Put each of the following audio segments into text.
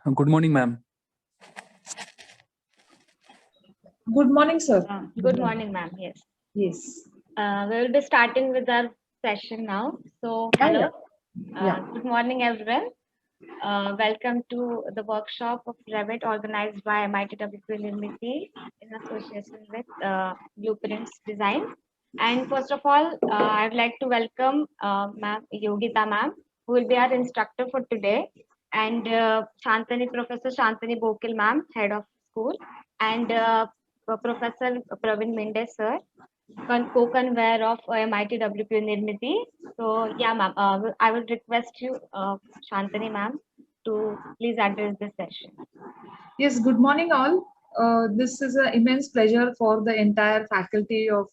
Good morning, ma'am. Good morning, sir. Good morning, ma'am. Yes. Yes. We will be starting with our session now. So, hello. Good morning, everyone. Welcome to the workshop of Revit organized by Mit-Wpu Nirmitee in association with Blueprints Design. And first of all, I'd like to welcome Ma'am Yogita ma'am, who will be our instructor for today, and Professor Shantani Bokil ma'am, head of school, and Professor Praveen Mende sir, co-convener of Mit-Wpu Nirmitee. So yeah, ma'am, I would request you, Shantani ma'am, to please address this session. Yes, good morning all. This is an immense pleasure for the entire faculty of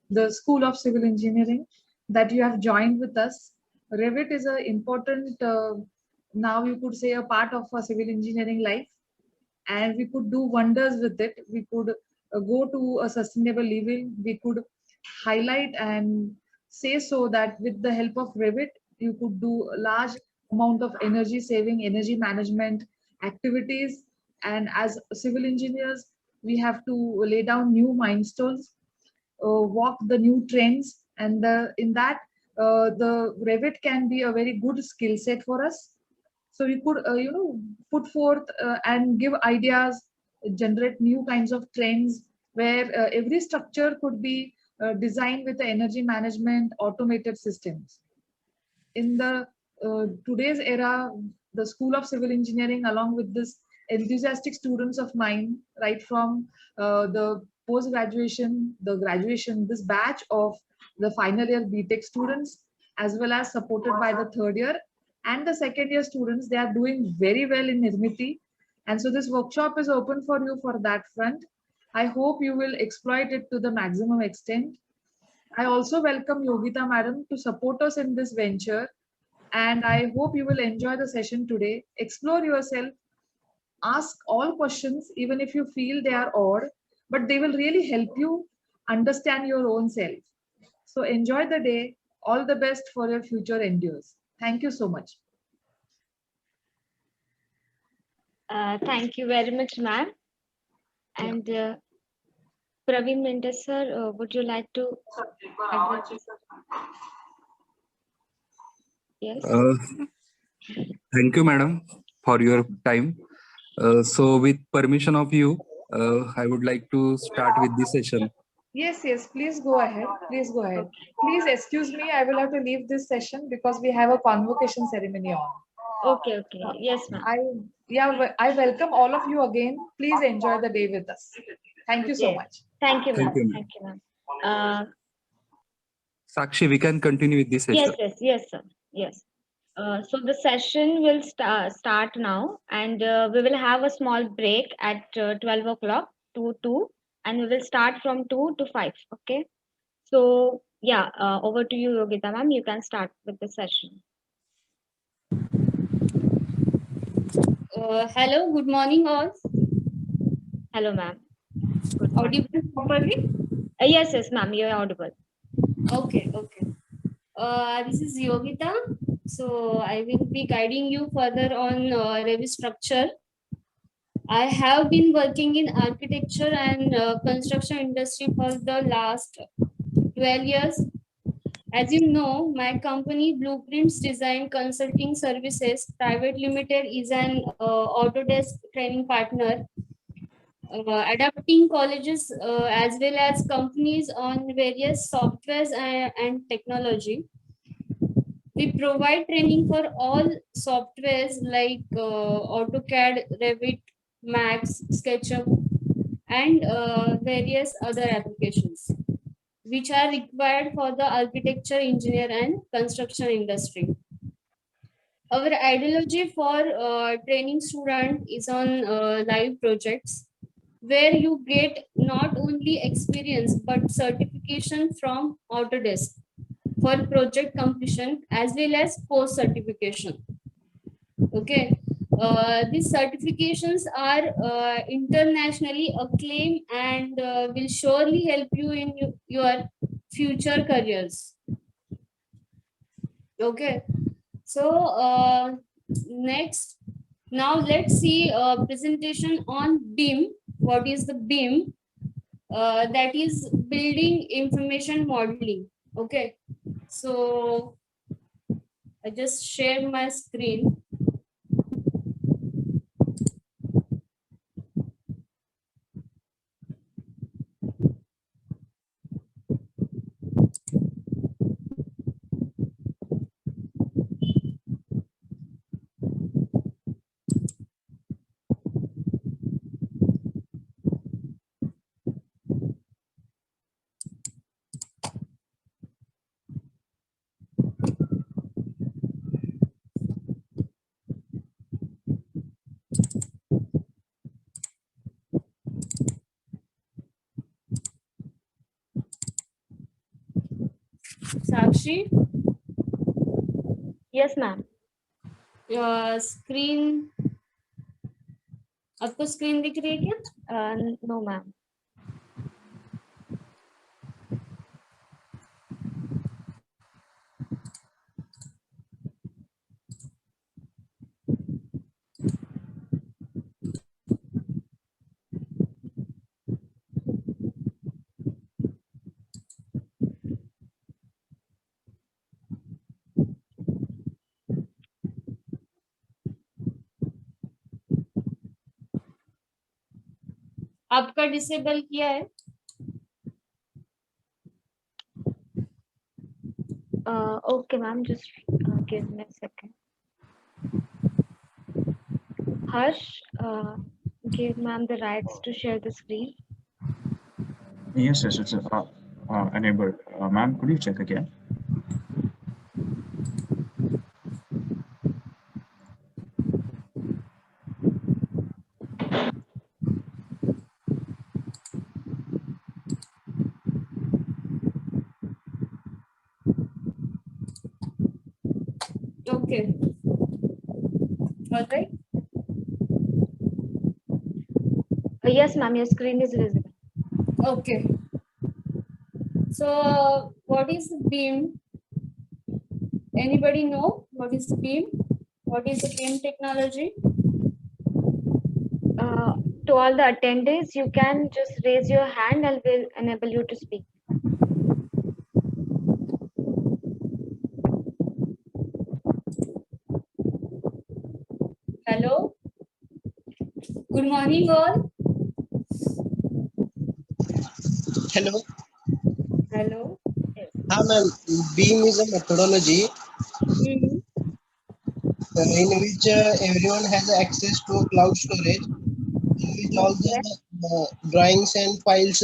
the School of Civil Engineering that you have joined with us. Revit is an important, now you could say, a part of a civil engineering life, and we could do wonders with it. We could go to a sustainable living. We could highlight and say so that with the help of Revit, you could do a large amount of energy saving, energy management activities. And as civil engineers, we have to lay down new milestones, walk the new trends, and in that, the Revit can be a very good skill set for us. So we could, put forth and give ideas, generate new kinds of trends where every structure could be designed with the energy management automated systems. In the today's era, the School of Civil Engineering, along with this enthusiastic students of mine, right from the post graduation, the graduation, this batch of the final year BTech students, as well as supported by the third year and the second year students, they are doing very well in Nirmitee. And so this workshop is open for you for that front. I hope you will exploit it to the maximum extent. I also welcome Yogita madam to support us in this venture, and I hope you will enjoy the session today. Explore yourself, ask all questions, even if you feel they are odd, but they will really help you understand your own self. So enjoy the day. All the best for your future endeavors. Thank you so much. Thank you very much, ma'am. And Praveen Mende sir, would you like to address? Yes. Thank you, madam, for your time. So, with permission of you, I would like to start with this session. Yes, please go ahead. Please go ahead. Please excuse me, I will have to leave this session because we have a convocation ceremony on. Okay. Yes, ma'am. I welcome all of you again. Please enjoy the day with us. Thank you so much. Thank you, ma'am. Thank you, ma'am. Sakshi, we can continue with this session. Yes, sir. Yes. So the session will start now, and we will have a small break at 12 o'clock to 2, and we will start from 2 to 5. Okay. So yeah, over to you, Yogita ma'am. You can start with the session. Hello, good morning all. Hello, ma'am. Audible properly? Yes, ma'am. You are audible. Okay. This is Yogita. So I will be guiding you further on Revit structure. I have been working in architecture and construction industry for the last 12 years. As you know, my company Blueprints Design Consulting Services Private Limited is an Autodesk training partner, adapting colleges as well as companies on various softwares and technology. We provide training for all softwares like Autocad, Revit, Max, SketchUp, and various other applications which are required for the architecture, engineer, and construction industry. Our ideology for training student is on live projects where you get not only experience but certification from Autodesk for project completion as well as post certification. Okay. These certifications are internationally acclaimed and will surely help you in your future careers. Okay. So next, Now let's see a presentation on BIM. What is the BIM? That is building information modeling. Okay, so I just share my screen. Sakshi, Yes, ma'am. Screen आपको screen दिख रही है क्या? No, ma'am. आपका disable किया है? Okay, ma'am. Just give me a second. Harsh, give ma'am the rights to share the screen. Yes, it's enabled. Ma'am, could you check again? Okay. All right. Yes, ma'am. Your screen is visible. Okay. So, what is the BIM? Anybody know what is the BIM? What is the BIM technology? To all the attendees, you can just raise your hand and we'll enable you to speak. Hello. Good morning, all. Hello. Hello. Ma'am. Beam is a methodology Hmm. in which everyone has access to cloud storage, in which all the drawings and files,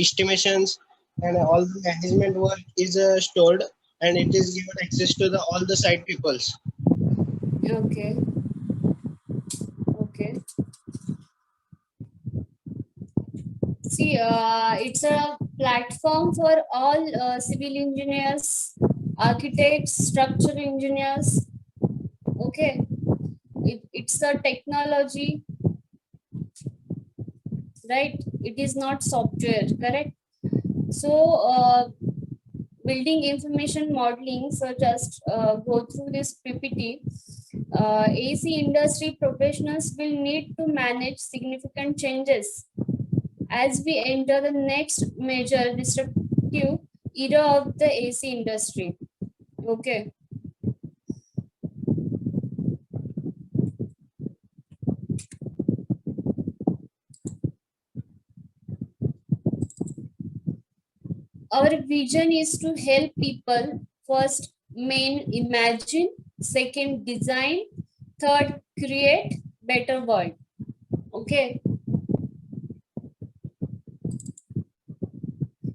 estimations, and all the management work is stored, and it is given access to the all the site peoples. Okay. Okay. See, it's a platform for all civil engineers, architects, structural engineers. Okay. It's a technology, right? It is not software, correct? So, building information modeling, so just go through this PPT. AC industry professionals will need to manage significant changes as we enter the next major disruptive era of the AC industry. Okay. Our vision is to help people first imagine, second design, third create better world. Okay.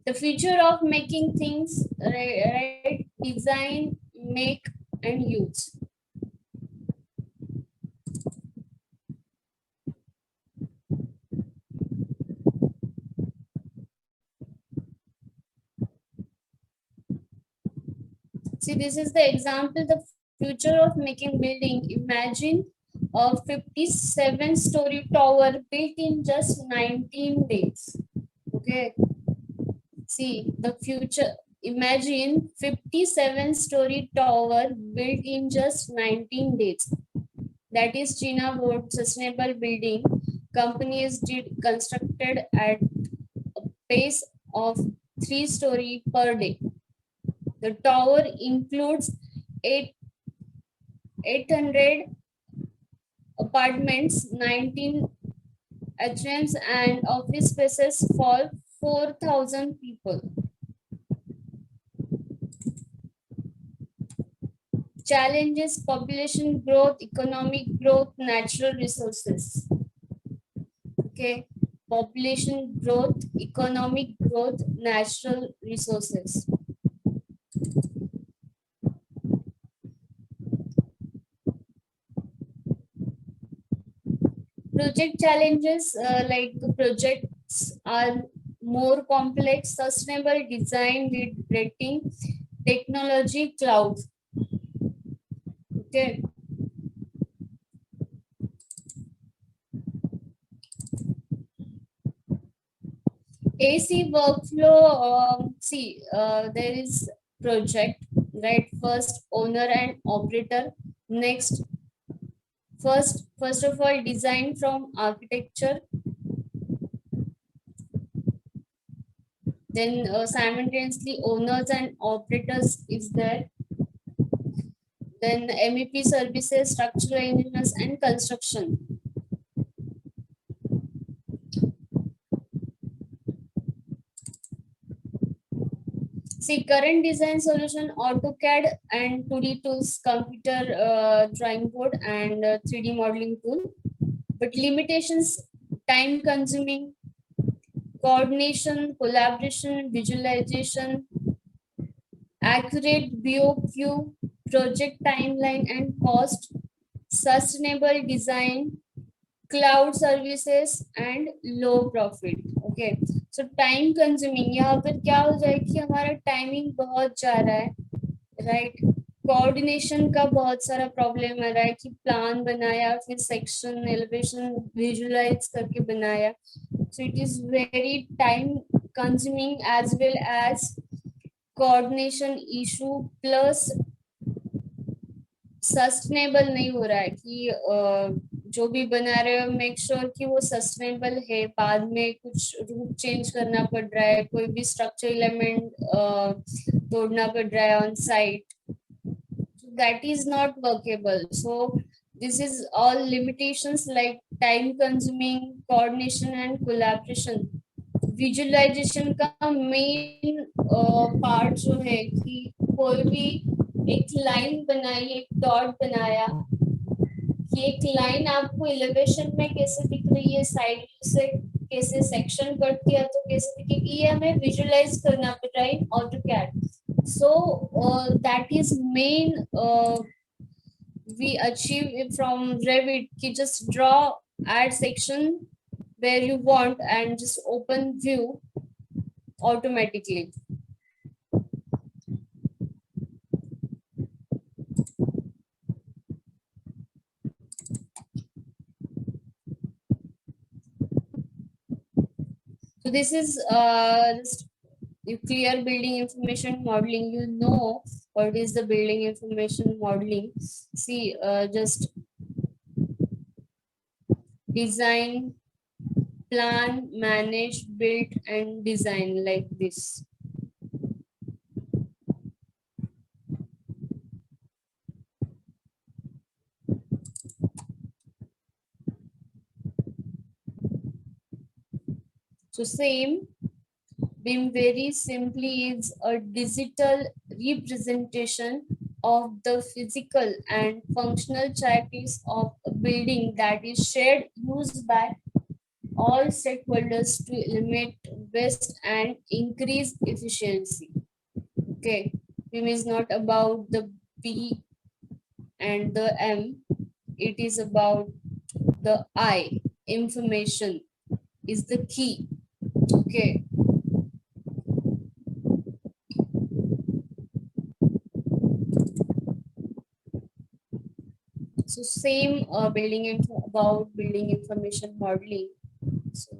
The future of making things, right? Design, make, and use. See, this is the example, the future of making building. Imagine a 57-story tower built in just 19 days. Okay. See, the future. Imagine 57-story tower built in just 19 days. that is China Board Sustainable Building. Companies did constructed at a pace of 3 story per day. The tower includes 800 apartments, 19 atriums, and office spaces for 4,000 people. Challenges: population growth, economic growth, natural resources. Okay, population growth, economic growth, natural resources. Project challenges, like projects are more complex, sustainable design with rating, technology, cloud. Okay. AC workflow, there is project, right? First, owner and operator. Next, first of all, design from architecture. Then simultaneously, owners and operators is there. Then MEP services, structural engineers, and construction. See, current design solution: Autocad and 2D tools, computer drawing board, and 3D modeling tool. But limitations: time consuming, coordination, collaboration, visualization, accurate BOQ, project timeline and cost, sustainable design, cloud services, and low profit. Okay, so time consuming, यहाँ पर क्या हो जाए कि हमारा timing बहुत जा रहा है, राइट? कोऑर्डिनेशन का बहुत सारा प्रॉब्लम आ रहा है कि प्लान बनाया, फिर सेक्शन एलिवेशन विजुलाइज करके बनाया, so it is very time consuming as well as coordination issue, plus sustainable नहीं हो रहा है कि जो भी बना रहे हो मेक श्योर कि वो सस्टेनेबल है, बाद में कुछ रूट चेंज करना पड़ रहा है, कोई भी स्ट्रक्चर एलिमेंट तोड़ना पड़ रहा है on site, that is not workable. So this is all limitations like time consuming, coordination and collaboration. Visualization का मेन पार्ट जो है कि कोई भी एक लाइन बनाई, एक डॉट बनाया, कि एक लाइन आपको एलिवेशन में कैसे दिख रही है, साइड से कैसे सेक्शन कट किया तो कैसे दिखेगी, ये हमें विजुलाइज करना पड़ रहा है इन AutoCAD. So that is main we achieve it from Revit, ki just draw, add section where you want and just open view automatically. So this is just you clear building information modeling. You know what is the building information modeling. See, just design, plan, manage, build, and design like this. So same, BIM very simply is a digital representation of the physical and functional checklist of a building that is shared, used by all stakeholders to eliminate waste and increase efficiency. Okay, BIM is not about the B and the M, it is about the I. Information is the key. Okay. So same building info about building information modeling. So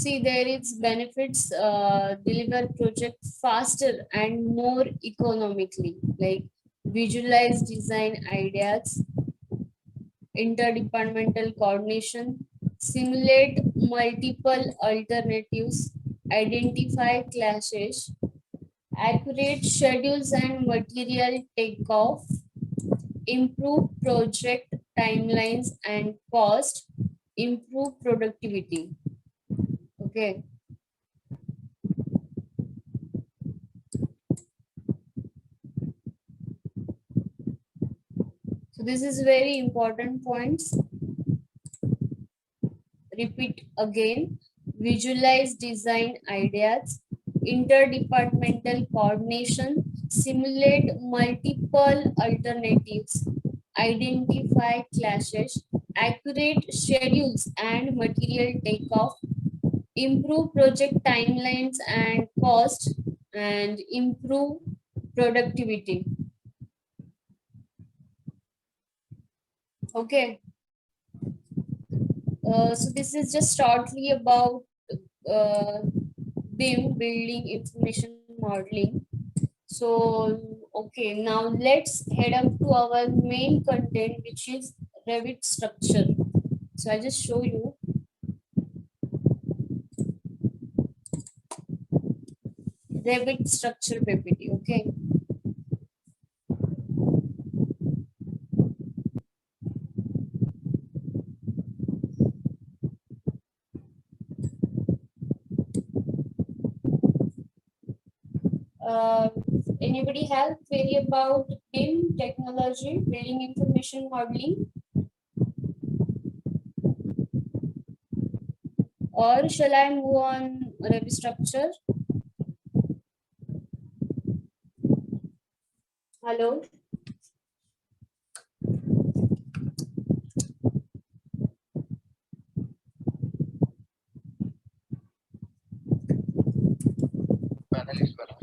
See, there is benefits, deliver project faster and more economically, like visualize design ideas, interdepartmental coordination, simulate multiple alternatives, identify clashes, accurate schedules and material takeoff, improve project timelines and cost, improve productivity. Okay. So this is very important points. Repeat again. Visualize design ideas, interdepartmental coordination, simulate multiple alternatives, identify clashes, accurate schedules and material takeoff, improve project timelines and cost, and improve productivity. Okay. So this is just shortly about BIM, building information modeling. So okay, now let's head up to our main content, which is Revit structure. So I just show you. Revit structure PPT. Okay. Uh, Anybody have query about BIM technology, building information modeling? Or shall I move on Revit structure? Hello?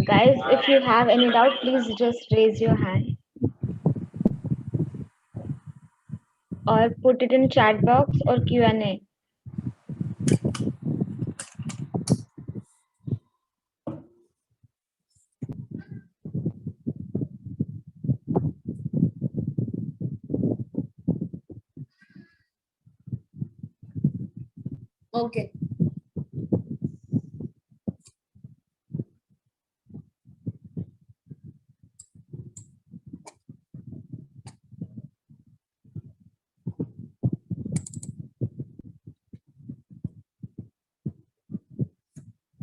Guys, if you have any doubt, please just raise your hand or put it in chat box or Q&A. Okay.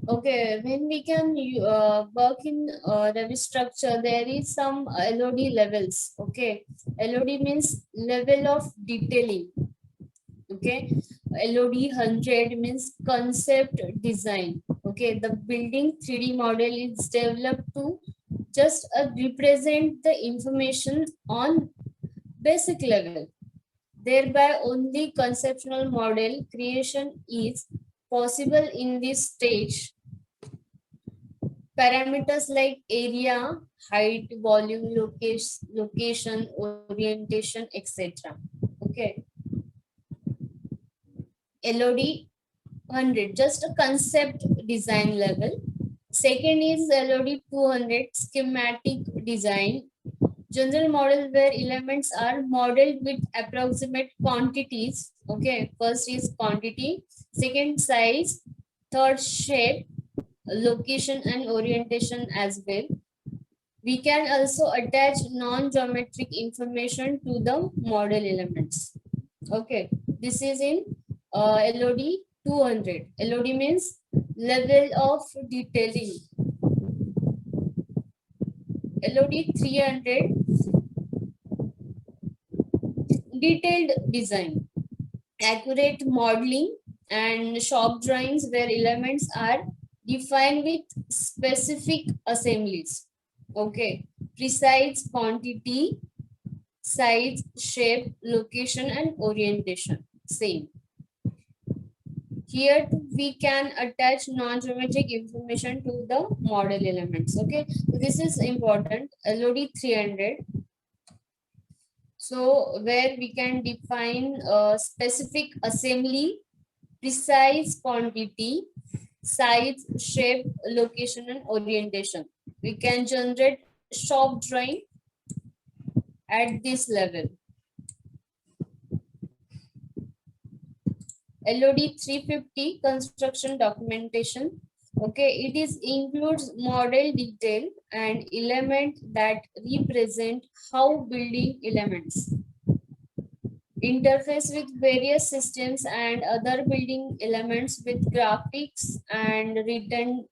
Okay, when we can work in Revit structure, there is some LOD levels. Okay, LOD means level of detailing. Okay, LOD 100 means concept design. Okay, the building 3D model is developed to just represent the information on basic level. Thereby, only conceptual model creation is possible in this stage. Parameters like area, height, volume, location, orientation, etc. Okay. LOD 100, just a concept design level. Second is LOD 200, schematic design. General model where elements are modeled with approximate quantities. Okay, first is quantity, second size, third shape, location and orientation as well. We can also attach non-geometric information to the model elements. Okay, this is in LOD 200. LOD means level of detailing. LOD 300, detailed design, accurate modeling and shop drawings where elements are defined with specific assemblies. Okay, precise quantity, size, shape, location and orientation, same. Here we can attach non-geometric information to the model elements. Okay, so this is important. LOD 300. So where we can define a specific assembly precise quantity, size, shape, location, and orientation. We can generate shop drawing at this level. LOD 350 construction documentation. Okay, it is includes model detail and element that represent how building elements interface with various systems and other building elements with graphics and written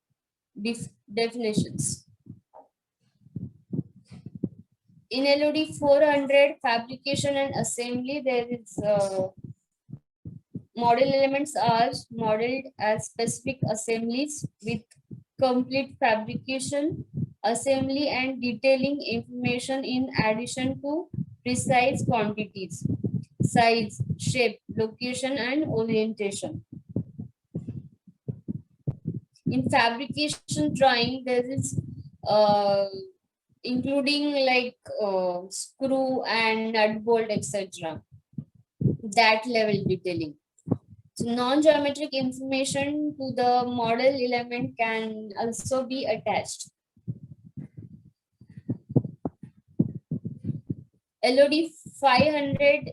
definitions. In LOD 400 fabrication and assembly, there is model elements are modeled as specific assemblies with complete fabrication, assembly, and detailing information in addition to precise quantities, size, shape, location, and orientation. In fabrication drawing, there is including like screw and nut bolt, etc. That level detailing. So non-geometric information to the model element can also be attached. LOD 500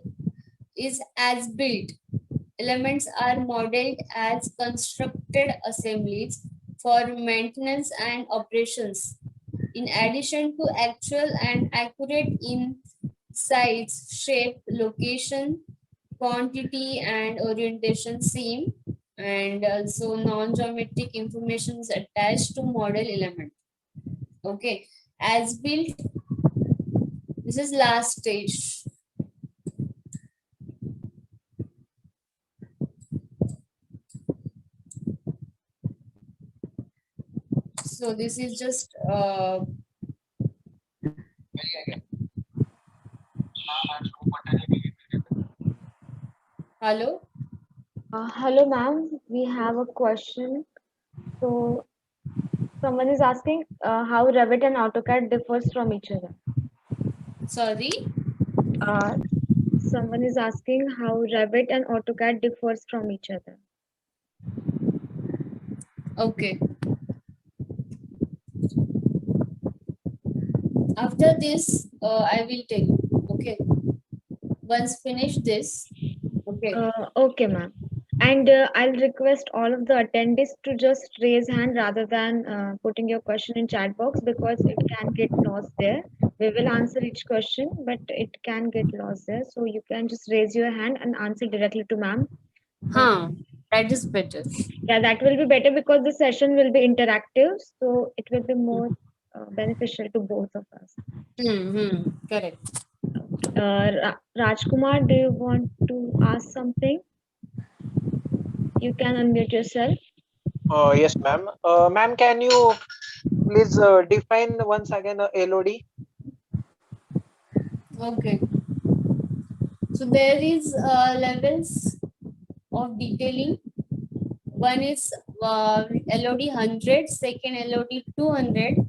is as built. Elements are modeled as constructed assemblies for maintenance and operations. In addition to actual and accurate in size, shape, location, quantity, and orientation same, and also non-geometric information is attached to model element. Okay, as built, this is last stage. So this is just hello. Hello, ma'am. We have a question. So, someone is asking how Revit and AutoCAD differs from each other. Sorry. Someone is asking how Revit and AutoCAD differs from each other. Okay. After this, I will tell you. Okay. Once finish this. Okay. Okay, ma'am. And I'll request all of the attendees to just raise hand rather than putting your question in chat box because it can get lost there. We will answer each question, but it can get lost there. So you can just raise your hand and answer directly to ma'am. That is better. Yeah, that will be better because the session will be interactive. So it will be more beneficial to both of us. Correct. Rajkumar, do you want to ask something? You can unmute yourself. Yes, ma'am. Ma'am, can you please define once again LOD? Okay. So there is levels of detailing. One is LOD 100, second LOD 200.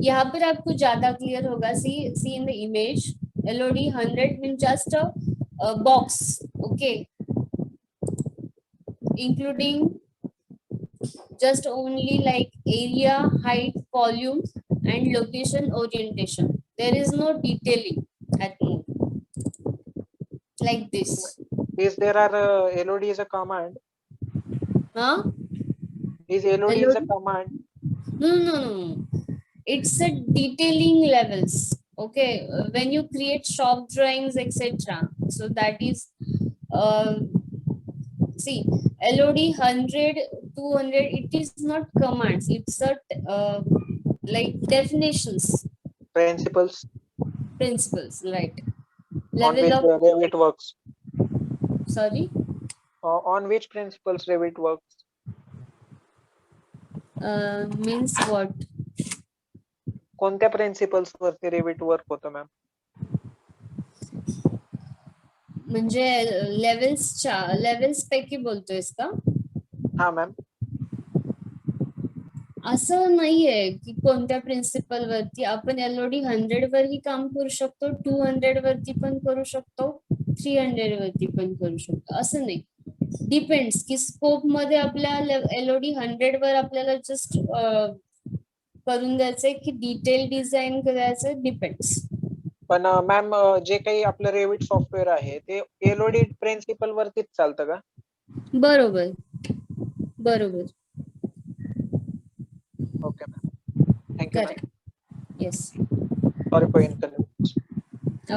यहाँ पर आपको ज़्यादा clear होगा. See in the image. LOD 100 means just a box. Okay. Including just only like area, height, volume, and location orientation. There is no detailing at all. Like this. Is there are LOD is a command? Huh? Is LOD is a command? No. It's a detailing levels. Okay. When you create shop drawings, etc. So that is see LOD 100, 200. It is not commands. It's a like definitions. Principles. Principles, right? On which Level of Revit works. sorry. On which principles Revit works? Means what? कोणत्या principles वरती Revit work होतं ma'am? म्हणजे levels पैकी बोलतोयस का? हा ma'am. असं नाहीये की कोणत्या प्रिन्सिपल वरती आपण LOD 100 वरही काम करू शकतो, 200 वरती पण करू शकतो, 300 वरती पण करू शकतो, असं नाही. डिपेंड्स की स्कोप मध्ये आपल्या LOD 100 वर आपल्याला जस्ट करून द्यायचंय की डिटेल डिझाईन करायचं, डिपेंड्स. पण मॅम जे काही आपलं रेविट सॉफ्टवेअर आहे ते एलओडी प्रिन्सिपल वरतीच चालतं का? बरोबर बरोबर. Okay ma'am, thank you ma'am. Correct. Yes. Sorry for inconvenience.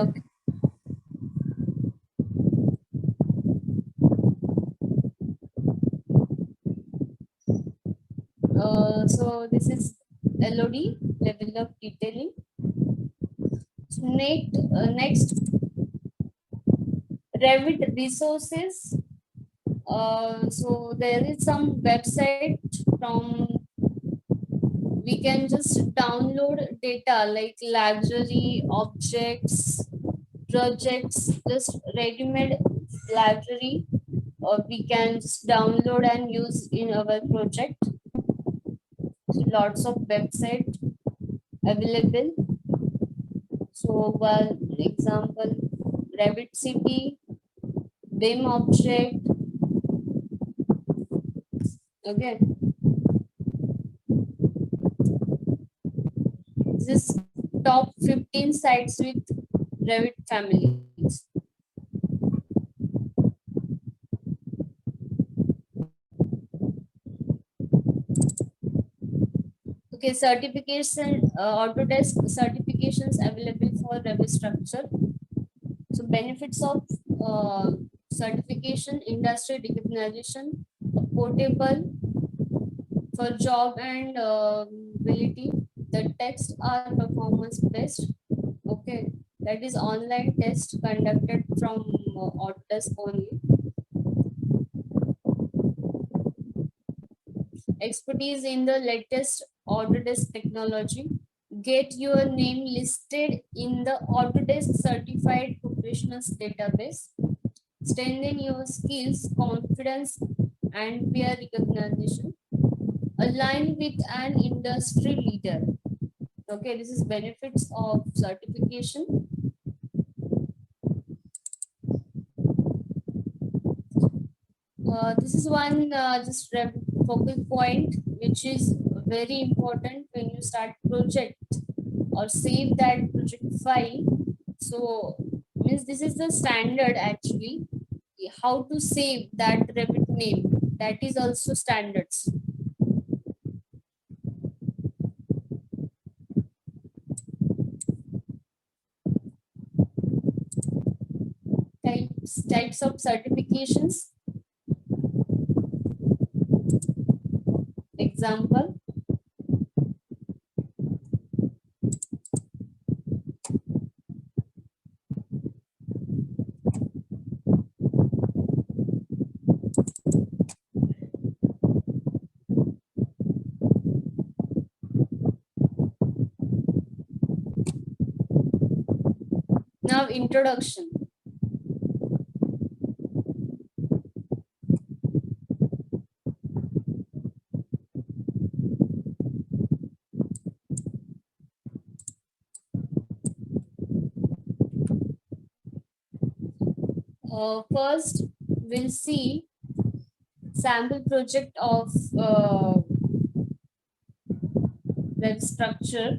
Okay. So this is LOD, level of detailing. So next Revit resources. So there is some website from, we can just download data like library, objects, projects, just ready-made library, or we can just download and use in our project. So lots of website available. So one example, Revit City, BIM object. Okay. This top 15 sites with Revit families. Okay, certification, Autodesk certifications available for Revit structure. So benefits of certification: industry recognition, portable for job and mobility. The tests are performance based. Okay, that is online test conducted from Autodesk only. Expertise in the latest Autodesk technology. Get your name listed in the Autodesk Certified Professionals database. Strengthen your skills, confidence, and peer recognition. Align with an industry leader. Okay, this is benefits of certification. This is one just focal point which is very important when you start project or save that project file. So means this is the standard actually, how to save that Revit name, that is also standards. Types of certifications. Example, now introduction. First, we'll see sample project of web structure.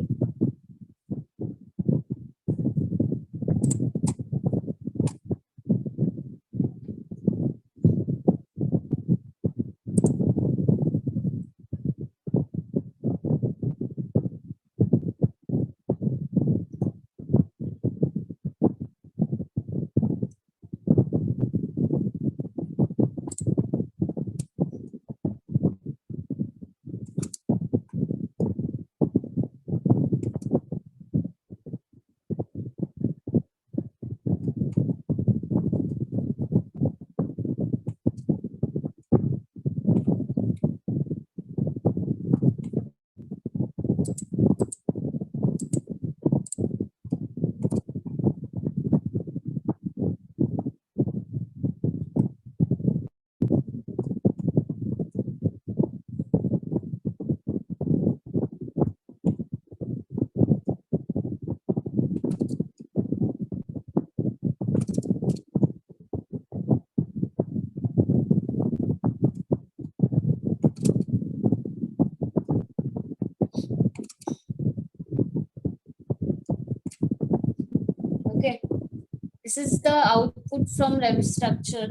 this is the output from Revit structure.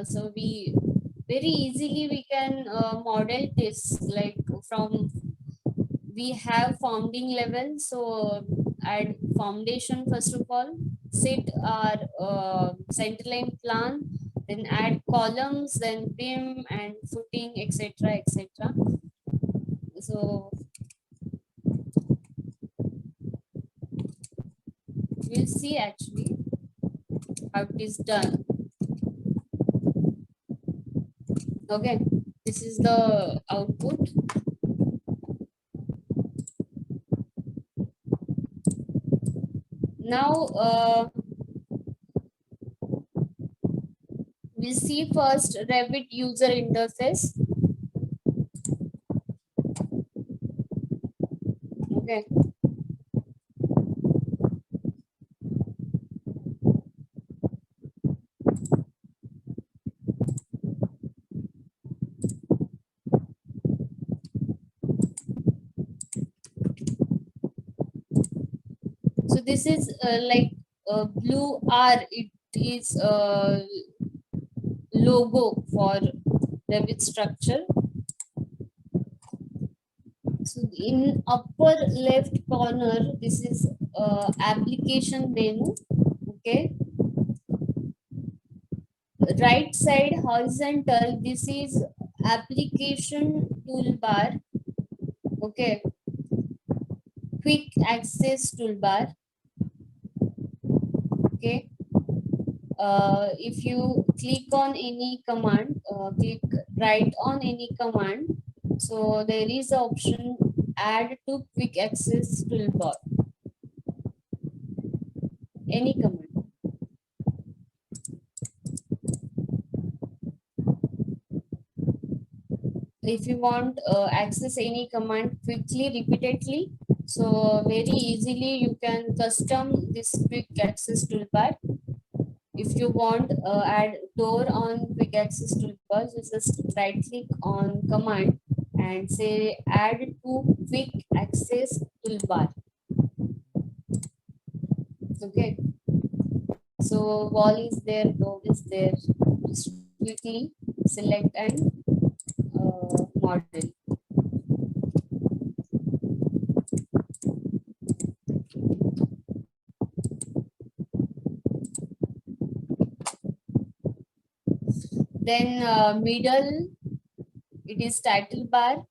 So we very easily we can model this like from we have founding level. So add foundation first of all, set our centerline plan, then add columns, then beam and footing, etc., etc. So we'll see actually how it is done. Okay, this is the output. Now we'll see first Revit user interface. Okay. So this is like blue R. It is logo for Revit structure. So in upper left corner, this is application menu. Okay. Right side horizontal, this is application toolbar. Okay. Quick access toolbar. Okay. If you click on any command, click right on any command, so there is an option add to quick access toolbar. Any command. If you want access any command quickly, repeatedly, so very easily you can custom this quick access toolbar. If you want add door on quick access toolbar, you just right click on command and say add to quick access toolbar. Okay. So wall is there, door is there. Just quickly select and model. Then middle, it is title bar.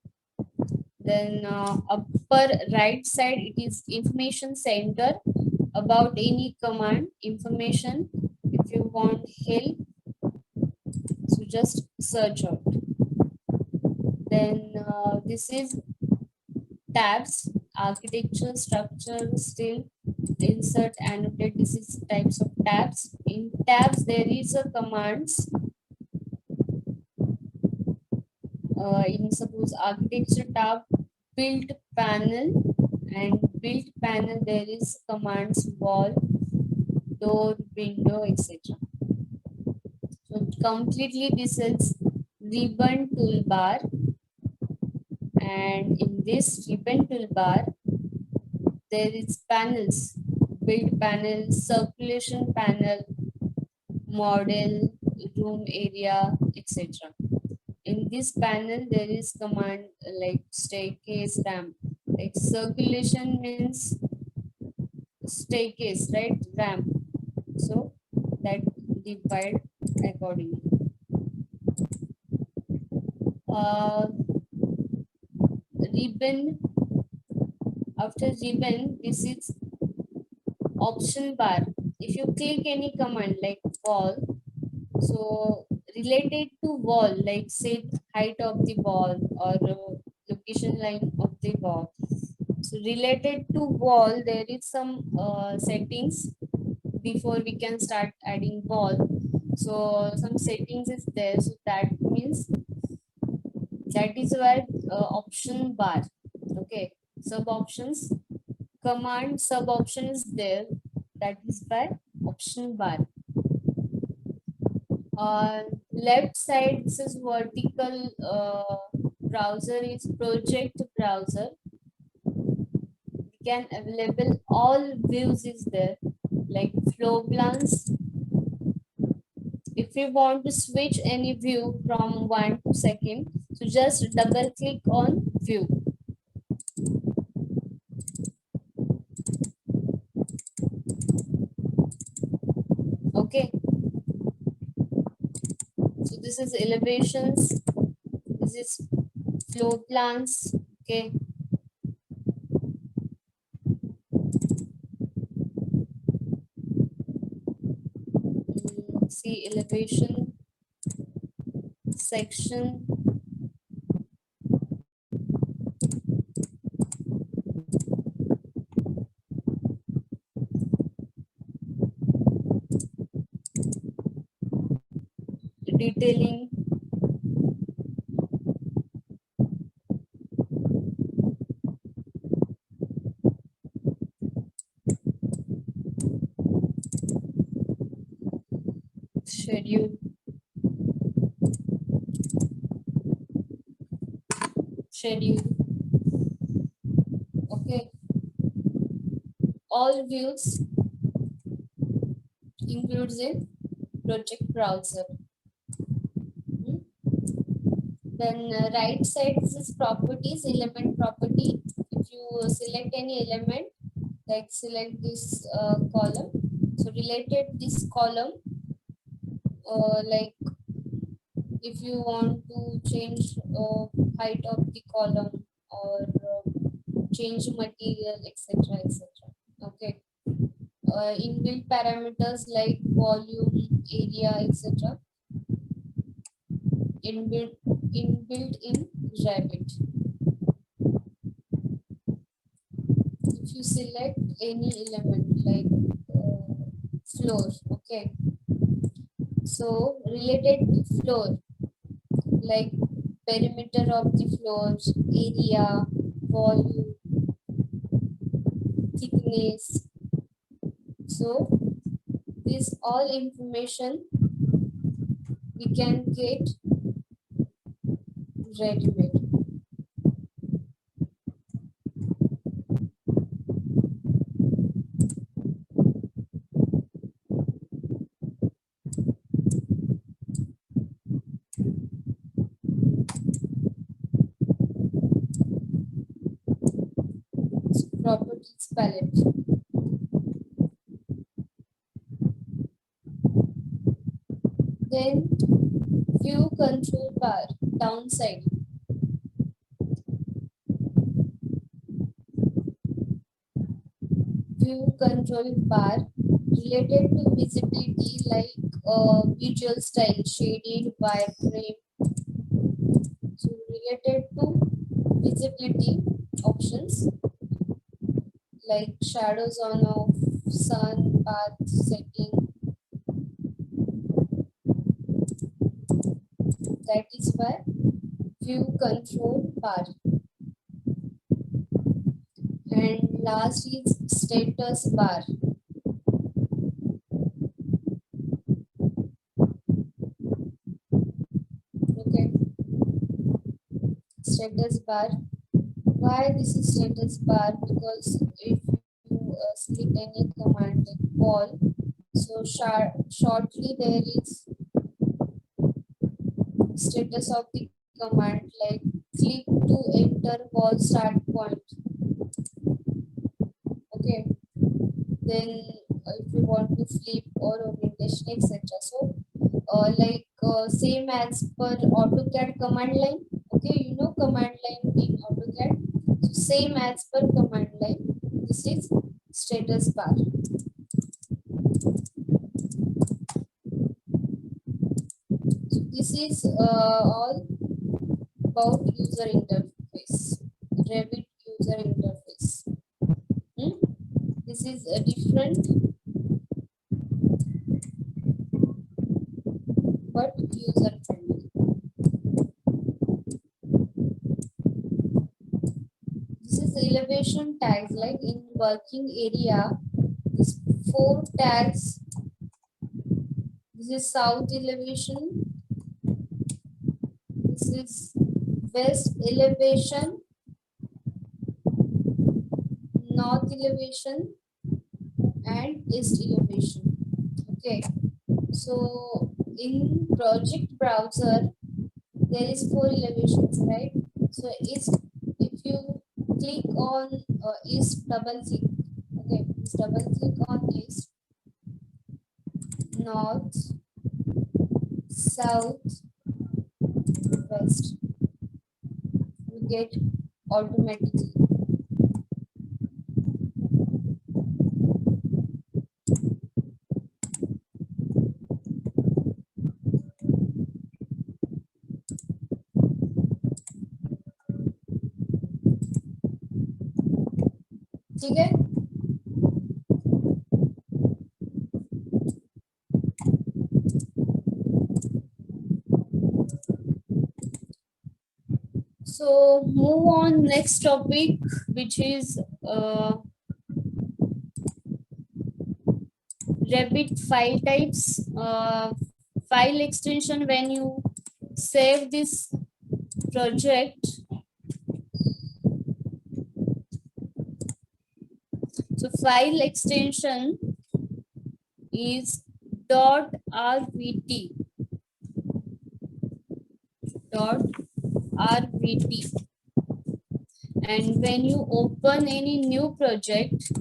Then upper right side, it is information center about any command information. If you want help, so just search out. Then this is tabs, architecture, structure, still, insert, annotate. This is types of tabs. In tabs, there is a commands. In suppose architecture tab, build panel, and build panel there is commands wall, door, window, etc. So completely this is ribbon toolbar, and in this ribbon toolbar there is panels, build panel, circulation panel, model, room area, etc. In this panel there is command like staircase, ramp. Like circulation means staircase, right? Ramp. So that divide accordingly. Ribbon. After ribbon, this is option bar. If you click any command like wall, so related to wall, like say height of the wall or location line of the wall. So related to wall, there is some settings before we can start adding wall. So some settings is there. So that means that is where option bar. Okay, sub options, command sub option is there. That is by option bar. Left side, this is vertical browser is project browser. We can available all views is there. like floor plans. If you want to switch any view from 1 to second, so just double click on view. Okay, so this is elevations, this is floor plans. Okay, see elevation section. Detailing. Schedule. Schedule. Okay. All views includes in project browser. Then right side, this is properties, element property. If you select any element, like select this column, so related this column, like if you want to change height of the column or change material, etc., etc. Okay. Inbuilt parameters like volume, area, etc. inbuilt in Revit. If you select any element like floor, okay, so related to floor, like perimeter of the floors, area, volume, thickness. So this all information we can get ready-made. Properties palette. Then view control bar downside. View control bar related to visibility like visual style, shaded, wireframe. So related to visibility options like shadows on off, sun, path, setting. That is why view control bar. And last is status bar. Okay. Status bar. Why this is status bar? Because if you select any command like wall, so shortly there is status of the command like click to enter wall start point. Okay. Then if you want to flip or orientation, etc. So same as per AutoCAD command line. Okay, you know command line in AutoCAD. So same as per command line. This is status bar. So this is all about user interface. Revit user interface. This is a different but user friendly. This is elevation tags like in working area. These 4 tags. This is south elevation. This is west elevation, north elevation, and east elevation. Okay, so in project browser there is 4 elevations, right? So east, if you click on east, double click. Okay, just double click on east, north, south, west. You get automatically. ठीक है? So move on next topic, which is Revit file types. File extension, when you save this project, so file extension is .rvt, and when you open any new project,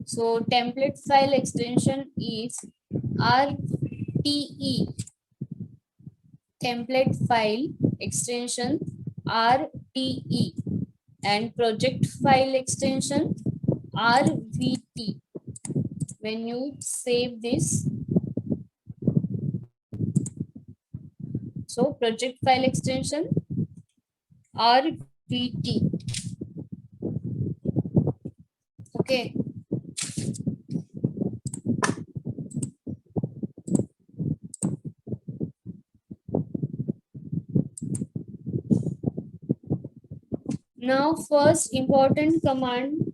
so template file extension is RTE, template file extension RTE, and project file extension RVT. When you save this, so project file extension RVT. Okay. Now first important command,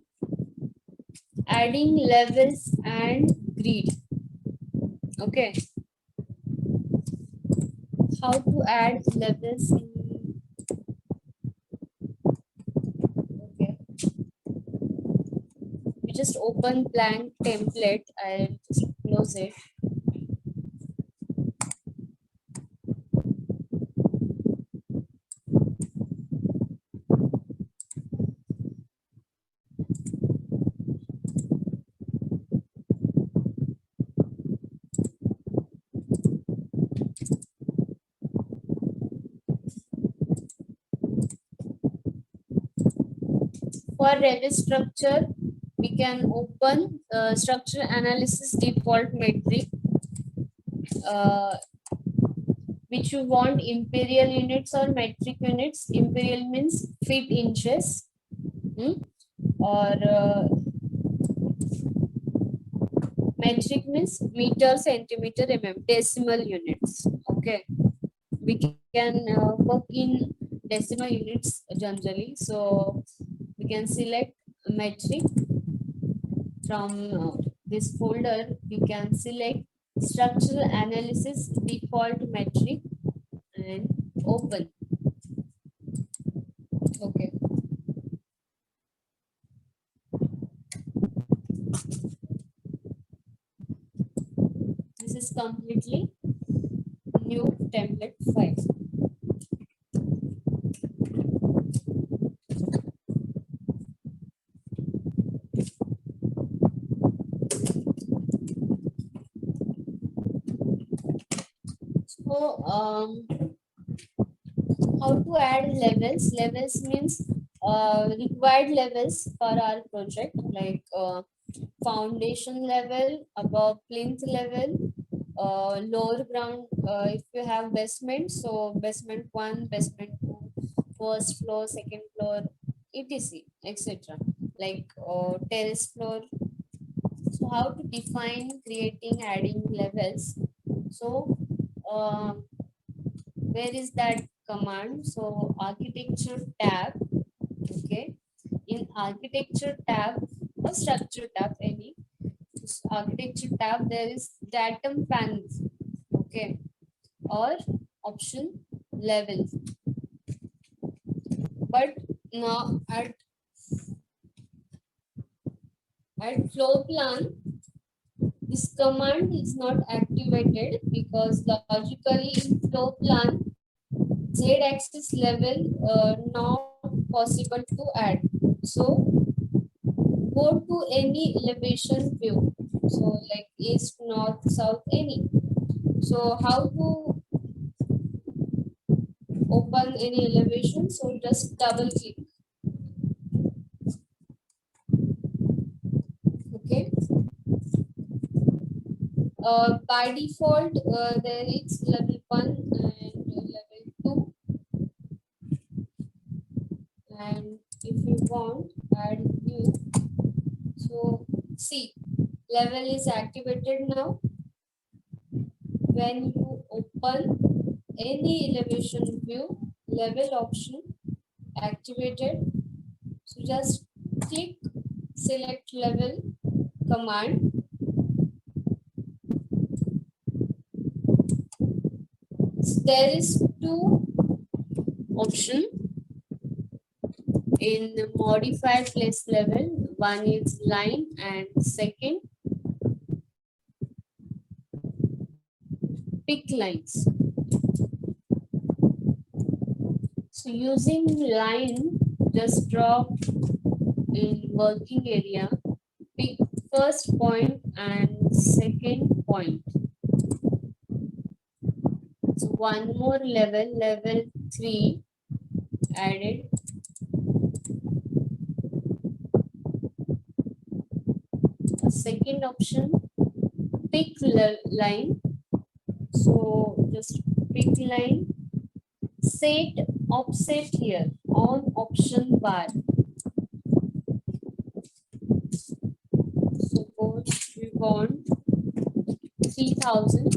adding levels and grid. Okay. How to add levels in, okay. You just open blank template, I'll just close it. For Revit structure, we can open structure analysis default metric, which you want imperial units or metric units. Imperial means feet inches, or metric means meter, centimeter, mm, decimal units. Okay, we can work in decimal units generally, so we can select metric. From this folder we can select structural analysis default metric and open. Okay, this is completely new template file. So how to add levels? Levels means required levels for our project, like foundation level, above plinth level, lower ground, if you have basement, so basement 1, basement 2, first floor, second floor, etc, etc, like terrace floor. So how to define, creating, adding levels? So where is that command? So architecture tab. Okay, in architecture tab or structure tab, any architecture tab, there is datum panels. Okay, or option levels. But now at At floor plan, this command is not activated because logically in floor plan, z-axis level not possible to add. So go to any elevation view. So like east, north, south, any. So how to open any elevation? So just double click. Okay. By default, there is level 1 and level 2. And if you want, add new. So see, level is activated now. When you open any elevation view, level option activated. So just click select level command. So there is two option in the modify place level. One is line and second pick lines. So using line, just draw in working area, pick first point and second point. So one more level, level 3 added. A second option, pick line. So just pick line, set offset here on option bar. Suppose we want 3000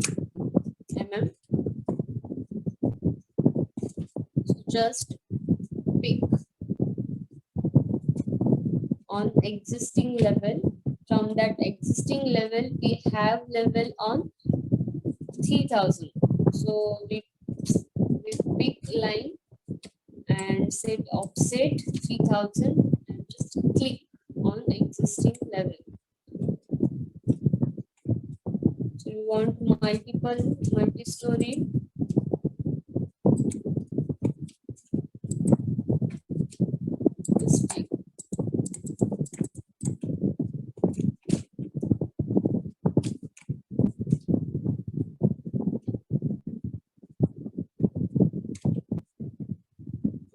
mm. So just pick on existing level. From that existing level, we have level on 3000. So we pick line and set offset 3000 and just click on existing level. So you want multi-story. Just click.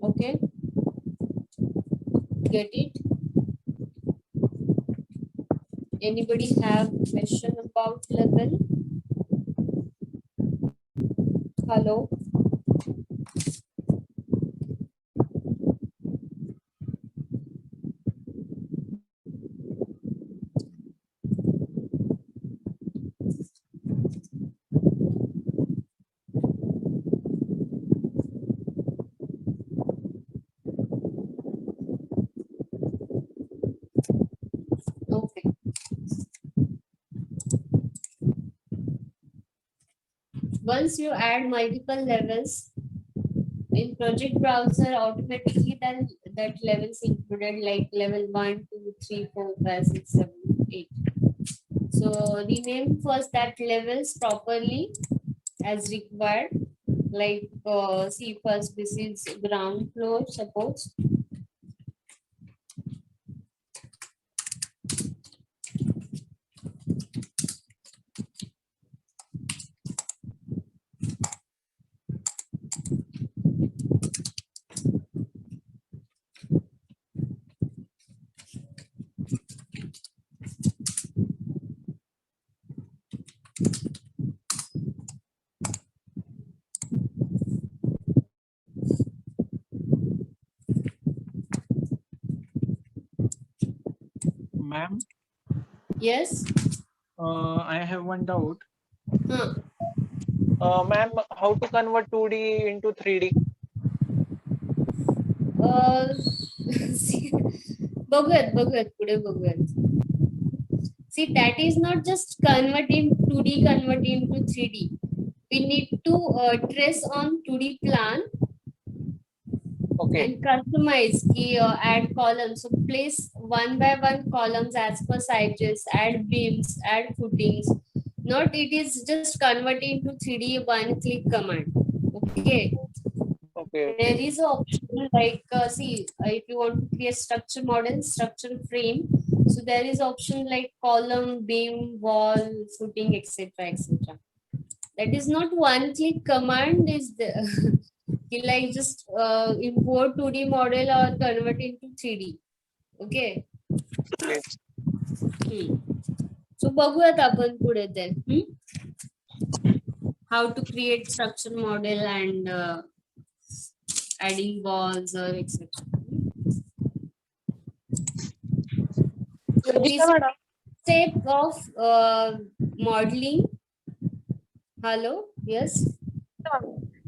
Okay, get it? Anybody have question about level? Hello? Okay. Once you add multiple levels in project browser, automatically then that levels included like level 1, 2, 3, 4, 5, 6, 7, 8. So rename first that levels properly as required. Like see first this is ground floor, suppose. Ma'am, Yes. I have one doubt. Huh. Ma'am, how to convert 2D into 3D? See, बघूयात पुढे बघूयात. See, that is not just converting 2D, converting to 3D. We need to trace on 2D plan. Okay. and customize key add columns. So place one by one columns as per sizes, add beams, add footings. Not it is just converting to 3D one click command. Okay. Okay. There is an option like see if you want to create structure model, structure frame. So there is option like column, beam, wall, footing, etc. etc. That is not one click command is the like just import 2D model or convert into 3D. Okay. Yes. So बघूयात आपण पुढे then. How to create structure model and adding walls or etc. So this step of modeling. Hello, yes.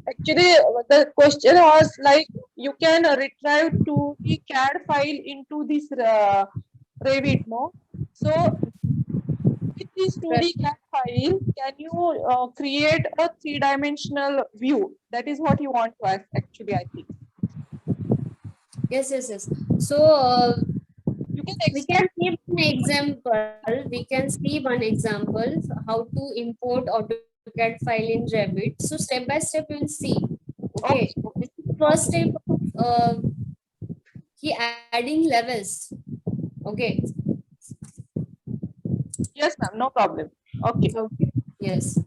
Actually, the question was like you can retrieve to the CAD file into this Revit, no? So with this 2D CAD file, can you create a three-dimensional view? That is what you want to ask, actually, I think. Yes. So You can we can see one example. We can see one example how to import AutoCAD file in Revit. So step by step we will see. Okay. This is first step of adding levels. Okay. Yes, ma'am, no problem. Okay. Okay. Yes.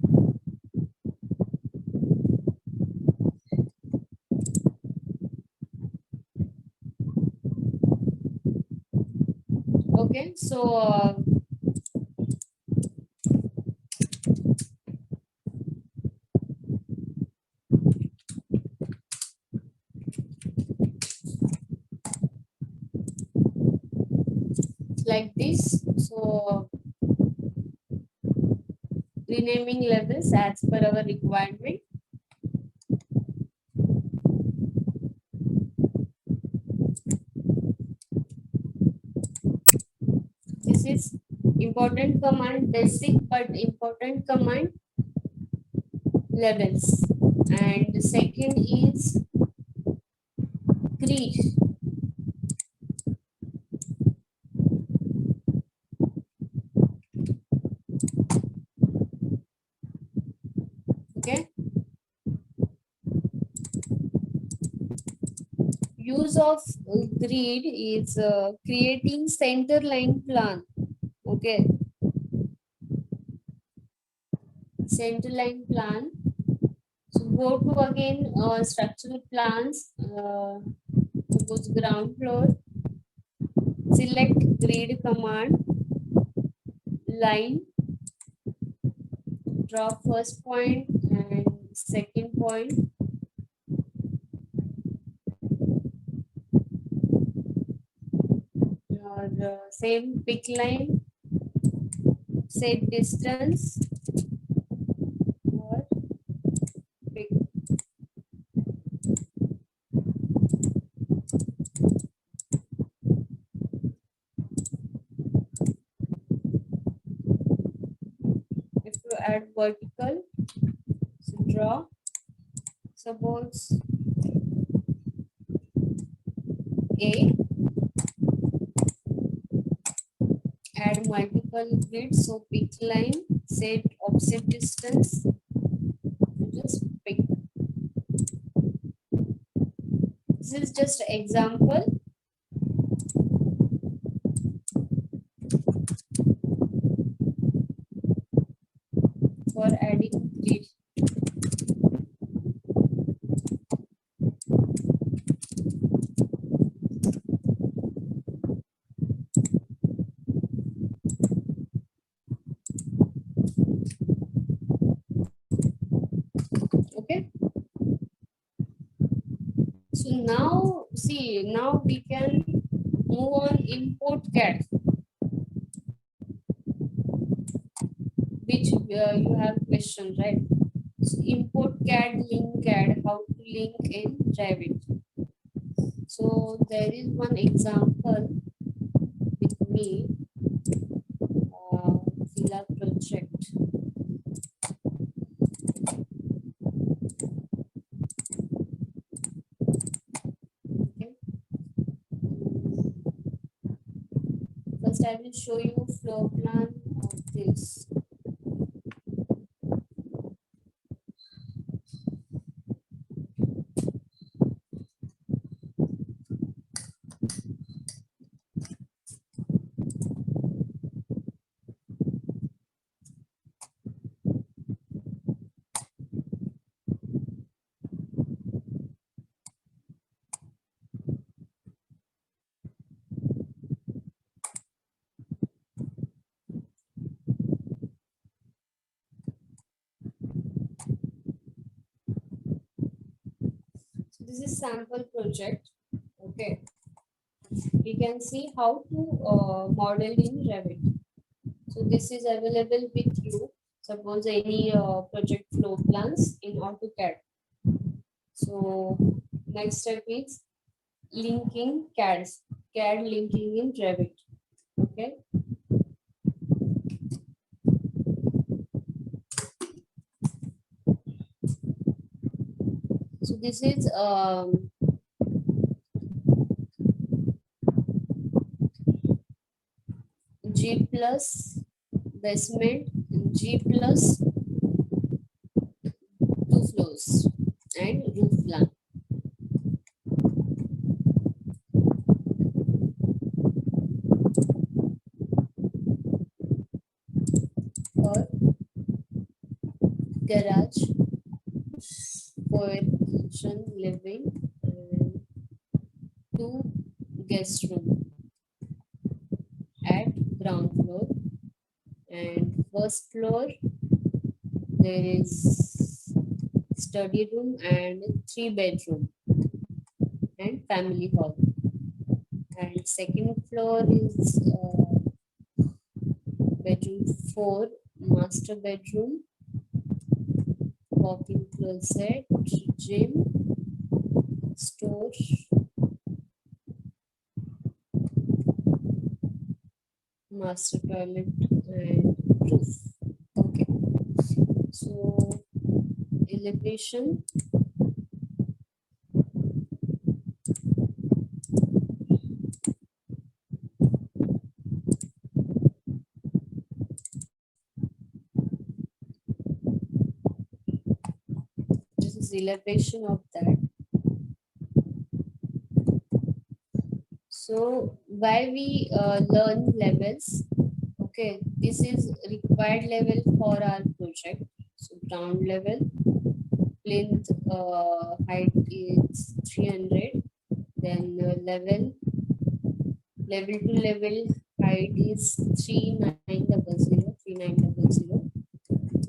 Okay. So like this. So renaming levels as per our requirement. This is important command, basic but important command, levels. And the second is grid. Okay. Use of grid is creating center line plan. Okay. Center line plan. So go to again structural plans. Suppose ground floor. Select grid command. Line. Draw first point and second point. Same pick line, set distance, or pick. If you add vertical, so draw. Suppose A. Add multiple grids, so pick line, set offset distance, just pick. This is just example. For adding grid. Okay. So now, see, now we can move on import CAD, which you have question, right? So import CAD, link CAD, how to link in Revit. So there is one example with me, Villa project. I will show you floor plan of this. So this is sample project. Okay, we can see how to model in Revit. So this is available with you. Suppose any project flow plans in Autocad. So next step is linking CAD linking in Revit. Okay. So this is G plus basement, G plus 2 floors and roof plan. Or garage, co-kitchen, living, and 2 guest room at ground floor, and first floor there is study room and 3 bedroom and family hall, and second floor is bedroom 4, master bedroom, walk-in closet, gym, store, master toilet, and roof. Okay, so elevation. This is elevation of that. So why we learn levels? Okay, this is required level for our project. So ground level, plinth height is 300. Then level to level height is 3900,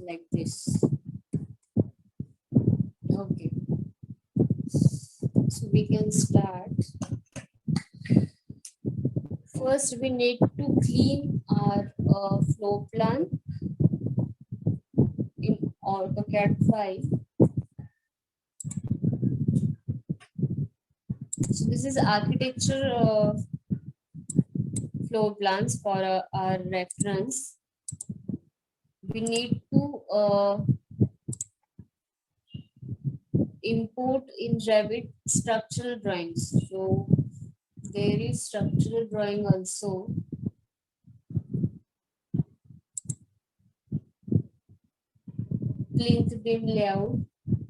like this. Okay, so we can start. First, we need to clean our floor plan in AutoCAD file. So this is architecture floor plans for our reference. We need to import in Revit structural drawings. So there is structural drawing also. Plinth beam layout,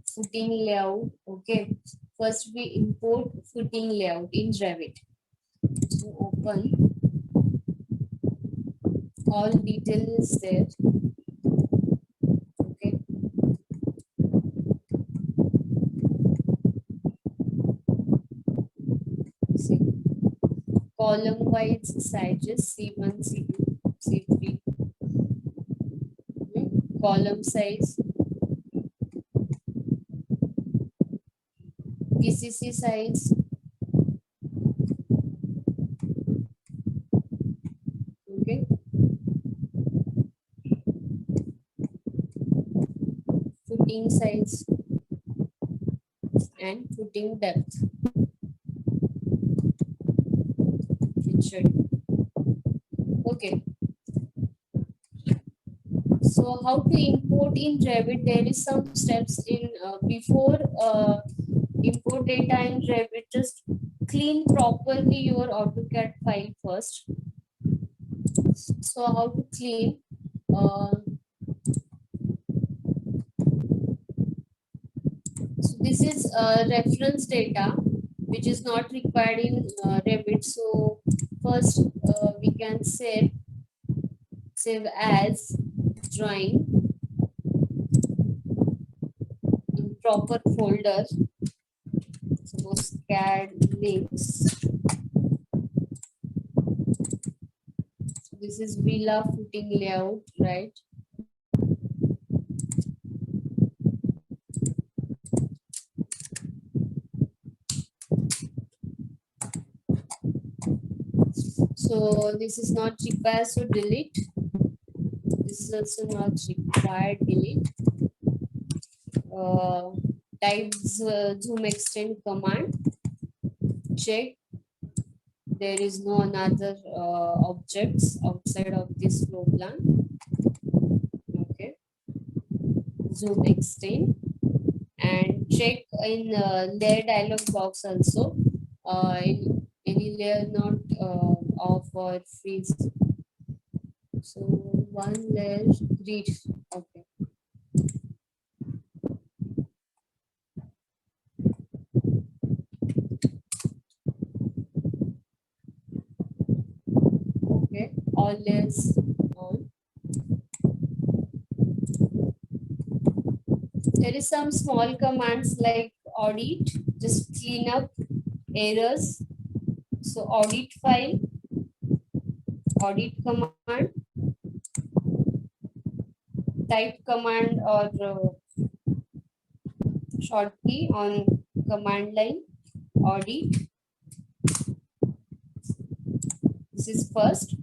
footing layout. Okay, first we import footing layout in Revit. So open, all detail is there. Okay, see, column wise sizes C1, C2, C3. Column size, PCC size, okay, footing size and footing depth. Okay, so how to import in Revit? There is some steps in before import data in Revit. Just clean properly your AutoCAD file first. So how to clean? So this is reference data which is not required in Revit. So first we can save as drawing in proper folder. Suppose CAD links. So this is villa footing layout, right? So this is not required, so delete. This is also not required, delete. Type zoom extend command. Check. There is no another objects outside of this floor plan. Okay. Zoom extend and check in layer dialog box also. In any layer not off or freeze. So one layer grid. Okay. Okay. All layers on. There is some small commands like audit, just clean up errors. So audit file, audit command, type command or short key on command line, audit. This is first.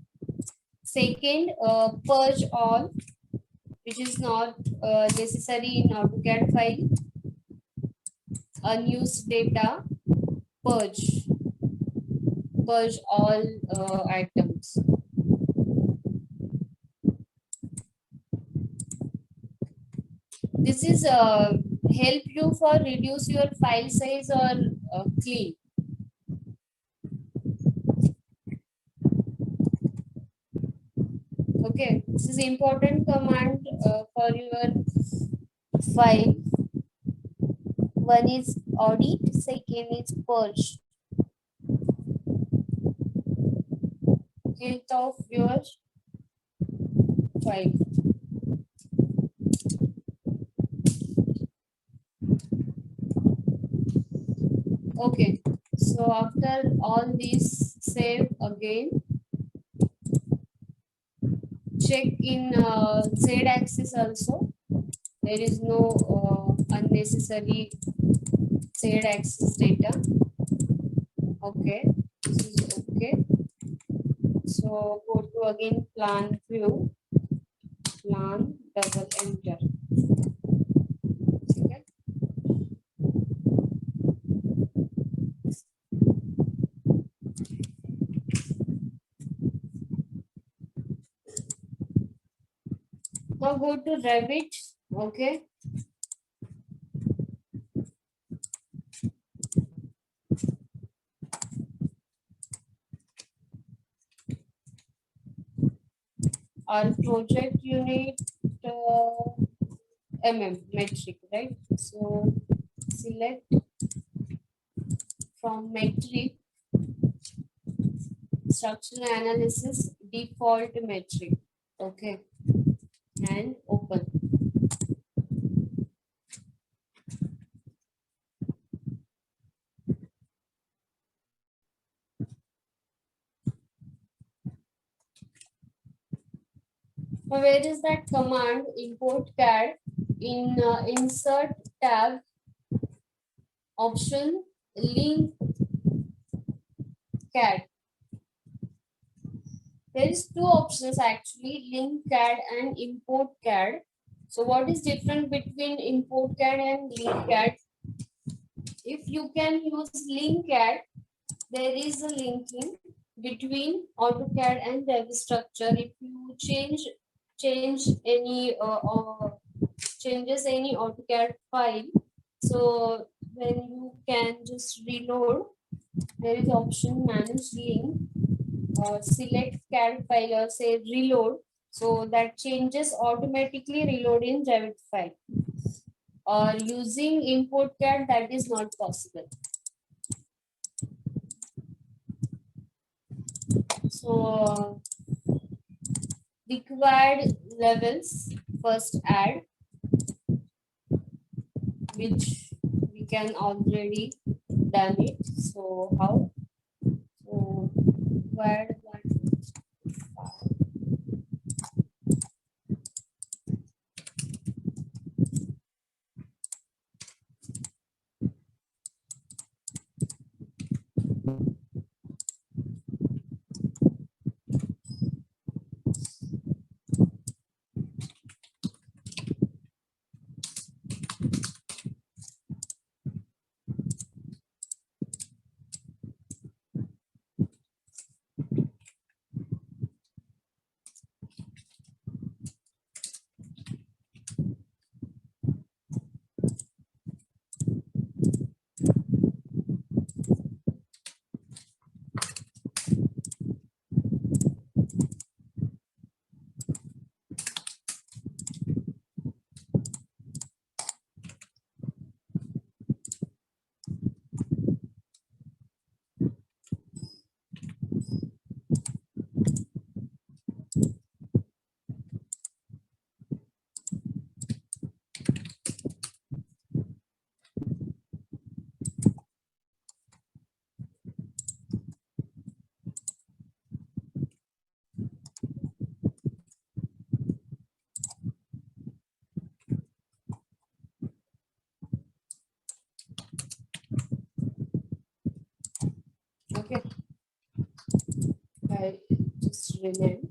Second, purge all, which is not necessary in AutoCAD file. Unused data, purge all items. This is help you for reduce your file size or clean. Okay, this is important command for your file. One is audit, second is purge. Health of your file. Okay, so after all these, save again. Check in Z-axis also. There is no unnecessary Z-axis data. Okay, this is okay. So go to again plan view, plan, double enter. Okay. Now go to Revit. Okay. Our project unit metric, right? So select from metric, structural analysis, default metric. Okay, and open. Now, where is that command? Import CAD in insert tab, option link CAD. There is two options actually, link CAD and import CAD. So what is different between import CAD and link CAD? If you can use link CAD, there is a linking between AutoCAD and Revit structure. If you change any changes any AutoCAD file, so when you can just reload, there is option manage link. select CAD file or say reload, so that changes automatically reload in Revit file. Or using import CAD, that is not possible. So required levels first add, which we can already done it. So how? So required one. Okay. I just rename.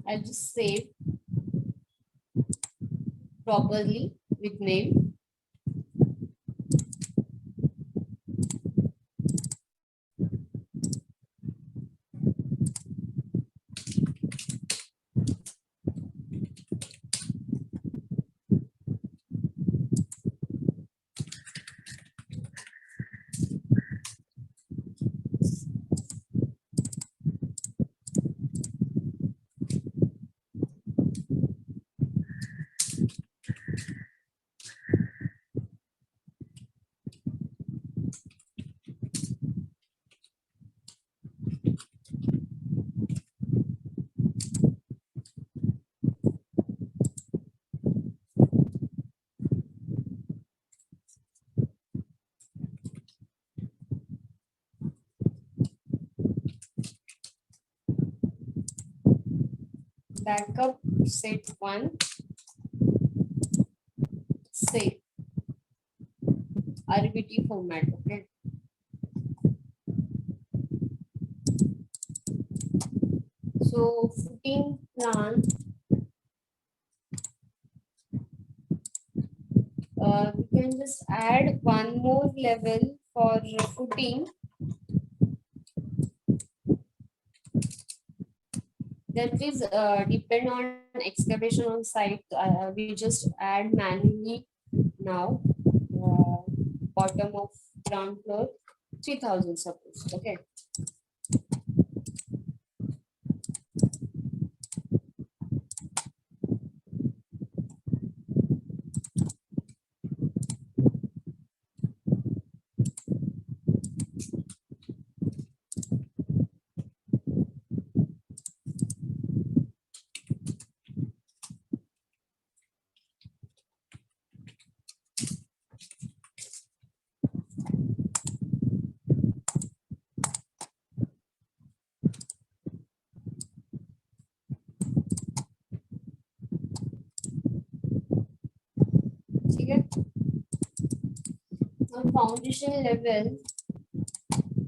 I'll just save properly with name. Backup set one. Save. RBT format. Okay. So footing plan. We can just add one more level for footing. That is depend on excavation on site. We just add manually now. Bottom of ground floor 3000 suppose. Okay. on foundation level,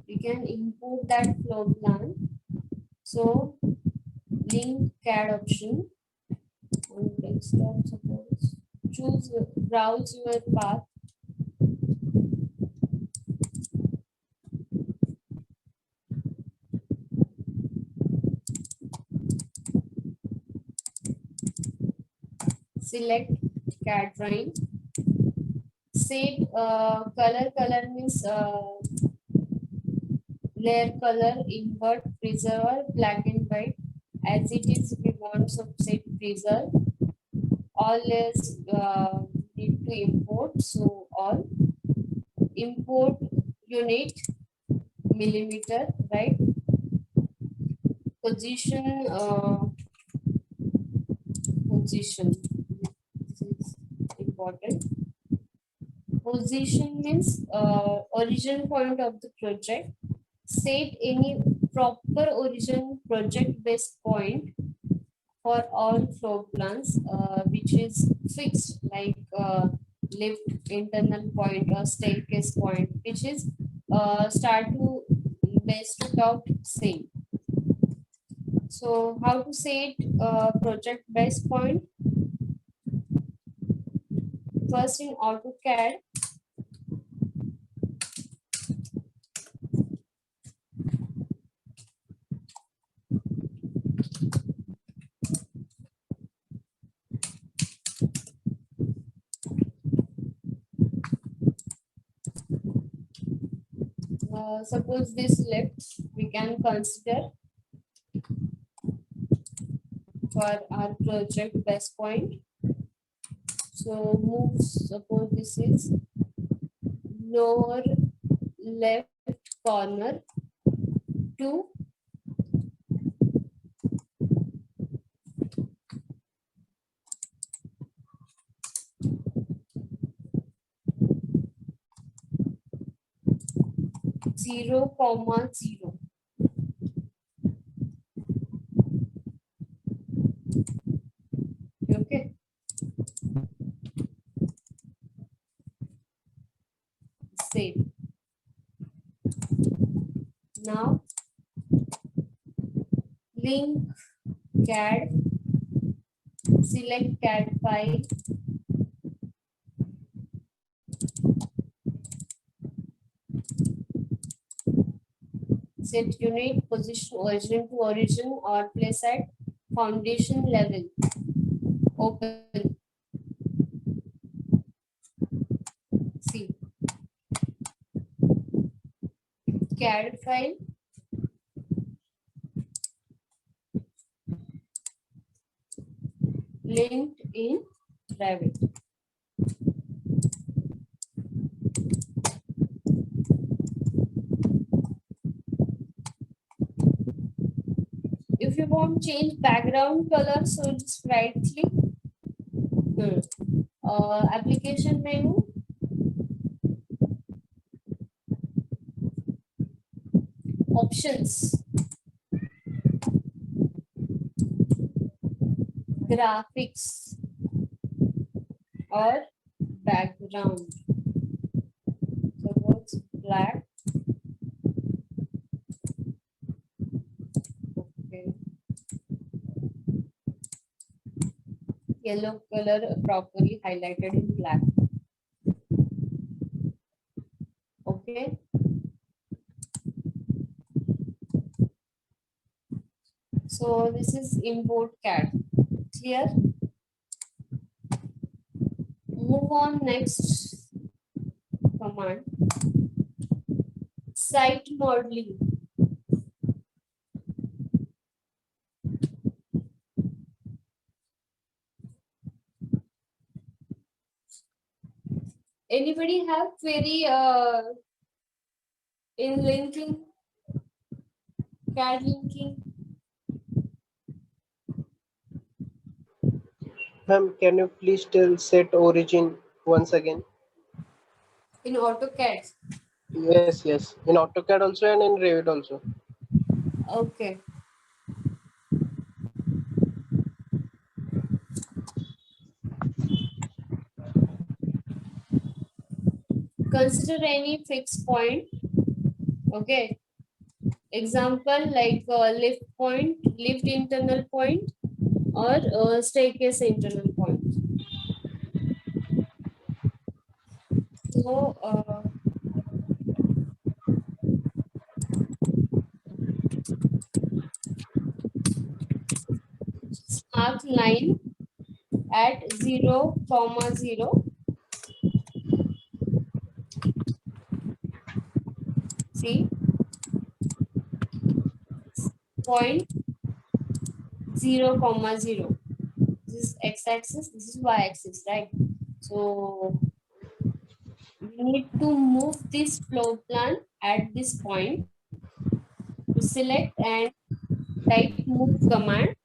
we can import that floor plan. So link CAD option on desktop, suppose choose browse your path. Select CAD drawing. Set color means layer color, invert, preserve, black and white. As it is, we want to set preserve. All layers need to import. So all import unit millimeter, right? Position position. This is important. Position means origin point of the project. Set any proper origin project base point for all floor plans, which is fixed, like lift internal point or staircase point, which is start to base to top same. So how to set project base point? First in AutoCAD, suppose this lift we can consider for our project base point. So move, suppose this is lower left corner to zero comma zero. Okay. Save. Now link CAD, select CAD file, set unit position origin to origin or place at foundation level. Open. See. CAD file. Linked in Revit. If you want to change background color, so just right click. Application menu. Options. Graphics or background. Suppose black. Okay. Yellow color properly highlighted in black. Okay. So this is import CAD. Clear? Move on next command. Site modeling. Anybody have query in linking? CAD linking? Ma'am, can you please tell set origin once again? In AutoCAD. Yes, yes. In AutoCAD also and in Revit also. Okay. consider any fixed point. Okay. Example like lift point, lift internal point, or staircase internal point. So mark line at 0, 0. See, point 0, 0. This is x-axis, this is y-axis, right? So we need to move this floor plan at this point. To select and type move command.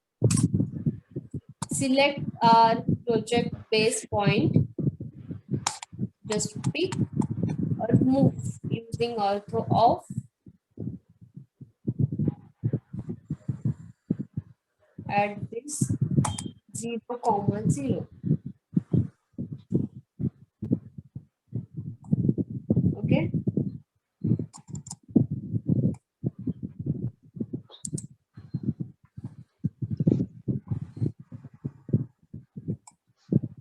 Select our project base point. Just pick or move using ortho off. At this 0, 0. Okay.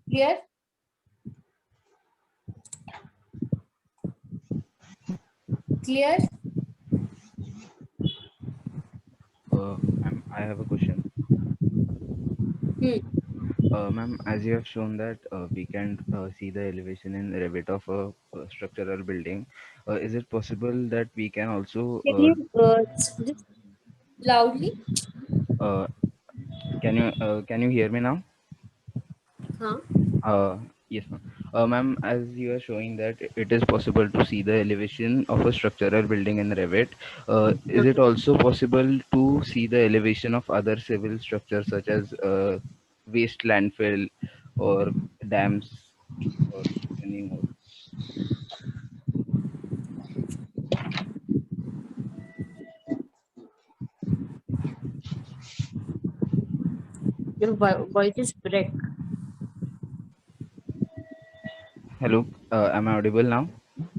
Clear? Clear? Ma'am, I have a question. Ma'am, as you have shown that we can see the elevation in Revit of a structural building, is it possible that we can also Can you just loudly? uh, can you hear me now? Huh? Yes, ma'am. Ma'am, as you are showing that it is possible to see the elevation of a structural building in Revit, is it also possible to see the elevation of other civil structures such as waste landfill or dams or any more? Your voice is break. Hello, am I audible now?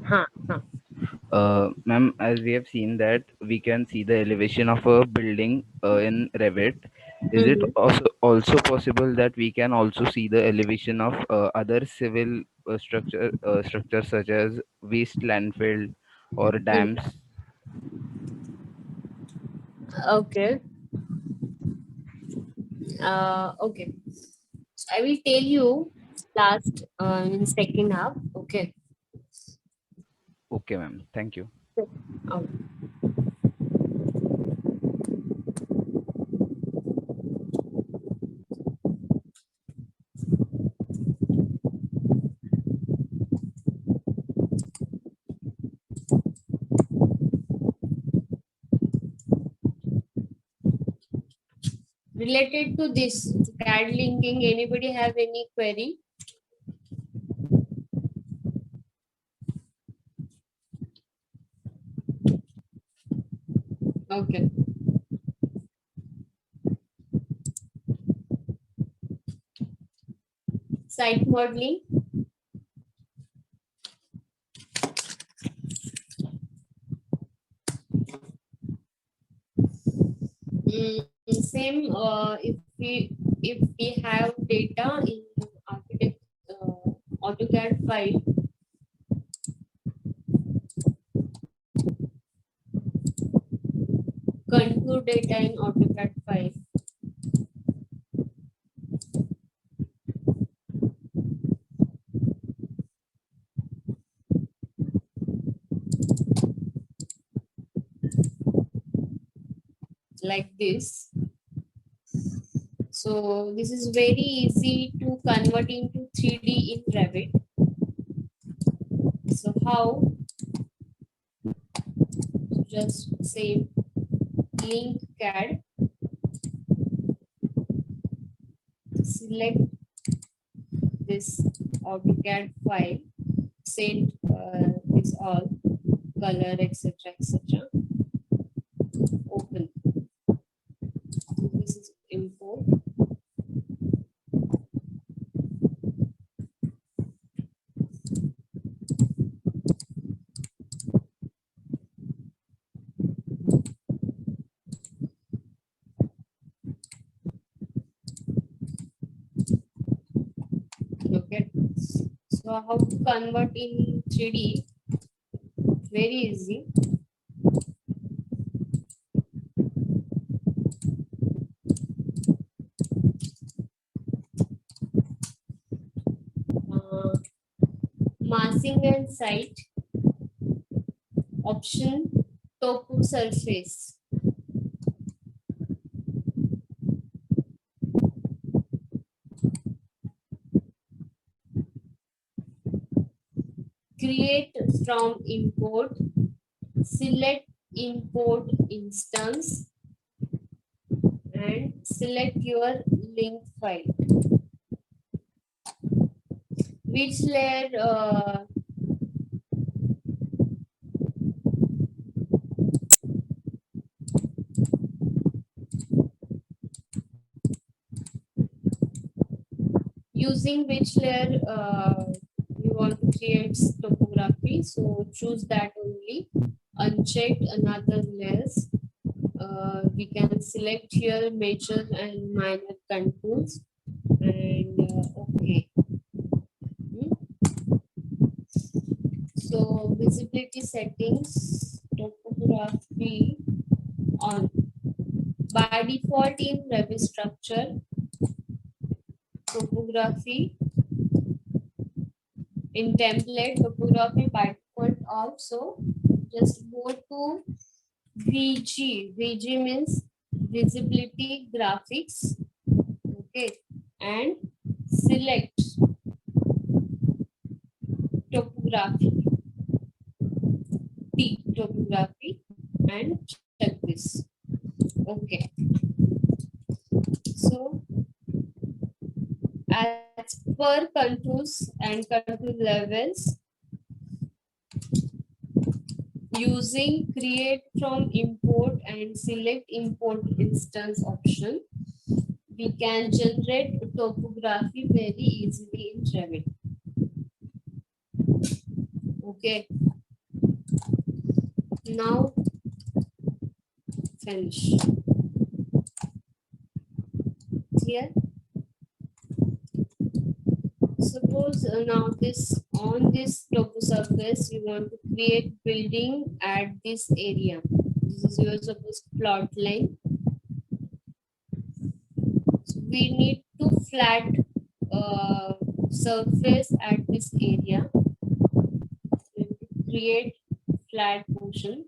Huh, huh. Ma'am, as we have seen that we can see the elevation of a building in Revit, is it also possible that we can also see the elevation of other civil structures such as waste landfill or dams? Okay. Okay. I will tell you last in second half. Okay. Okay, ma'am. Thank you. Okay. Related to this CAD linking, anybody have any query? Okay. Site modeling. Same. If we have data in architect AutoCAD file, contour data in AutoCAD file. Like this. So this is very easy to convert into 3D in Revit. So how? Just say link CAD. Select this AutoCAD file. Set this all color, etc., etc. Open. This is import. So how to convert in 3D? Very easy. Massing and site, option topo surface. Create from import, select import instance and select your link file. Which layer using which layer you want to create topography, so choose that only. Unchecked another layers. We can select here major and minor contours and okay. So visibility settings, topography on. By default in Revit structure, topography in template, topography by default off. So just go to VG. VG means visibility graphics. Okay, and select topography. T topography and check this. Okay. So as per contours and contour levels, using create from import and select import instance option, we can generate topography very easily in Revit. Okay. Now finish. Here. Suppose now this on this topo surface you want to create building at this area. This is your suppose plot line. So we need to flat surface at this area. We have to create flat portion.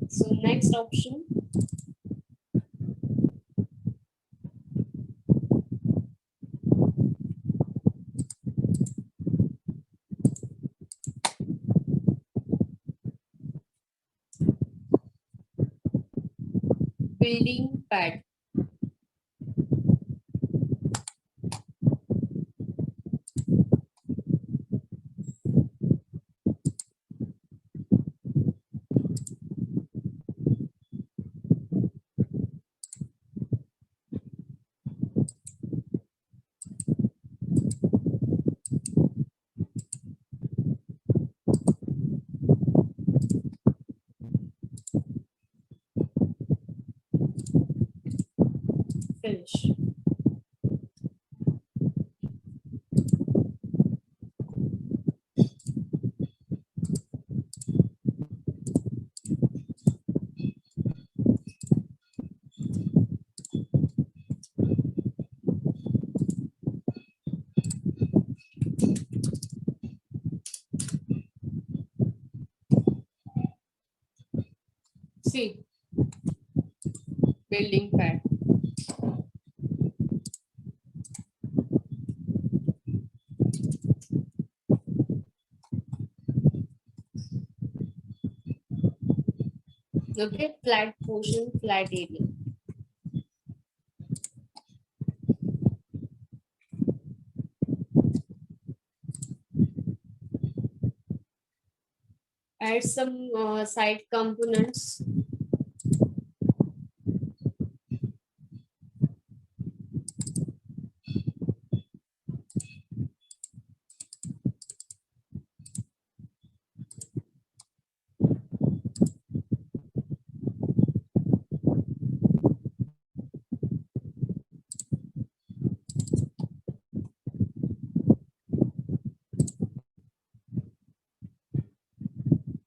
So next option. Building pad. Finish. See, building pad. Okay, flat portion, flat area. Add some side components.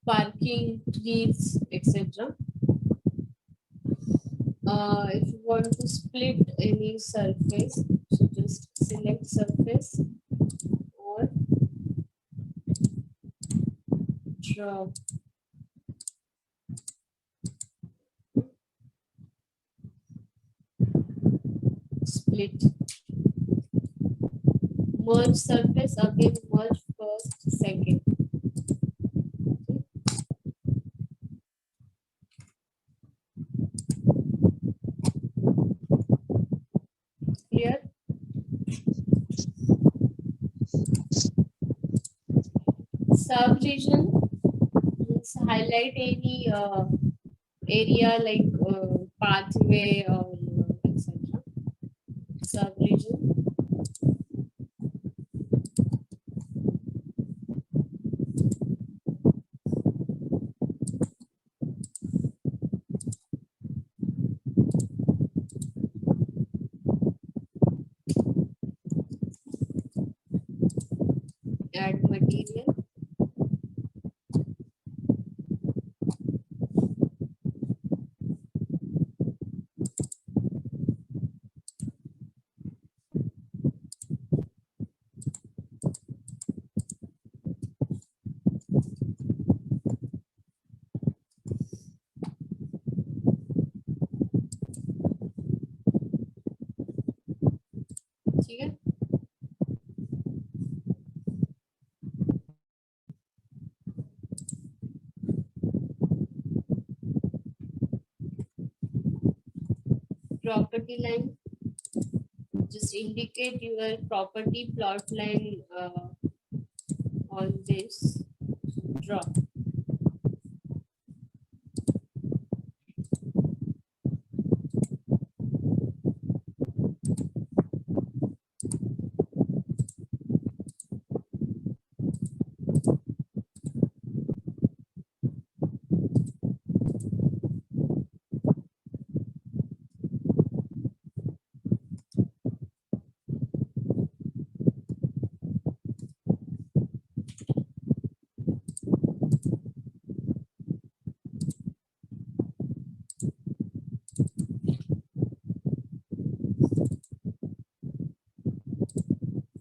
parking, trees, etc. If you want to split any surface, so just select surface or draw. Split. Merge surface, again merge first, second. Clear? Sub-region means highlight any area like pathway or etc. Sub-region. Add material. ठीक है? Property line. Just indicate your property plot line on this. Draw.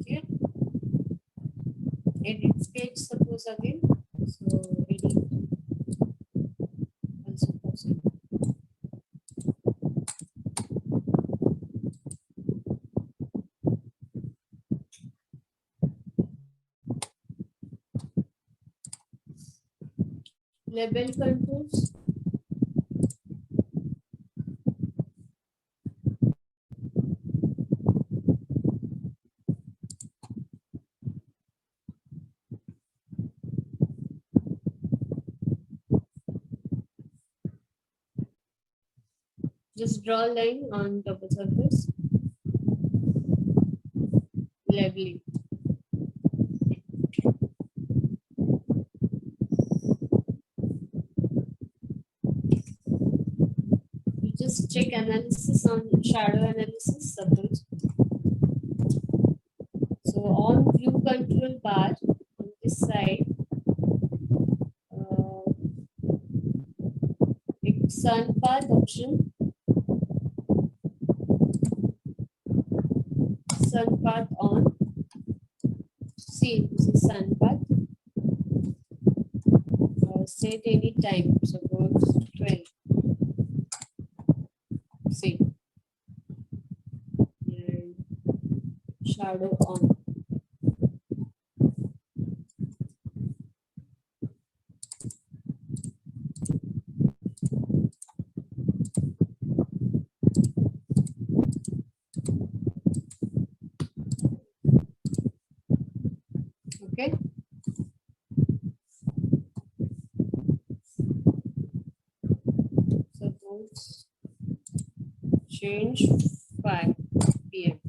Okay. Edit sketch suppose again. So edit also possible. Label contours. Just draw a line on double surface. Leveling. You just check analysis on shadow analysis suppose. So on view control bar on this side, sun path option. Sun path on. See, this is sun path. Set any time, suppose 12. See. And shadow on. Okay. Suppose change 5 p.m.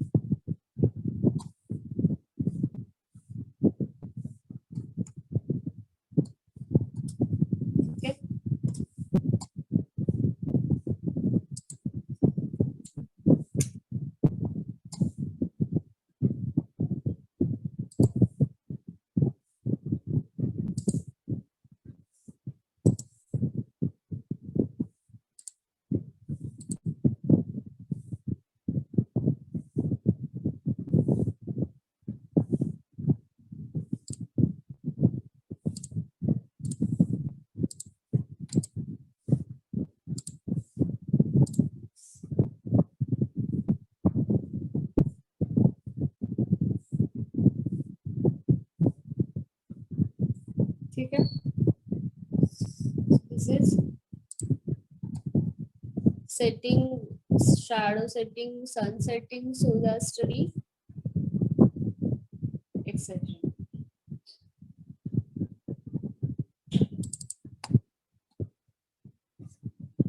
Okay. ठीक है. This is setting, shadow setting, sun setting, solar study, etc.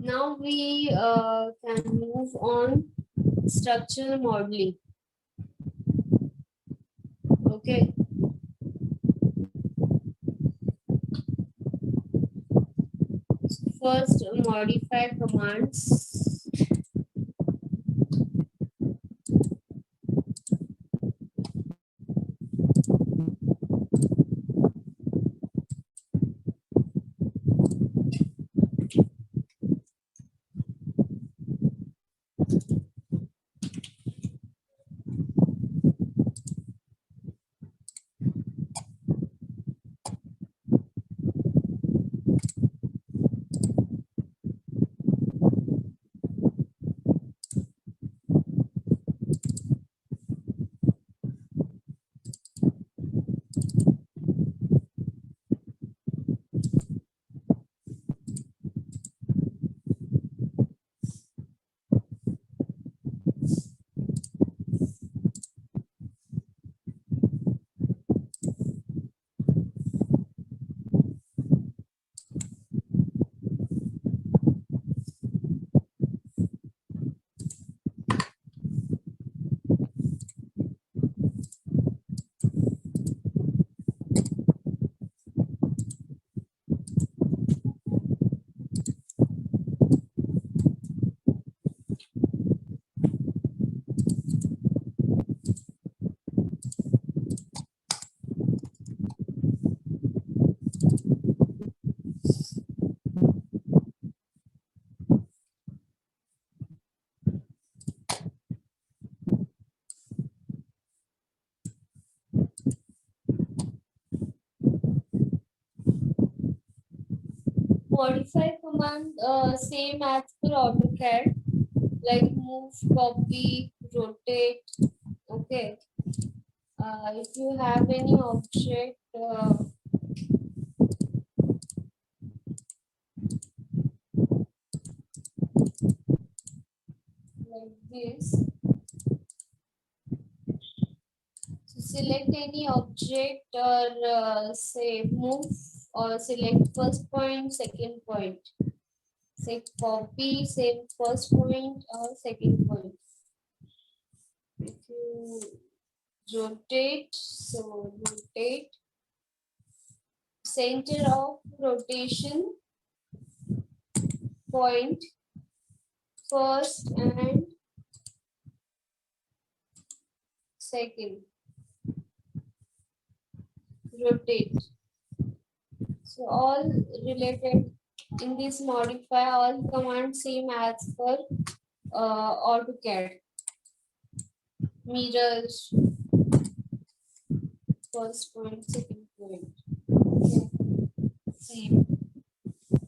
Now we can move on structural modeling. Okay. First, modify commands. Modify command same as per AutoCAD, like move, copy, rotate. Okay. If you have any object like this, so select any object or say move or select first point, second point. Say copy, same first point or second point. If you rotate, so rotate, center of rotation point first and second, rotate. So all related in this modify, all commands same as per AutoCAD. Mirrors, first point, second point. Same.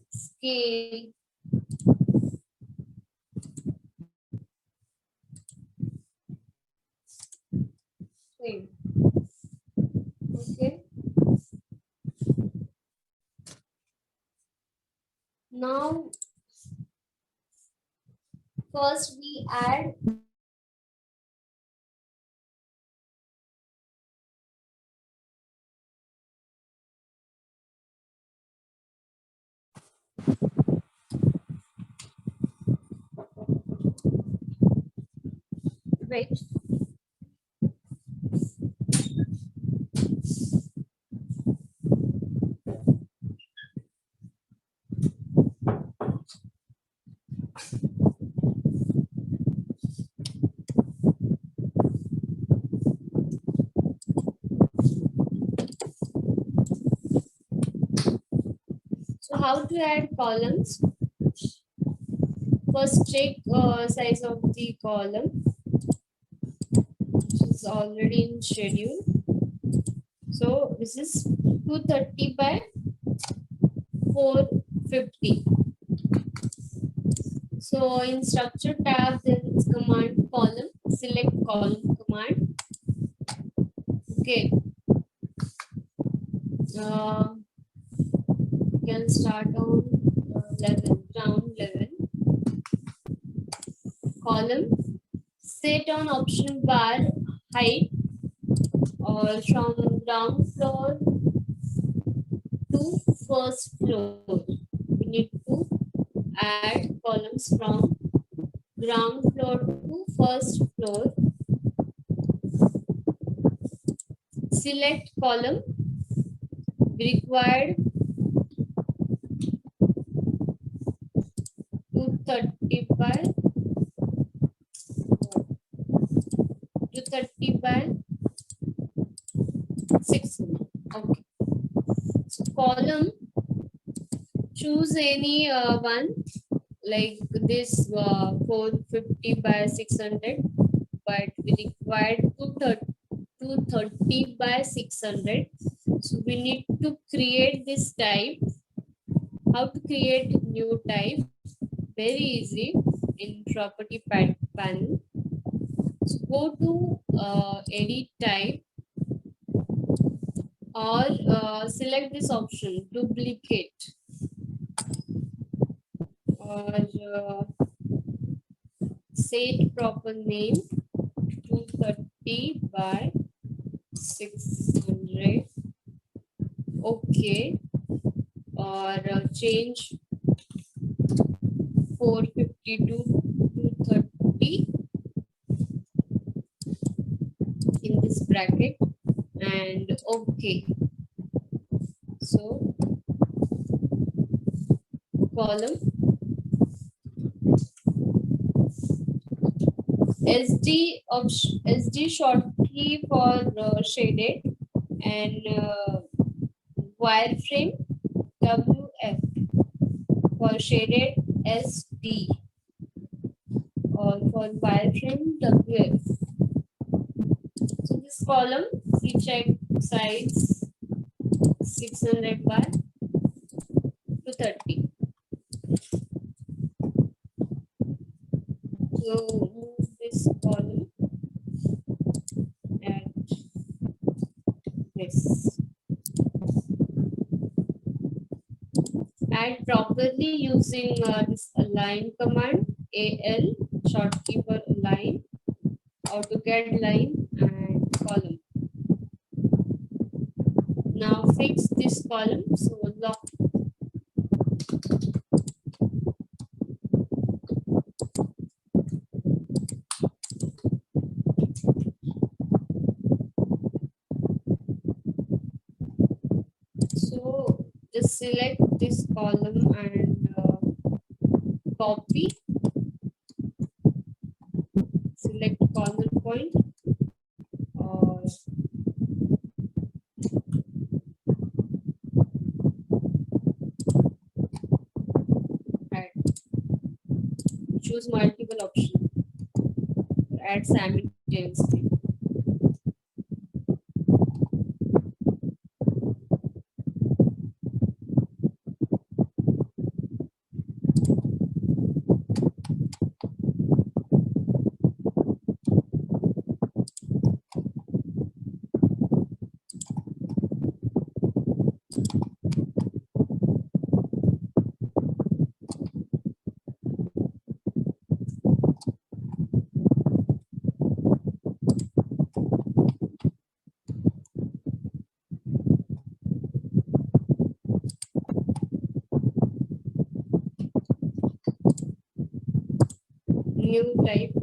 Scale. Same. Okay. Now, first we add wait. So how to add columns? First check size of the column, which is already in schedule. So this is 230 by 450. So in structure tab, there is command column, select column command. Okay. can start on ground level. Column, set on option bar height or from ground floor to first floor. We need to add columns from ground floor to first floor. Select column required 230 by 600. Okay. So column, choose any one like this 450 by 600, but we required 230 by 600. So we need to create this type. How to create new type? Very easy in property panel. So go to edit type or select this option, duplicate, or set proper name 230 by 600. Okay. Or change 450 to 230 in this bracket, and okay. So column, SD shortkey for shaded, and wireframe WF for shaded SD, or for wireframe WF. So this column we check size 600 by 230. So move this column at this. Add properly using this align command, AL shortkey for align, Autocad line and column. Now fix this column. So lock. So just select this column and copy. Select corner point or add. Choose multiple options. Add simultaneously. New type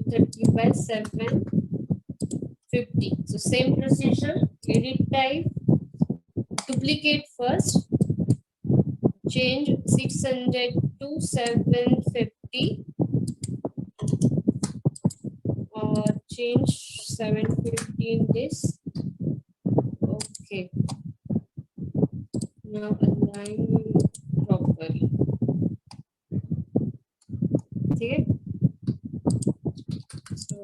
230 by 750. So same procedure, edit type, duplicate first, change 600 to 750, or change 750 in this. Okay. Now align properly. Okay. So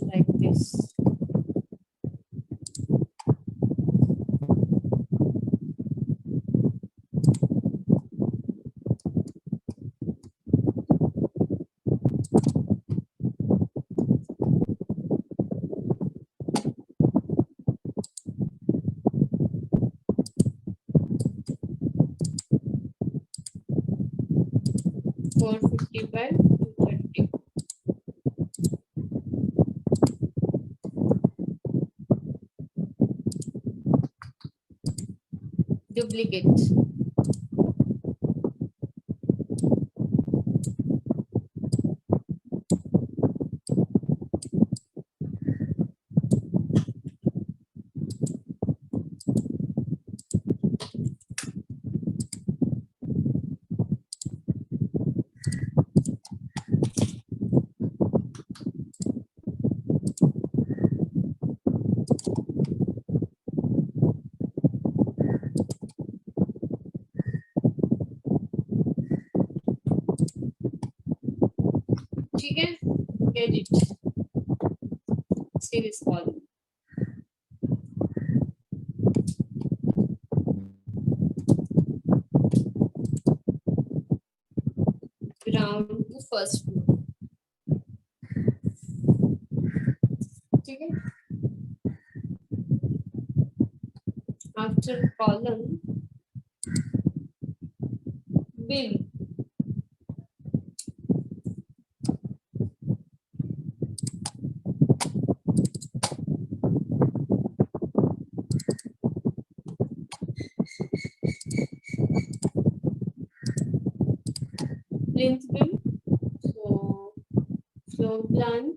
like this. duplicate. ठीक है, edit series column. Ground to first floor. ठीक है. After column, bill. Plinth bill. So floor plan,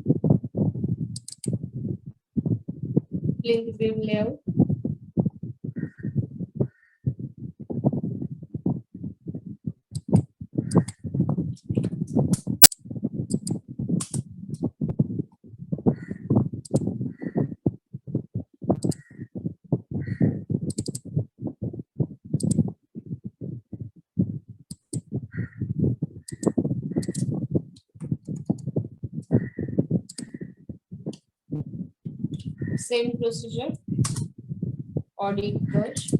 plinth beam layout. Same procedure. Audit purge.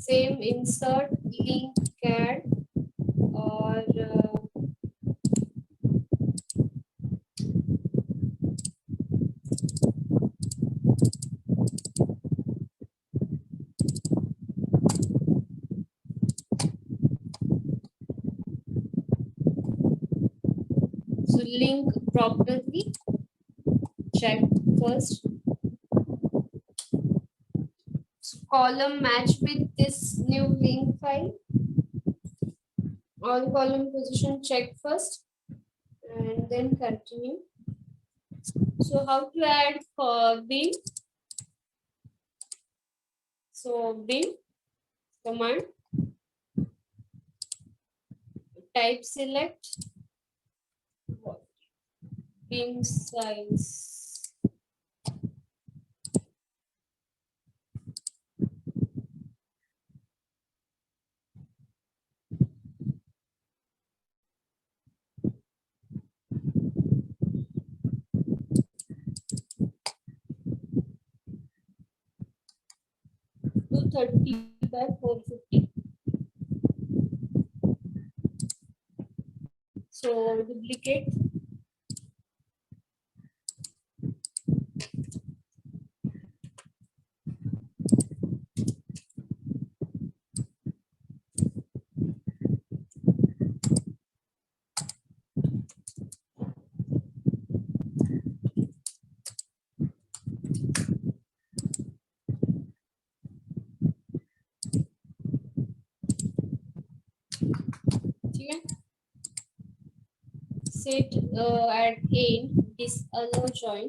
Same insert link CAD or so link properly, check first. So column match with this new link file. All column position check first and then continue. So how to add bin? So bin command, type select, bin size. Two 30 by 450. So duplicate. ठीक है. Set at end disallow join.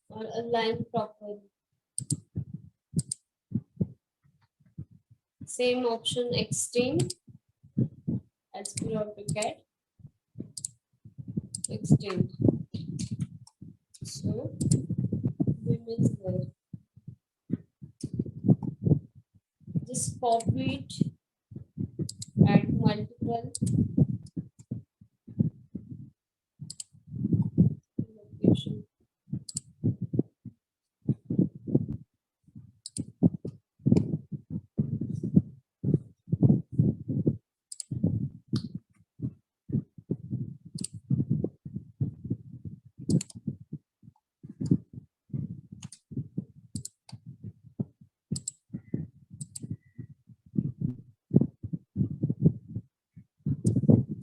Or align properly. Same option extend as per Autocad. Extend. So we will just copy it at multiple location.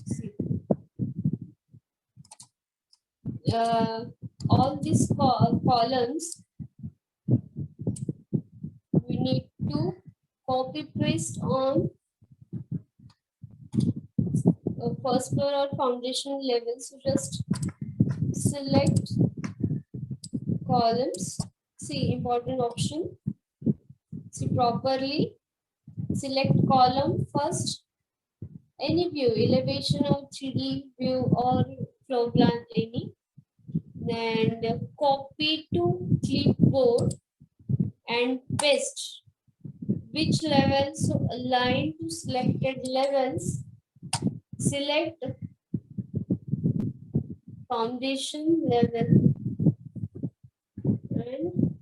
See, all these columns we need to copy paste on first floor or foundation level. So just select columns. See, important option. See properly. Select column first. Any view, elevation or 3D view or floor plan, any. Then copy to clipboard and paste. Which level? So align to selected levels. Select foundation level and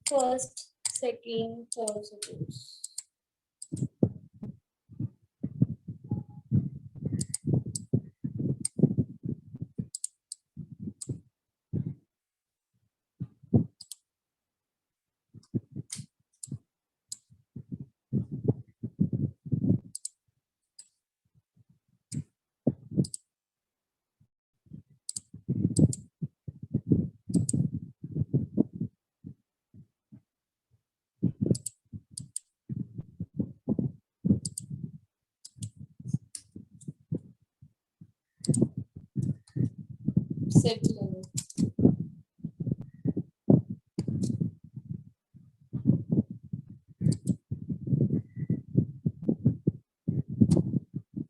first, second, third, suppose. Set level.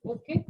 Okay.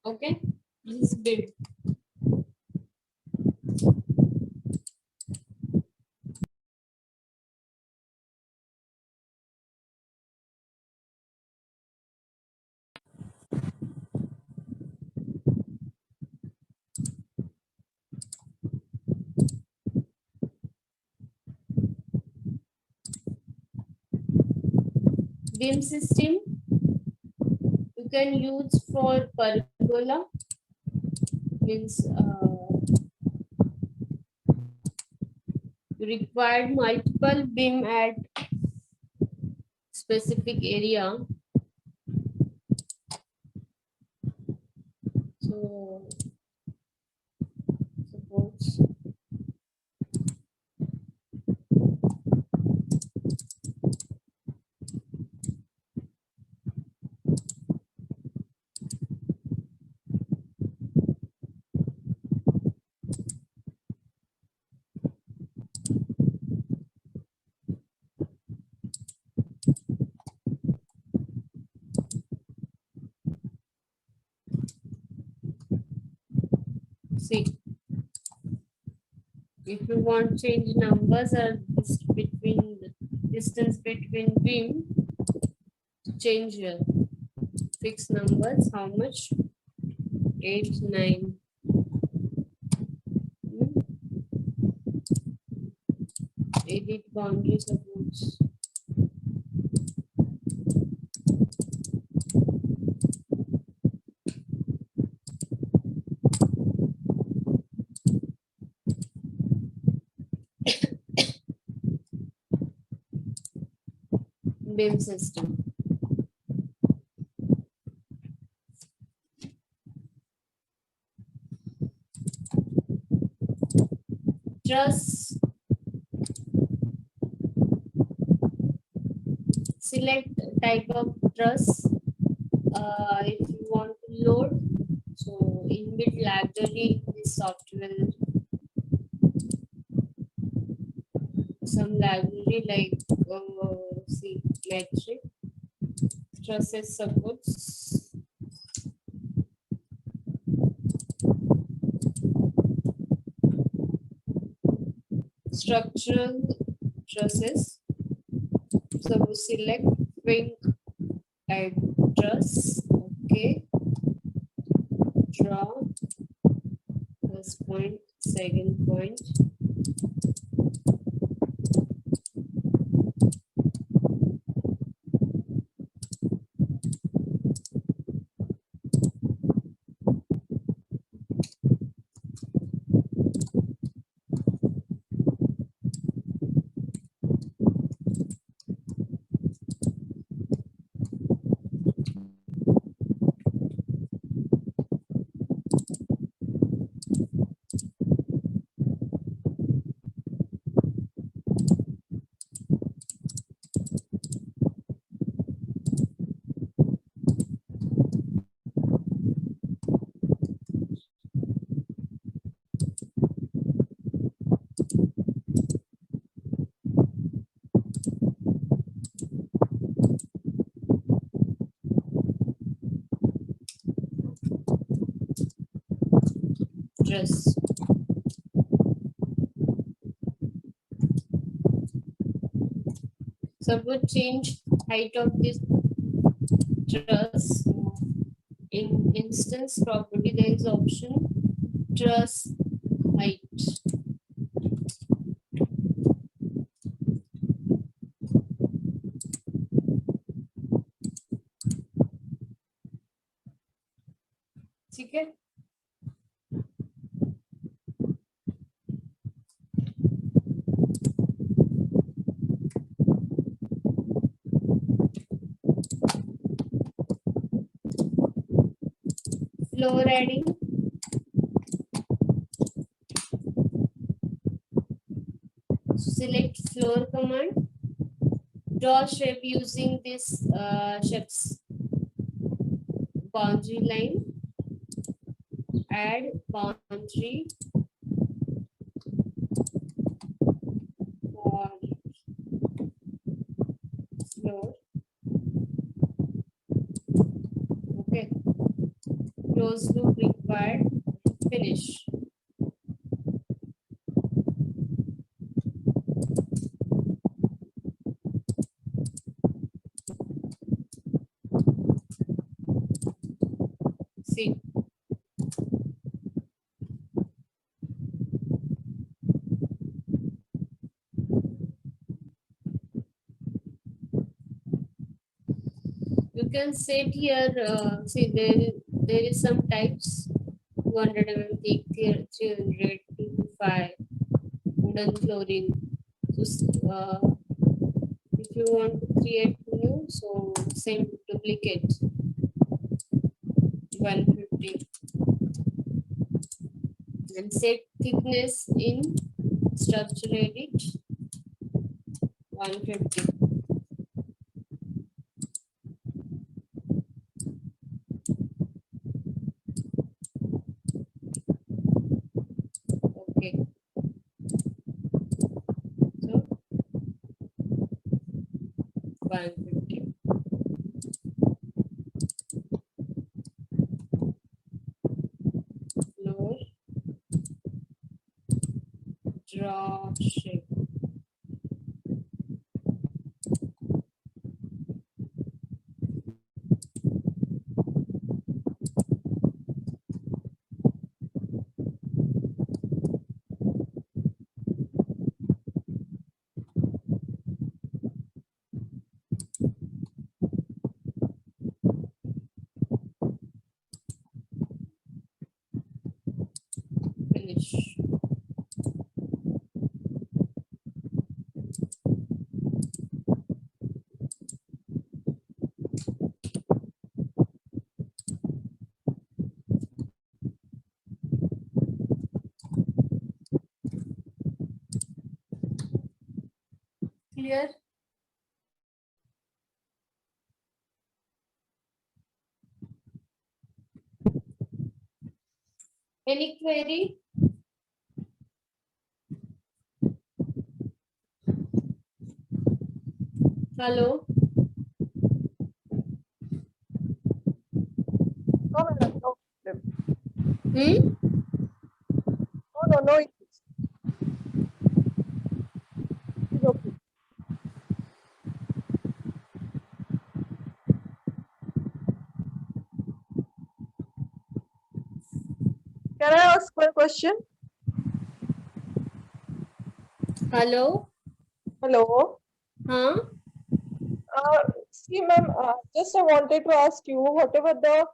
Okay. This is big. Beam system you can use for pergola, means you required multiple beam at specific area. So See, if you want change numbers or distance between beam, change here. Fix numbers. How much? 8, 9. Edit boundary supports. BIM system. Truss. Select type of truss. If you want to load, so inbuilt library, this software, some library like see metric, trusses supports. Structural trusses. So we select wing add truss. Okay. Draw first point, second point. Truss. Suppose change height of this truss. In instance property, there is option truss height. ठीक है. Floor adding. Select floor command. Draw shape using this shapes boundary line. Add boundary for floor. Okay. Close loop required. Finish. See. You can set here, see there is some types 200 mm thick, 300, 225, wooden flooring. So if you want to create new, so same duplicate 150 and set thickness in structure edit 150. Okay. So 150. Floor Clear? Any query? Hello? No, madam, no problem. Hmm? No, it's okay. Can I ask one question? Hello? Hello. Huh? See, ma'am, just I wanted to ask you, whatever the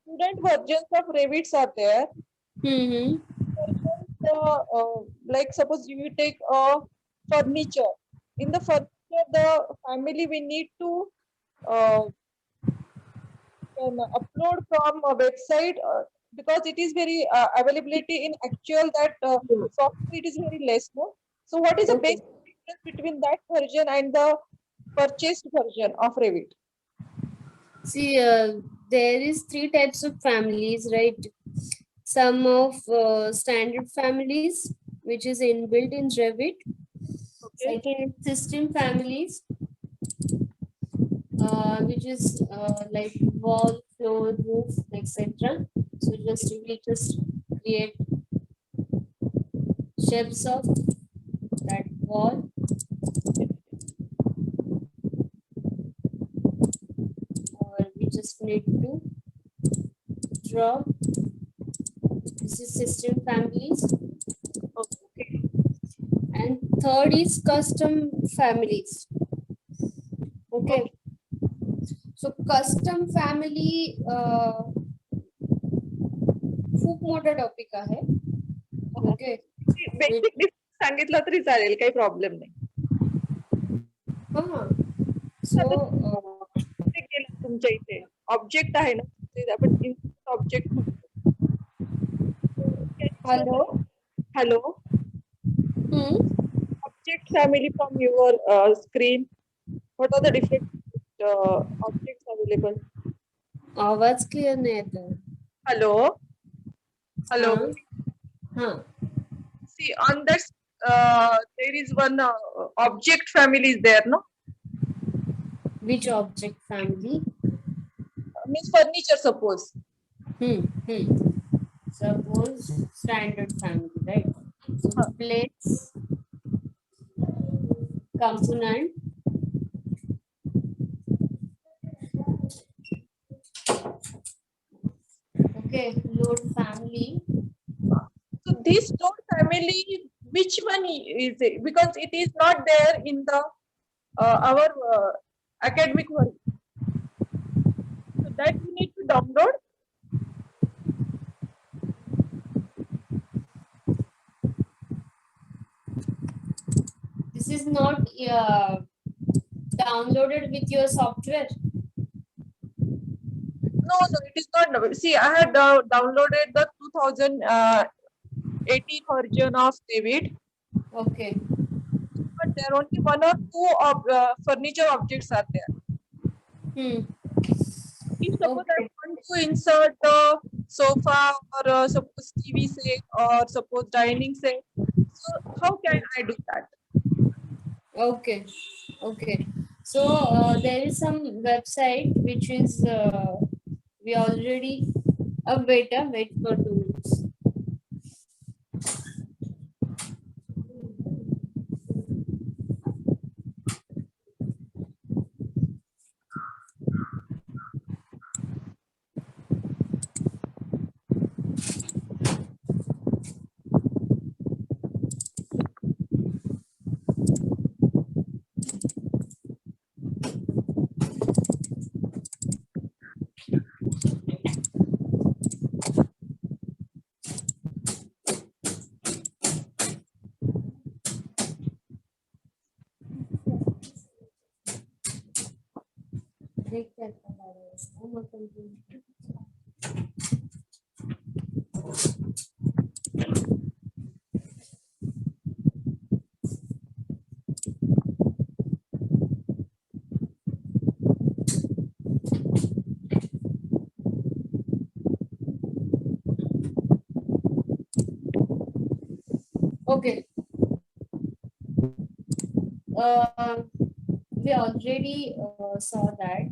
student versions of Revits are there, Mm-hmm. like suppose you take a furniture. In the furniture, the family we need to uh, can upload from a website because it is very availability in actual that software it is very less. No? So what is the Okay. basic difference between that version and the purchased version of Revit? See, there is three types of families, right? Some of standard families, which is inbuilt in Revit. Okay. Second, system families, which is like wall, floor, roof, etc. So we just create shapes of that wall, or we just need to draw. This is system families. Okay. And third is custom families. Okay. So custom family खूप मोठा topic आहे. Okay. Basic difference सांगितलं तरी चालेल, काही problem नाही. हां. सो गेलं तुमच्या इथे ऑब्जेक्ट आहे ना, ते आपण ऑब्जेक्ट म्हणतो. Hello. Hello. Object family from your screen. What are the different objects available? आवाज क्लियर नाही येत. Hello. Hello. हां. See on that there is one object family is there, no? Which object family? Means furniture, suppose. Suppose standard family, right? So plates, component, okay, load family. So this load family, which one is it? Because it is not there in the our academic work. So that we need to download. This is not downloaded with your software. No, it is not. See, I had downloaded the 2018 version of Revit. Okay. But there are only one or two of furniture objects are there. If suppose I want to insert the sofa or suppose TV set or suppose dining set, so how can I do that? Okay. So there is some website which is we already wait for 2 minutes. Okay. We already saw that.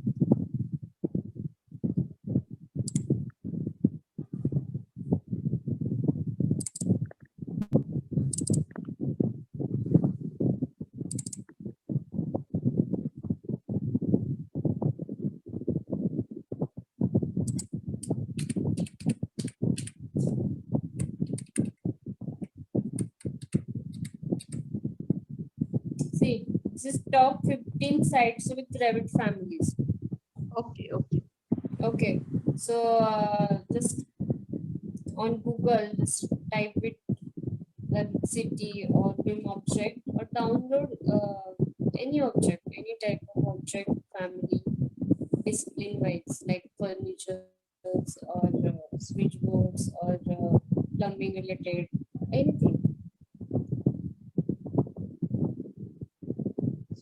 See, this is top 15 sites with Revit families. Okay, okay. Okay, so just on Google, just type it Revit city or BIM object or download any object, any type of object family, discipline wise, like furniture or switchboards or plumbing related, anything.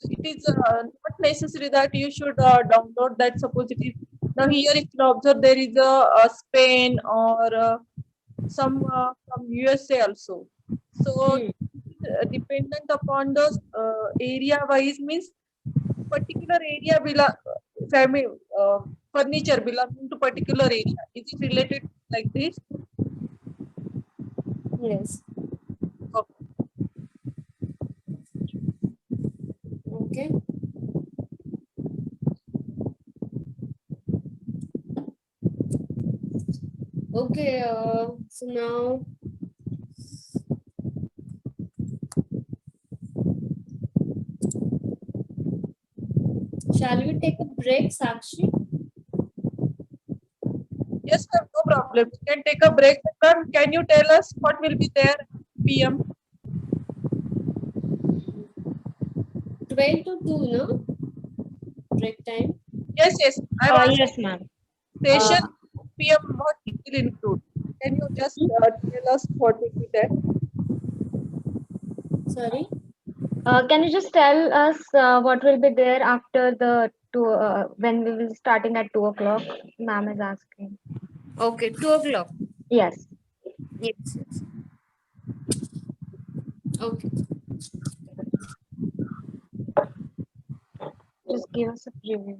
So it is not necessary that you should download that. Suppose it is now here, if you observe, there is a Spain or some from USA also. So dependent upon the area wise means particular area family furniture belonging to particular area. Is it related like this? Yes. Okay. Okay. Okay. So now. Shall we take a break, Sakshi? Yes, ma'am, no problem. You can take a break. Ma'am, can you tell us what will be there PM? 12 to 2, no? Break time? Yes, yes. I'm asking Yes, ma'am. station PM, what it will include. Can you just tell us what will be there? Sorry? Can you just tell us what will be there after the when we will starting at 2 o'clock? Ma'am is asking. Okay, 2 o'clock. Yes. Yes, yes. Okay. Just give us a preview.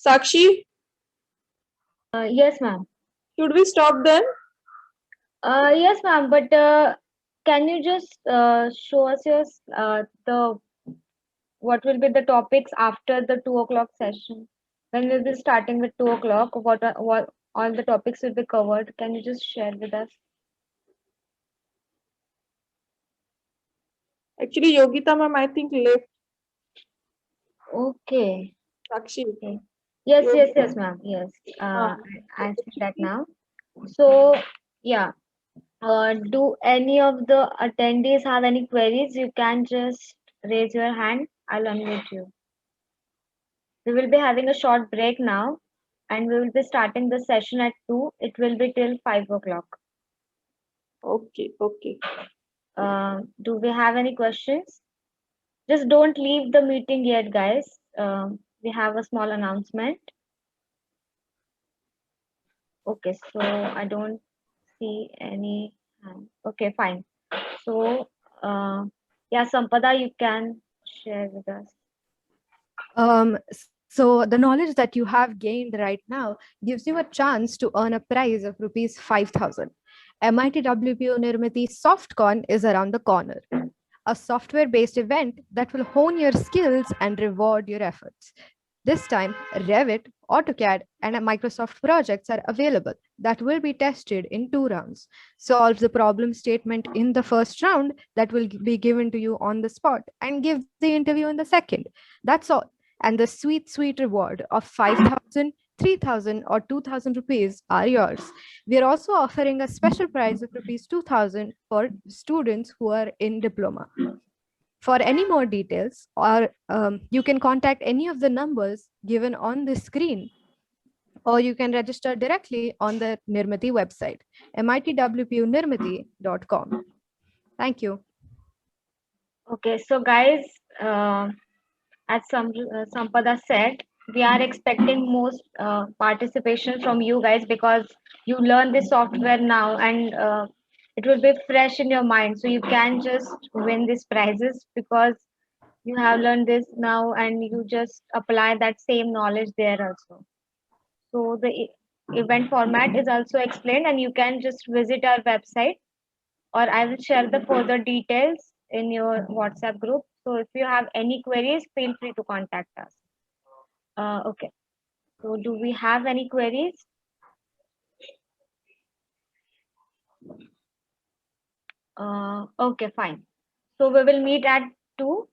Sakshi, Yes, ma'am. should we stop then? Yes, ma'am. But can you just show us your the what will be the topics after the 2 o'clock session? When we'll be starting with 2 o'clock, what all the topics will be covered? Can you just share with us? Actually, Yogita ma'am, I think left. Okay. Sakshi. Okay. Yes, yes, yes, ma'am. Yes. I see that now. So, yeah. Do any of the attendees have any queries? You can just raise your hand. I'll unmute you. We will be having a short break now, and we will be starting the session at 2. It will be till 5 o'clock. Okay, okay. Do we have any questions? Just don't leave the meeting yet, guys. We have a small announcement. Okay, so I don't see any hand. Okay, fine. So, yeah, Sampada, you can share with us. So the knowledge that you have gained right now gives you a chance to earn a prize of rupees 5,000. Mit-Wpu Nirmitee Softcon is around the corner, a software-based event that will hone your skills and reward your efforts. This time, Revit, Autocad, and Microsoft projects are available that will be tested in 2 rounds. Solve the problem statement in the first round that will be given to you on the spot and give the interview in the second. That's all. And the sweet, sweet reward of 5,000, 3,000, or 2,000 rupees are yours. We are also offering a special prize of rupees 2,000 for students who are in diploma. For any more details, or you can contact any of the numbers given on the screen, or you can register directly on the Nirmitee website, mitwpunirmitee.com. Thank you. Okay, so guys, as Sampada said, we are expecting most participation from you guys because you learn this software now and it will be fresh in your mind. So you can just win these prizes because you have learned this now and you just apply that same knowledge there also. So the event format is also explained and you can just visit our website or I will share the further details in your WhatsApp group. So if you have any queries, feel free to contact us. Okay. So do we have any queries? Okay, fine. So we will meet at 2.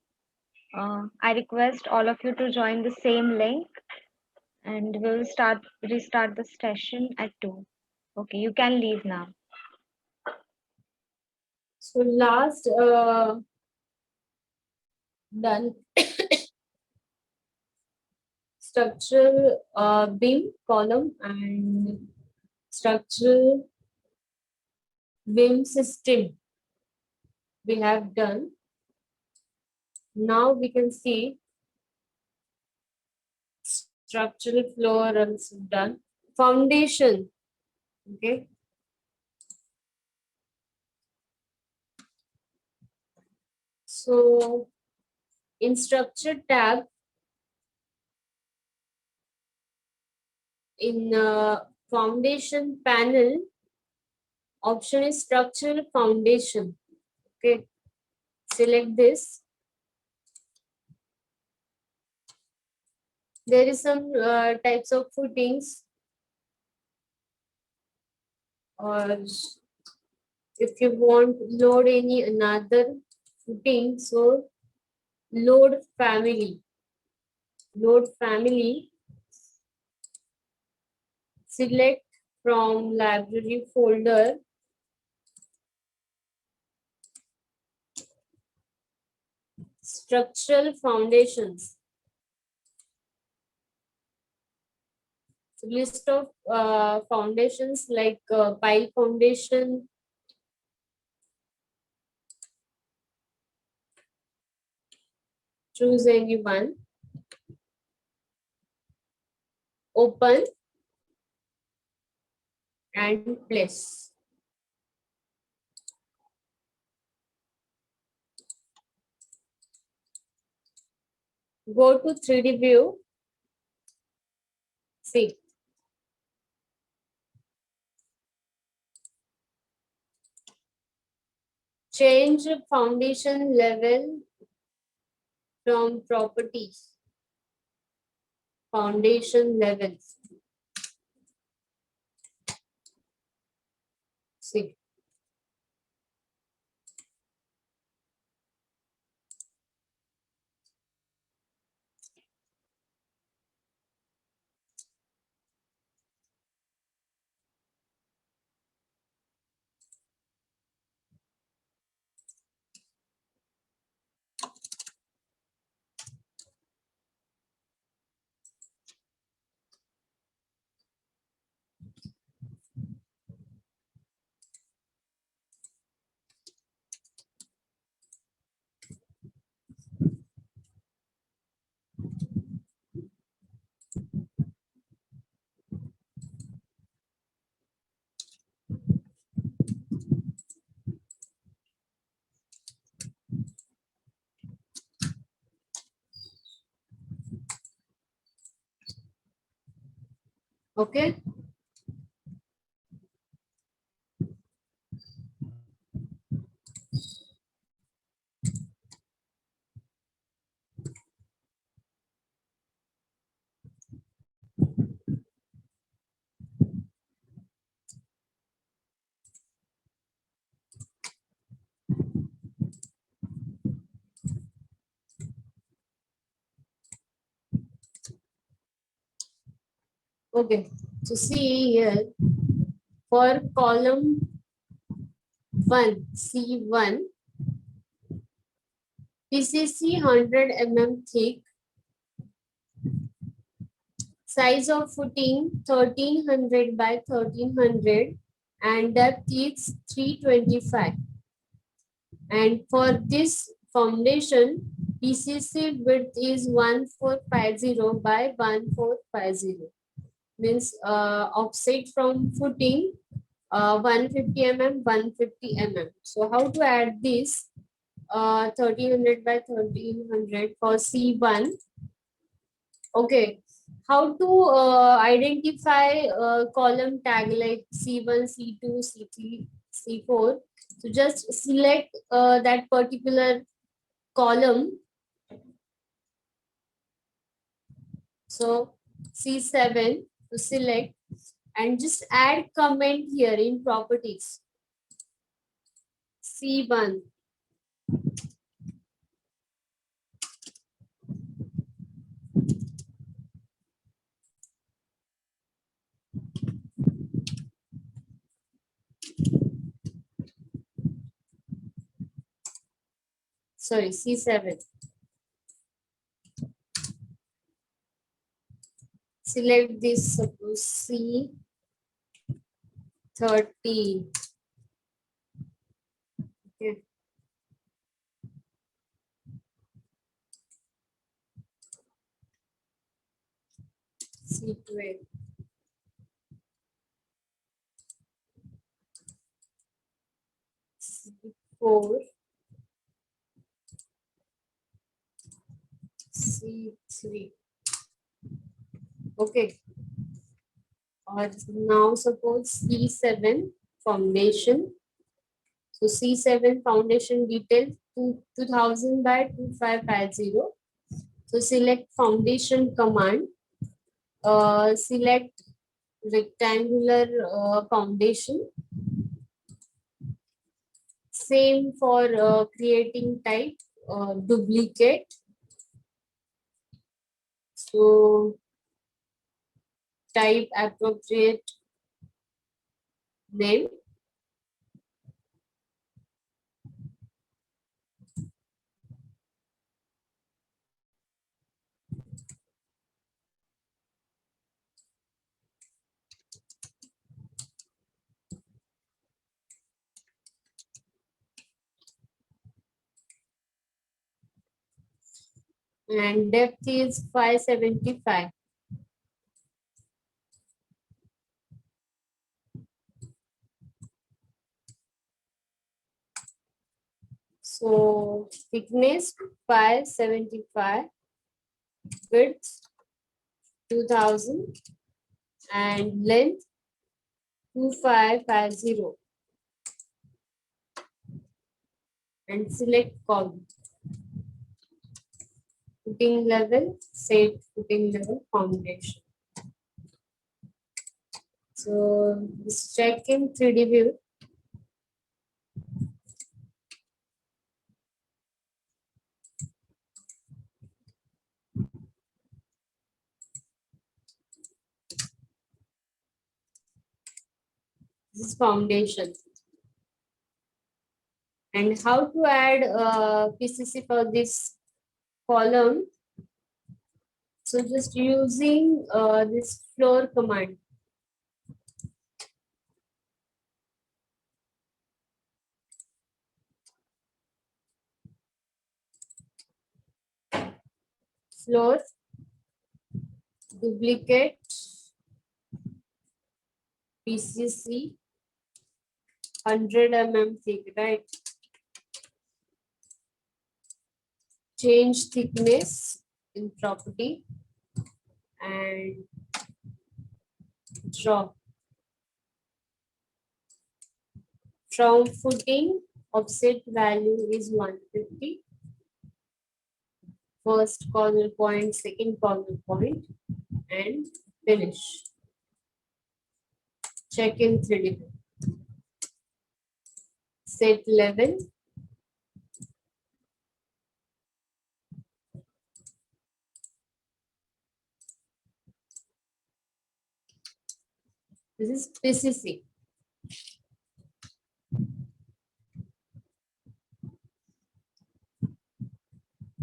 I request all of you to join the same link and we will restart the session at 2. Okay, you can leave now. So last done structural beam column and structural beam system we have done. Now we can see structural floor also done. Foundation. Okay. So in structure tab, in foundation panel, option is structural foundation. Okay. Select this. There is some types of footings, or if you want load any another footing, so load family. Load family. Select from library folder structural foundations. List of foundations like pile foundation, choose any one, open and place. Go to 3D view, see. Change foundation level from properties, foundation levels. See. Okay. Okay. So see here for column 1, C1, PCC 100 mm thick, size of footing 1300 by 1300 and depth is 325. And for this foundation, PCC width is 1450 by 1450. Means offset from footing 150 mm, 150 mm. So how to add this? 1300 by 1300 for C1. Okay. How to identify column tag like C1, C2, C3, C4? So just select that particular column. So C7 to select and just add comment here in properties. C1. Sorry, C7. Select this, suppose C30. Okay. C12. C4. C3. Okay. Or now suppose C7 foundation. So C7 foundation detail 2000 by 2550. So select foundation command. Select rectangular foundation. Same for creating type duplicate. So type appropriate name. And depth is 575. So thickness 575, width 2000, and length 2550. And select column. Footing level, set footing level foundation. So this check in 3D view. This is foundation. And how to add PCC for this column? So just using this floor command. Floor, duplicate, PCC, 100 mm thick, right? Change thickness in property and draw. From footing, offset value is 150. First corner point, second corner point, and finish. Check in 3D. Set level. This is PCC.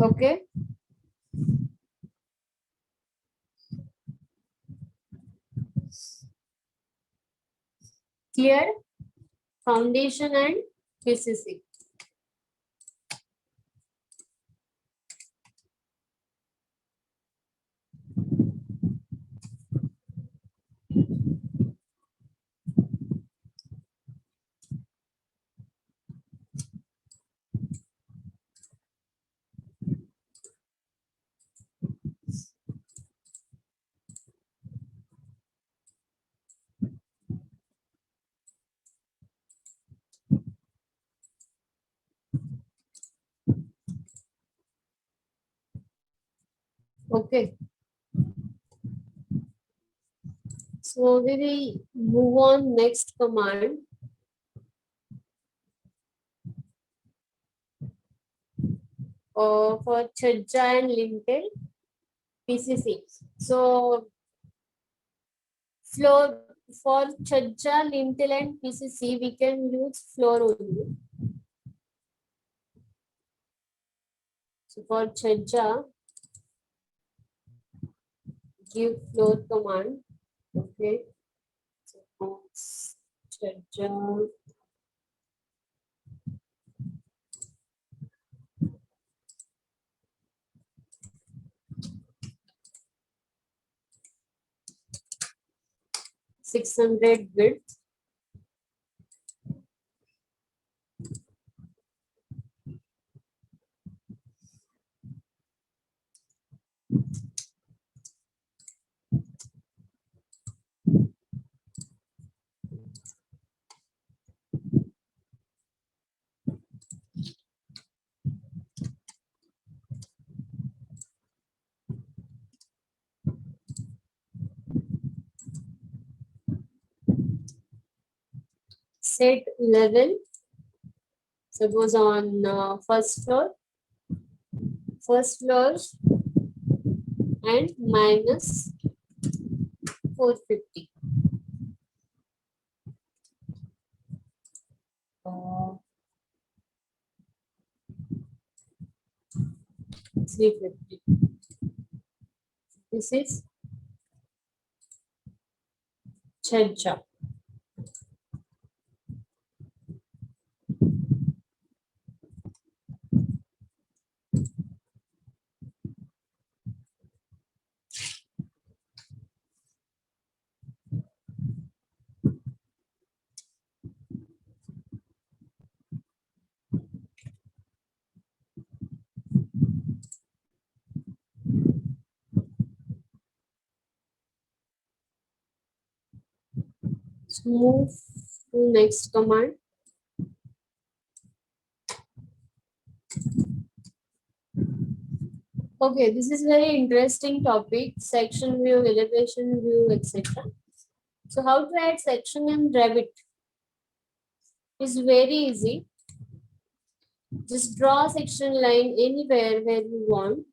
Okay. Clear? Foundation and PCC. Okay. So we will move on next command. For Chajja and lintel PCC. So floor for Chajja, lintel and PCC, we can use floor only. So for Chajja, give floor command. Okay. So Chajja. $600 width. Set level. Suppose on first floor and minus 450. 350. This is Chajja. So move to next command. Okay, this is very interesting topic. Section view, elevation view, etc. So how to add section in Revit is very easy. Just draw a section line anywhere where you want.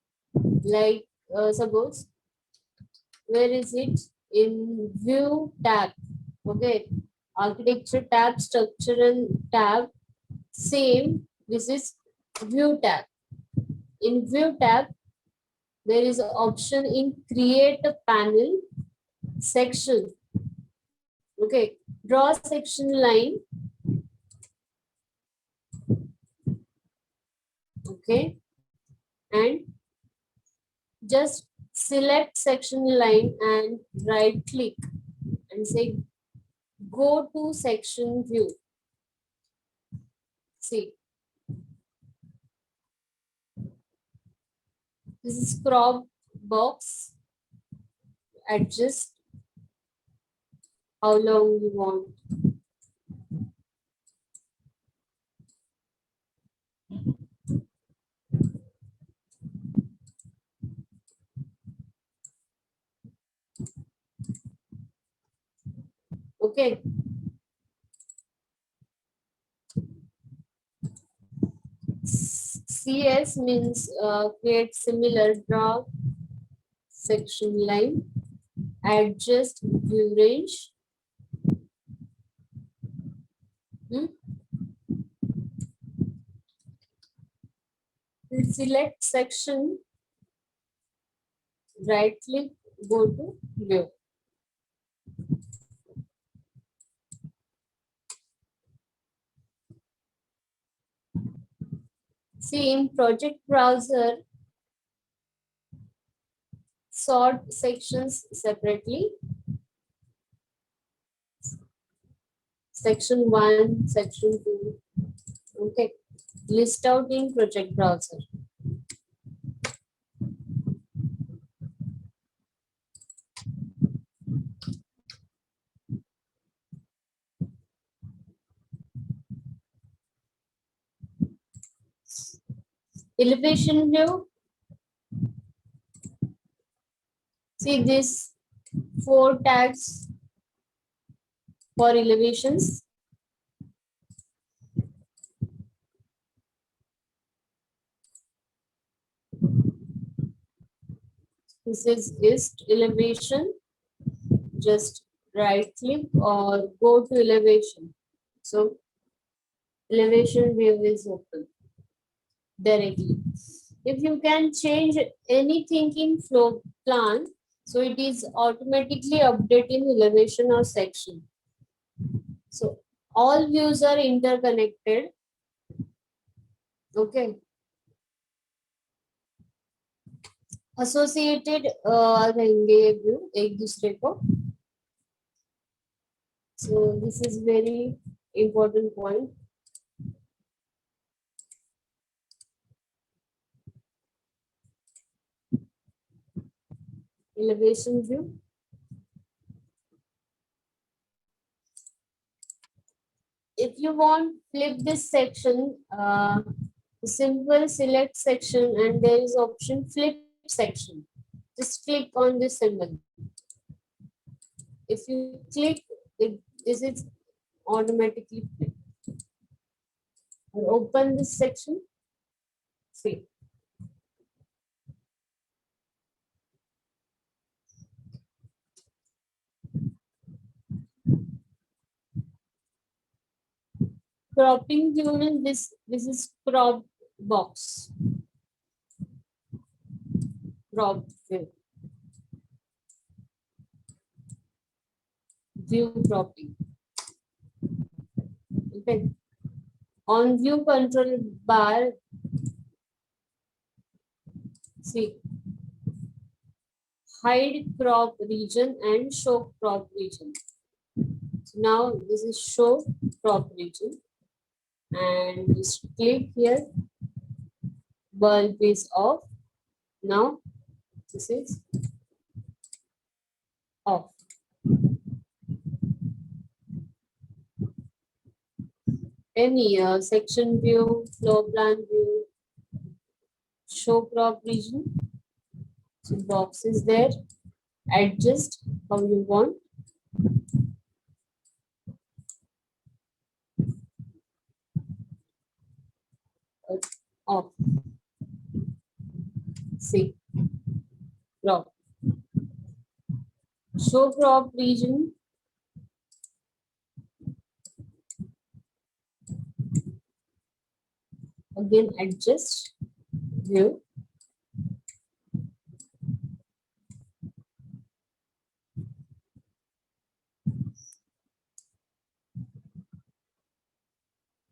Like suppose, where is it? In view tab. Okay, architecture tab, structural tab. Same, this is view tab. In view tab, there is an option in create a panel section. Okay, draw a section line. Okay, and just select section line and right click and say go to section view. See, this is crop box. Adjust how long you want. Okay. CS means create similar, draw section line, adjust view range. Select section, right click, go to view. See, in project browser, sort sections separately. Section 1, section 2. Okay. List out in project browser. Elevation view. See this 4 tags for elevations. This is east elevation. Just right click or go to elevation. So elevation view is open directly. If you can change anything in floor plan, so it is automatically updating elevation or section. So all views are interconnected. Okay. Associated रहेंगे ये view एक दूसरे को. So this is very important point. Elevation view. If you want flip this section, simple select section and there is option flip section. Just click on this symbol. If you click, this is automatically flip. Open this section. See. Cropping view, this is crop box. Crop view. View cropping. Okay. On view control bar, see, hide crop region and show crop region. So now this is show crop region and just click here. Bulb is off. Now this is off. Any section view, floor plan view, show crop region. So box is there. Adjust how you want. Off. See. Crop. Show crop region. Again adjust view.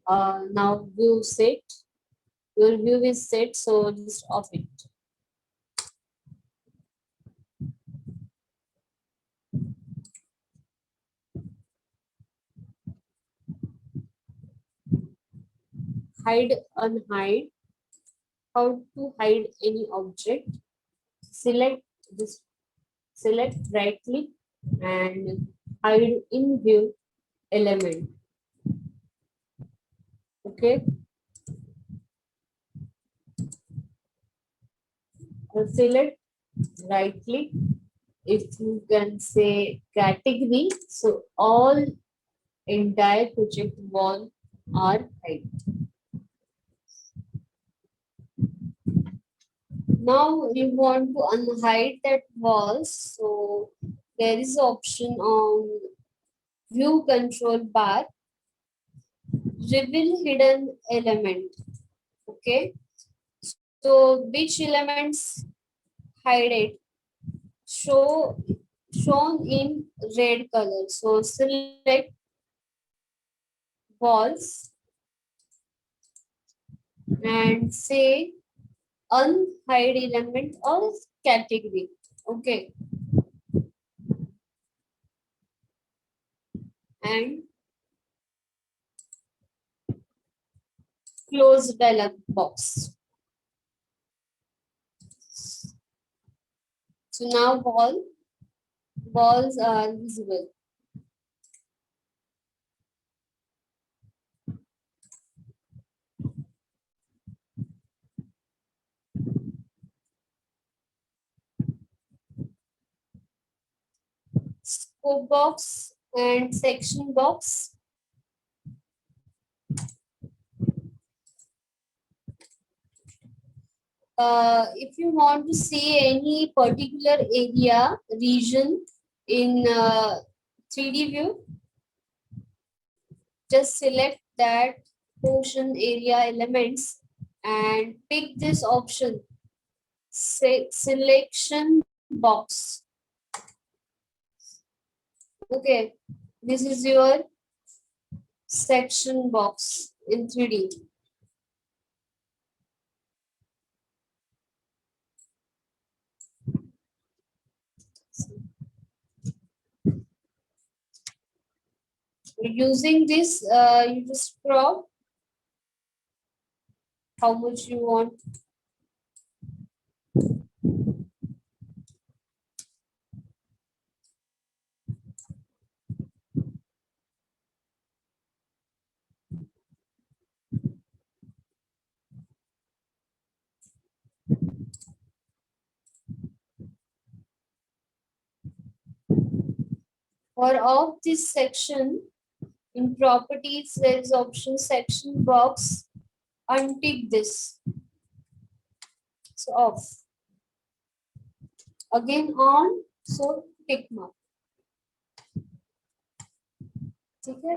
Now view set. Your view is set, so just off it. Hide, unhide. How to hide any object? Select this. Select right click and hide in view element. Okay. Select right click. If you can say category, so all entire project wall are hide. Now we want to unhide that walls. So there is option on view control bar. Reveal hidden element. Okay. So which elements hide it? Shown in red color. So select walls and say unhide element or category. Okay. And close dialog box. So now walls are visible. scope box and section box. If you want to see any particular area, region in 3D view, just select that portion area elements and pick this option, selection box. Okay, this is your section box in 3D. Using this, you just crop how much you want. For of this section, in properties, there is option section box. Untick this. So off. Again on. So tick mark. Okay.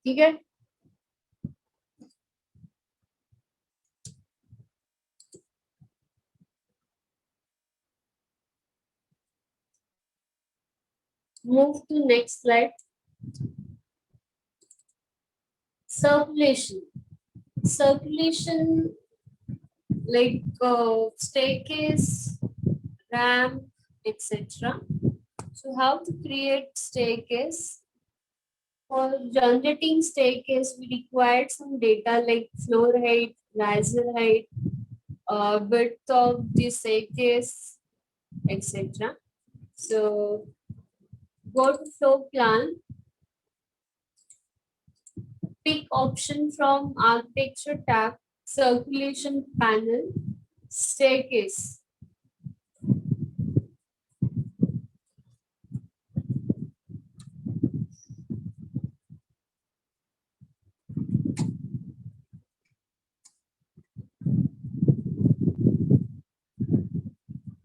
Okay. Move to next slide. Circulation. Circulation like staircase, ramp, etc. So how to create staircase? For generating staircase, we required some data like floor height, riser height, width of the staircase, etc. So go to floor plan, pick option from architecture tab, circulation panel, staircase.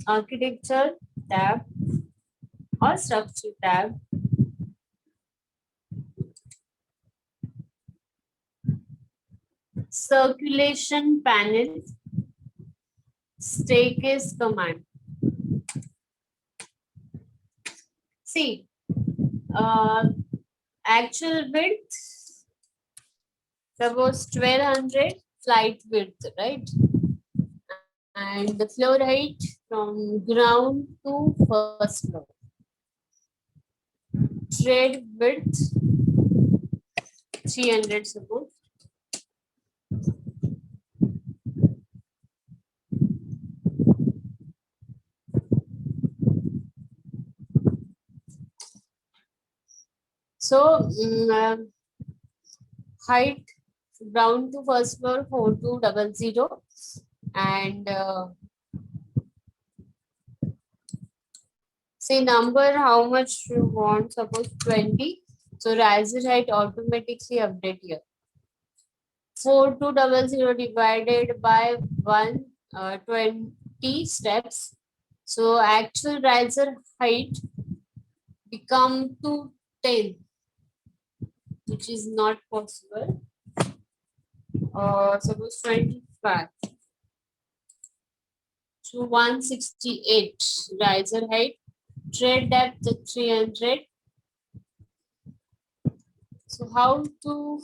Architecture tab or structure tab. Circulation panel, staircase command. See, actual width, suppose 1200 flight width, right? And the floor height from ground to first floor. Trade width 300 suppose. So height ground to first floor 4200 and say number how much you want, suppose 20. So riser height automatically update here. 4200 divided by 120 steps. So actual riser height become to 10, which is not possible. Suppose 25. So 168 riser height, trade depth 300. So how to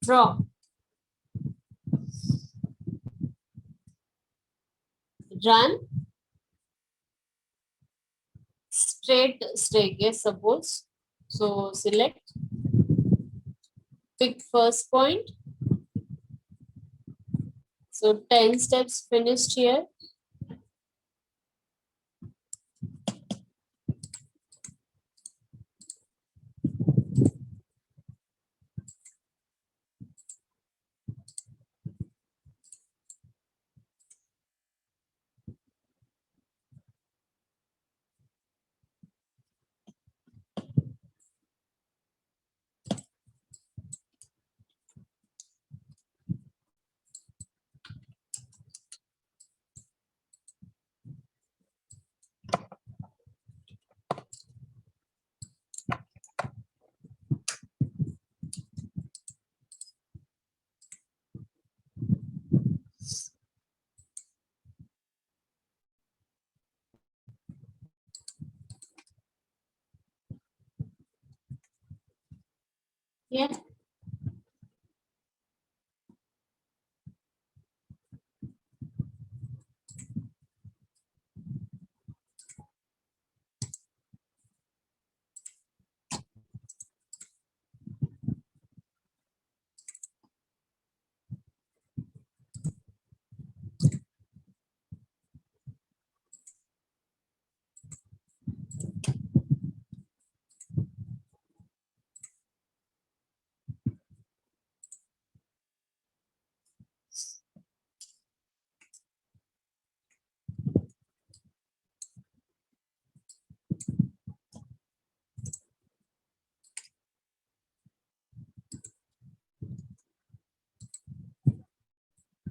draw? Run. straight staircase, suppose. So select, pick first point. So 10 steps finished here. Yeah.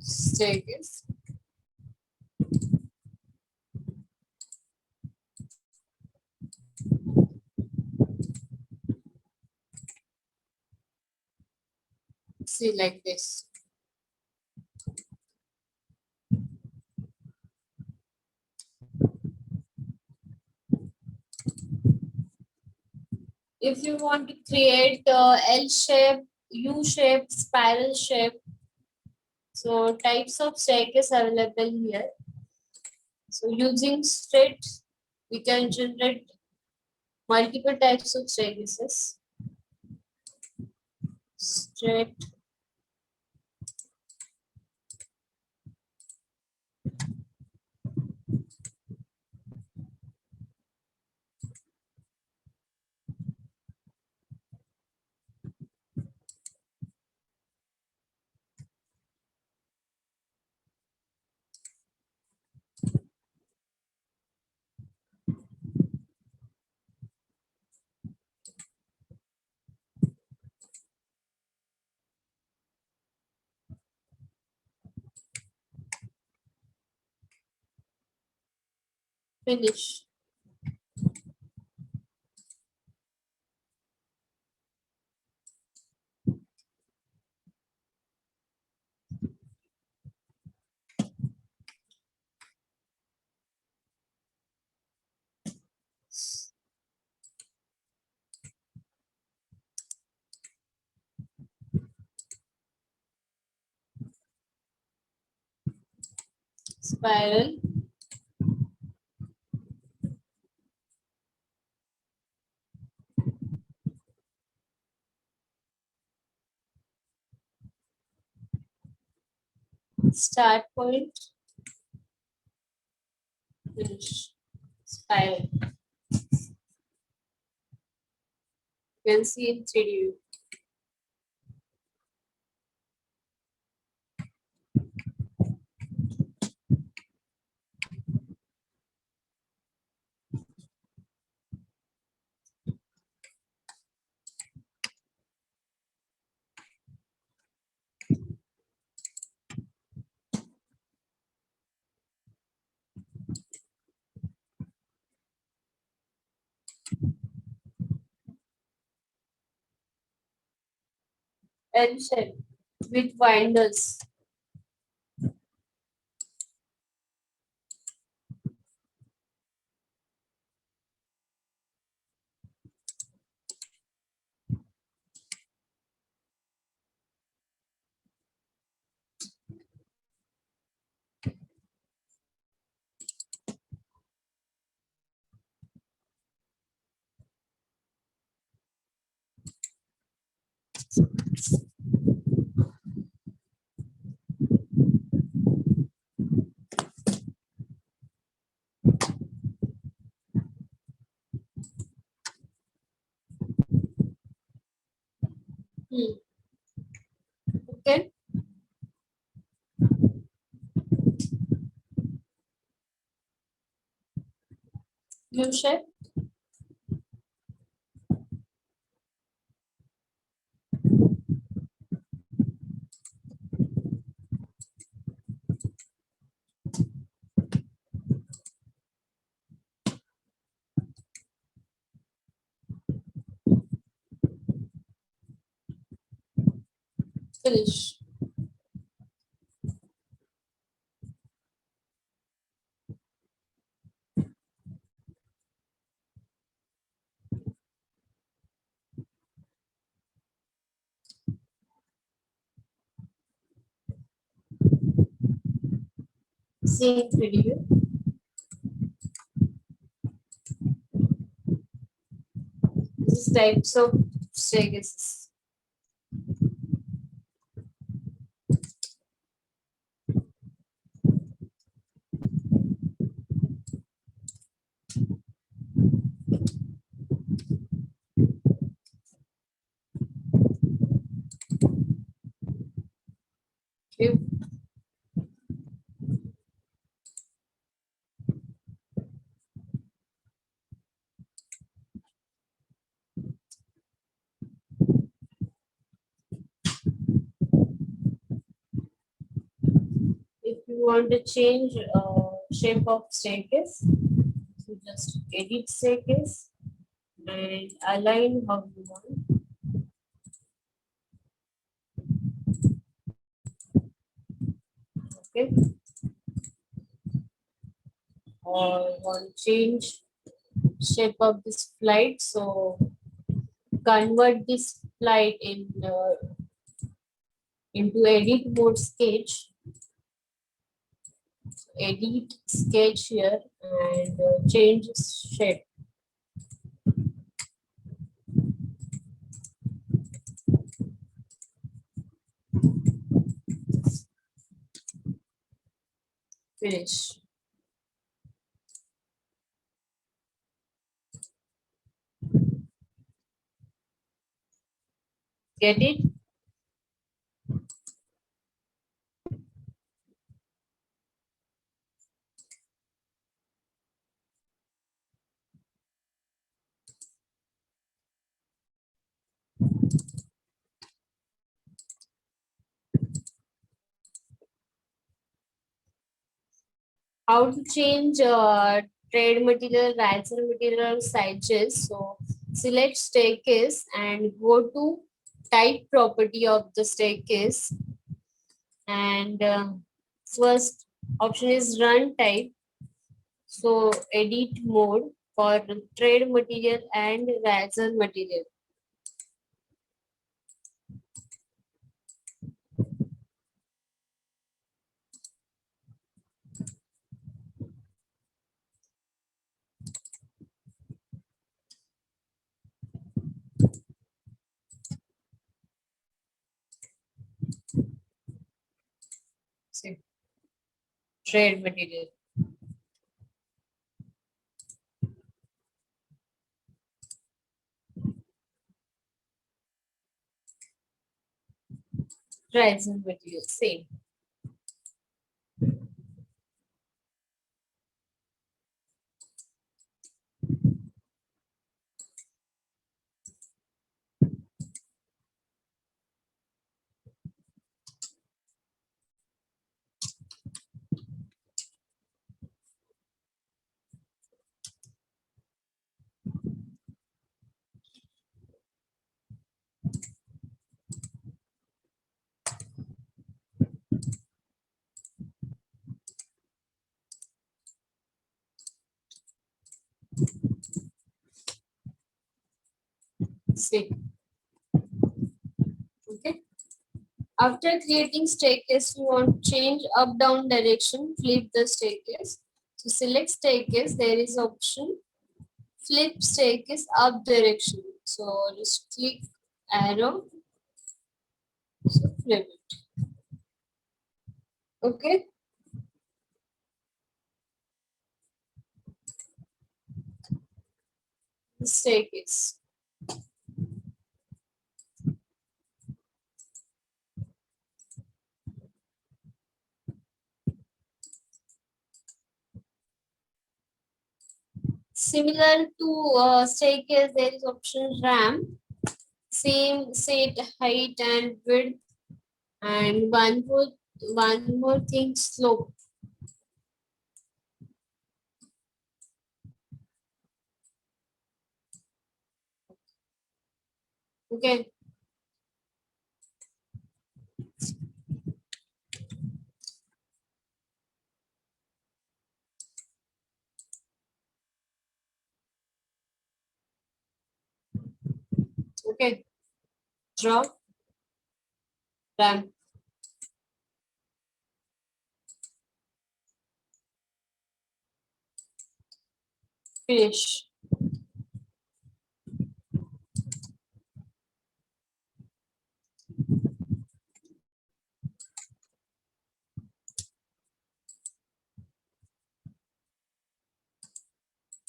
Staircase. See, like this. If you want to create L shape, U shape, spiral shape, so types of staircase available here. So using straight, we can generate multiple types of staircases. Straight, finish. Spiral, start point, finish. Spiral. You can see in 3D view. L shape with winders. Okay. You share. Finish. See video. This is types of staircases. Okay. If you want to change shape of staircase, so just edit staircase and align how you want. Okay. Or want to change shape of this flight, so convert this flight into edit mode sketch. Edit sketch here and change shape. Finish. Get it? How to change trade material, riser material sizes. So select staircase and go to type property of the staircase. And first option is run type. So edit mode for trade material and riser material. See, trade material. Riser material, same. Same. Okay. After creating staircase, you want to change up down direction, flip the staircase. So select staircase, there is option flip staircase up direction. So just click arrow So Revit. Okay. The staircase. Similar to staircase, there is option ramp. Same set height and width, and one more thing, slope. Okay. Okay. Draw ramp. Finish.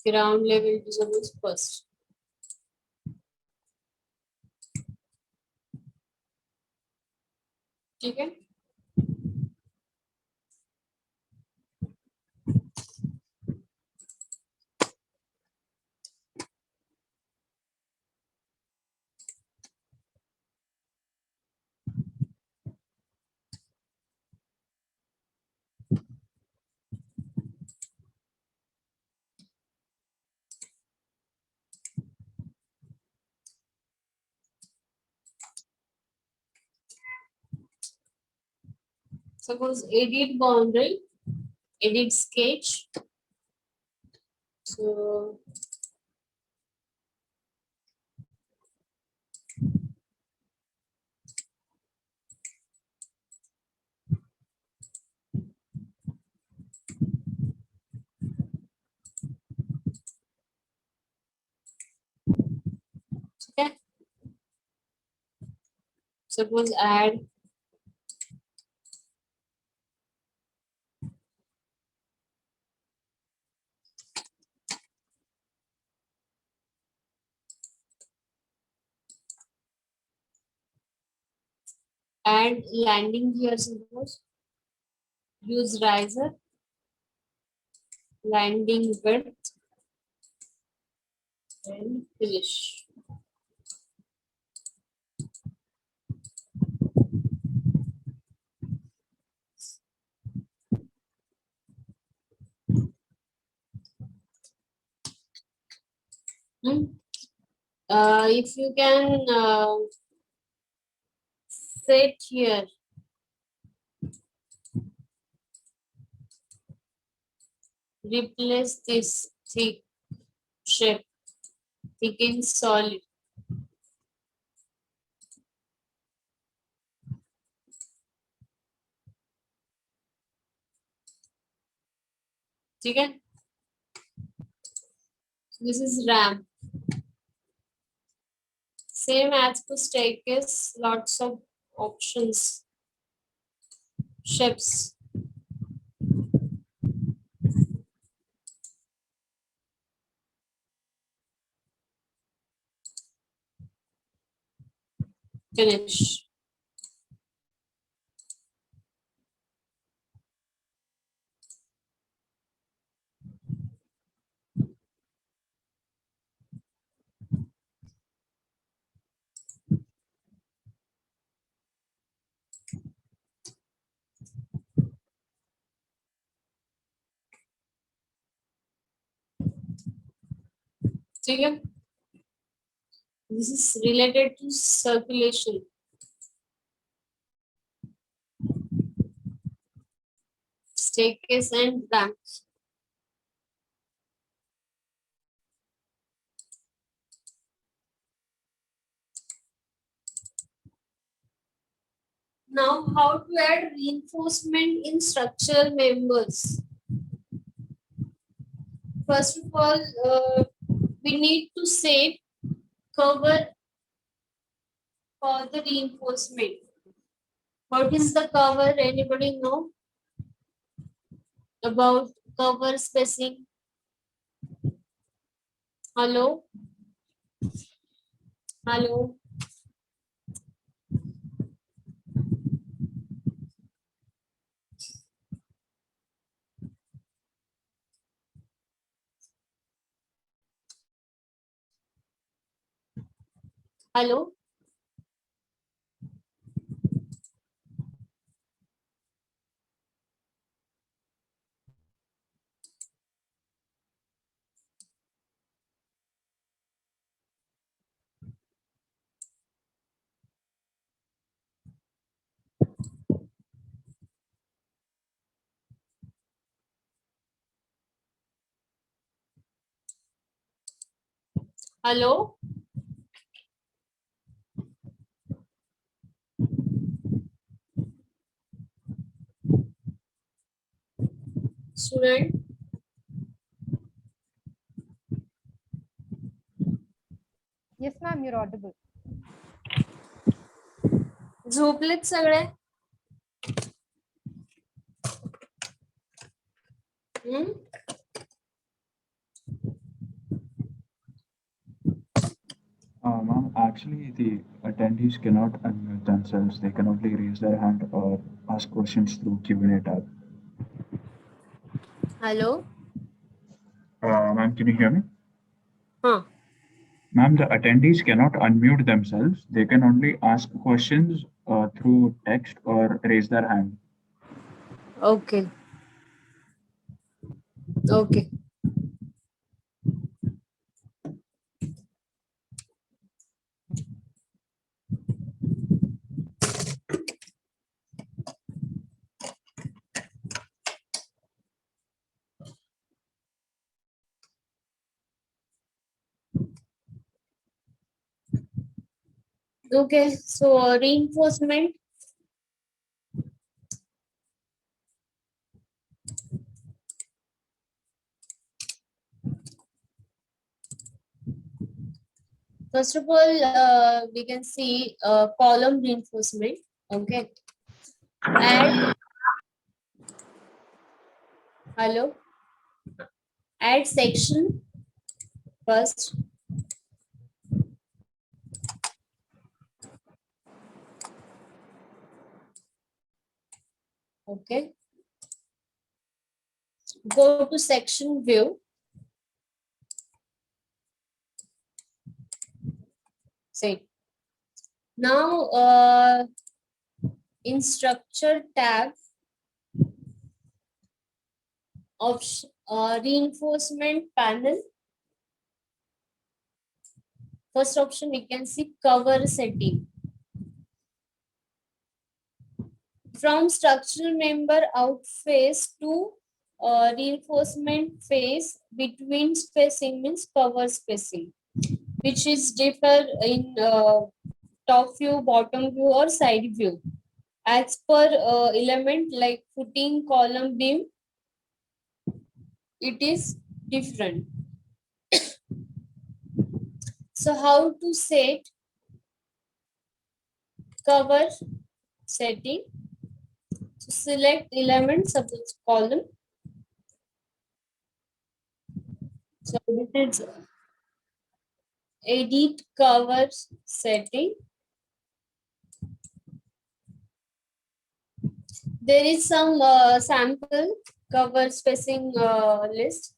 Ground level disables first. Okay. Suppose edit boundary, edit sketch. So okay. Suppose add landing gear. Suppose use riser, landing width, and finish. If you can set here, replace this thick shape, thick and solid. Okay. This is ramp. Same as for staircase, lots of options. Shapes. Finish. Okay. This is related to circulation. Staircase and ramps. Now, how to add reinforcement in structural members? First of all, we need to set cover for the reinforcement. What is the cover? Anybody know about cover spacing? Hello? Hello? Hello? Hello? Student? Yes, ma'am, you're audible. झोपलेत सगळे? हम्म? Ma'am, actually, the attendees cannot unmute themselves. They can only raise their hand or ask questions through Q&A tab. Hello? Ma'am, can you hear me? Huh. Ma'am, the attendees cannot unmute themselves. They can only ask questions through text or raise their hand. Okay. Okay. Okay, so reinforcement. First of all, we can see column reinforcement. Okay. Add. Hello. Add section first. Okay. Go to section view. Say. Now, in structure tab, option reinforcement panel. First option we can see cover setting. From structural member out face to reinforcement face, between spacing means cover spacing, which is differ in top view, bottom view or side view. As per element like footing, column, beam, it is different. So how to set cover setting? So select element, suppose column. So this is edit cover setting. There is some sample cover spacing list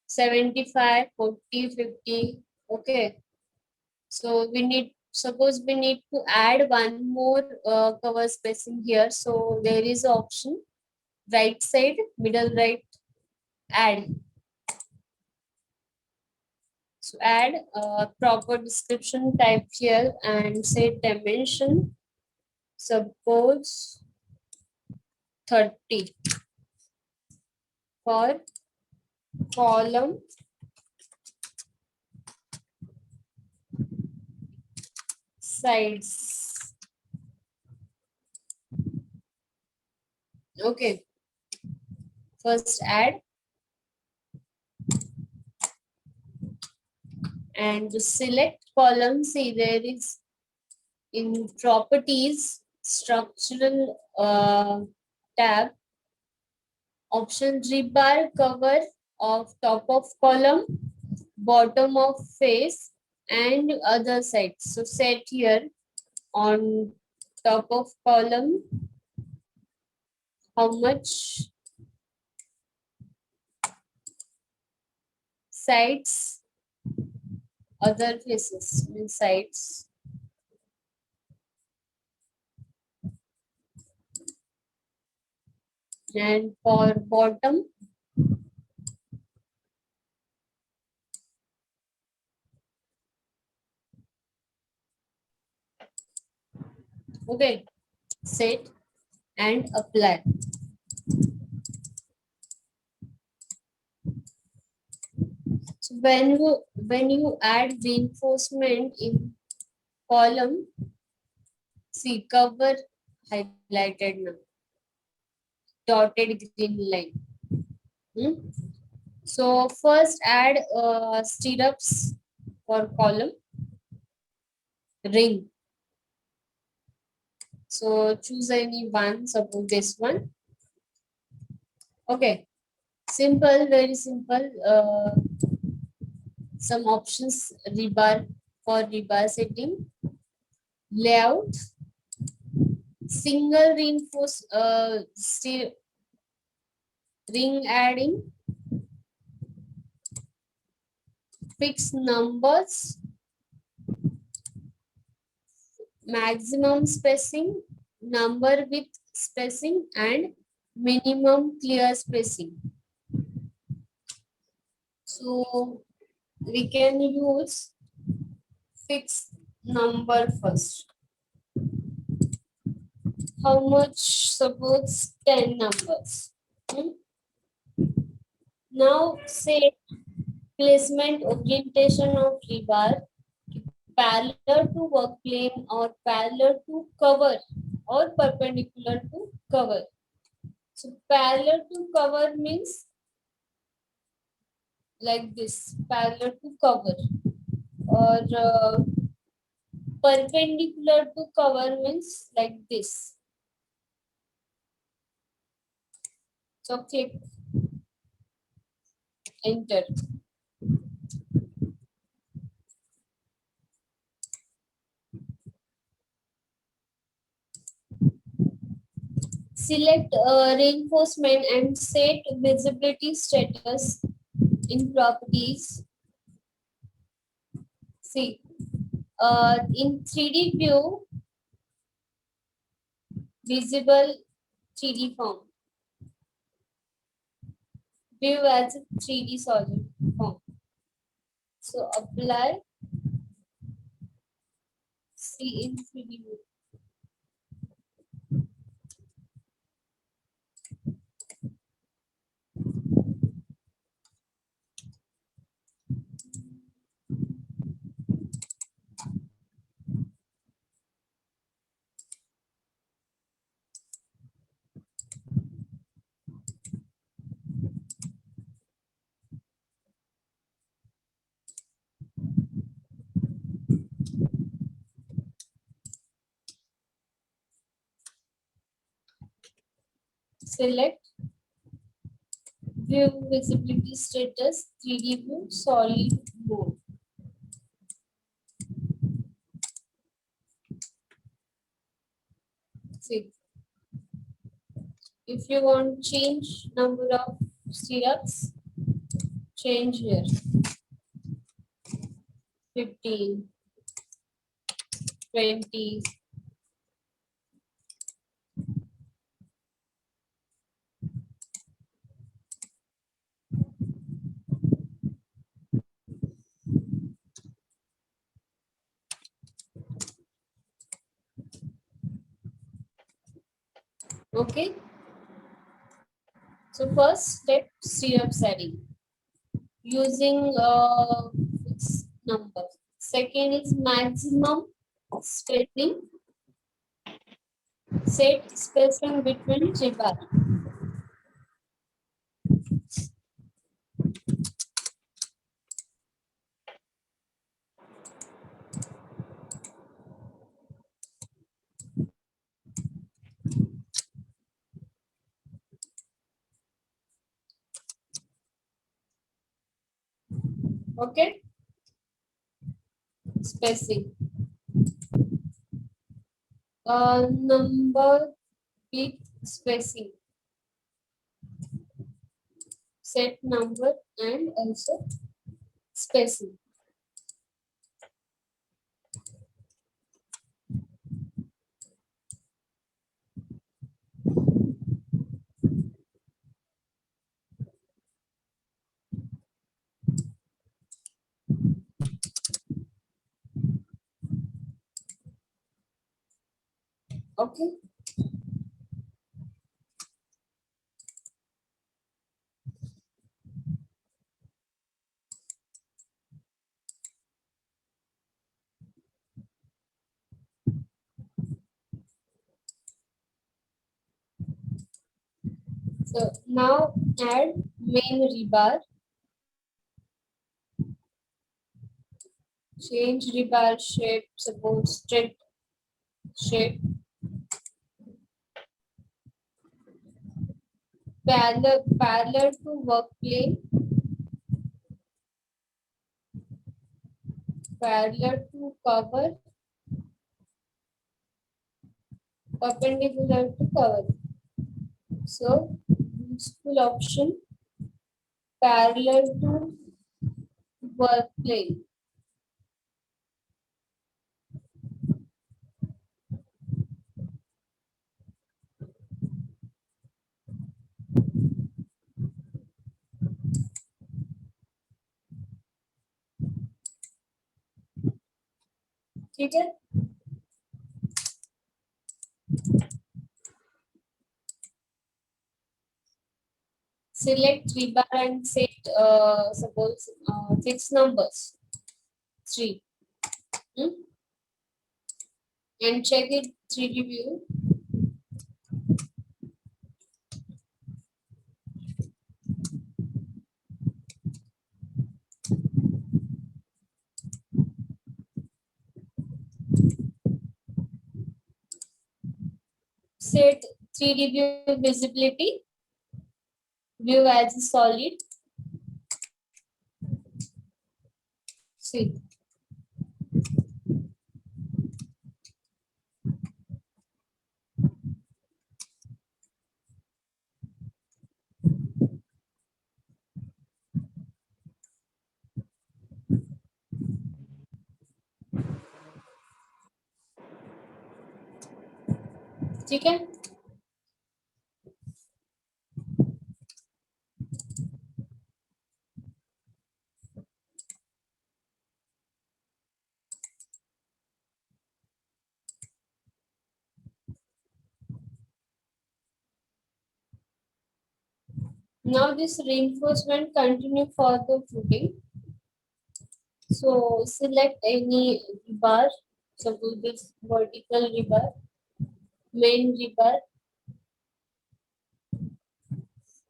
75, 40, 50. Okay. So we need, suppose we need to add one more cover spacing here. So there is option right side, middle right, add. So add proper description type here and say dimension, suppose 30 for column sides. Okay. First add and select column. See, there is in properties structural tab, option rebar cover of top of column, bottom of face, and other sides. So set here on top of column, how much sides, other faces means sides, and for bottom, okay, set and apply. So when you add reinforcement in column, see cover highlighted now, dotted green line. Hmm? So first add stirrups for column, ring. So choose any one, suppose this one. Okay, simple, very simple. Some options, rebar for rebar setting, layout, single reinforce ring adding, fixed numbers, maximum spacing, number with spacing, and minimum clear spacing. So we can use fixed number first. How much? Suppose 10 numbers. Now say placement orientation of rebar parallel to work plane or parallel to cover or perpendicular to cover. So parallel to cover means like this, parallel to cover, or perpendicular to cover means like this. So click enter. Select reinforcement and set visibility status in properties. See, in 3D view, visible 3D form. View as a 3D solid form. So apply, see in 3D view. Select view visibility status 3D view solid mode. See, if you want change number of stirrups, change here 15, 20. Okay. So first step, stirrup setting using fixed number. Second is maximum spacing. Set spacing between rebar. Okay. Spacing. Number with spacing. Set number and also spacing. Okay. So now add main rebar. Change rebar shape, suppose straight shape. Parallel to work plane. Parallel to cover. Perpendicular to cover. So useful option parallel to work plane. ठीक है? Select rebar and set suppose fixed numbers 3. And check it 3D view. Set 3D view visibility. View as a solid. See. ठीक है? Now this reinforcement continue for the footing. So select any rebar. Suppose this vertical rebar, main rebar.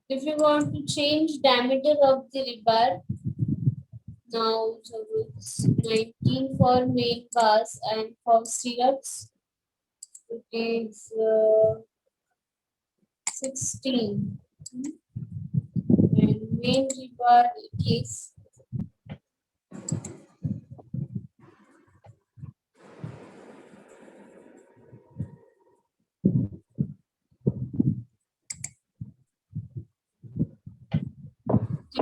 If you want to change diameter of the rebar, now suppose 19 for main bars and for stirrups it is 16. And main rebar it is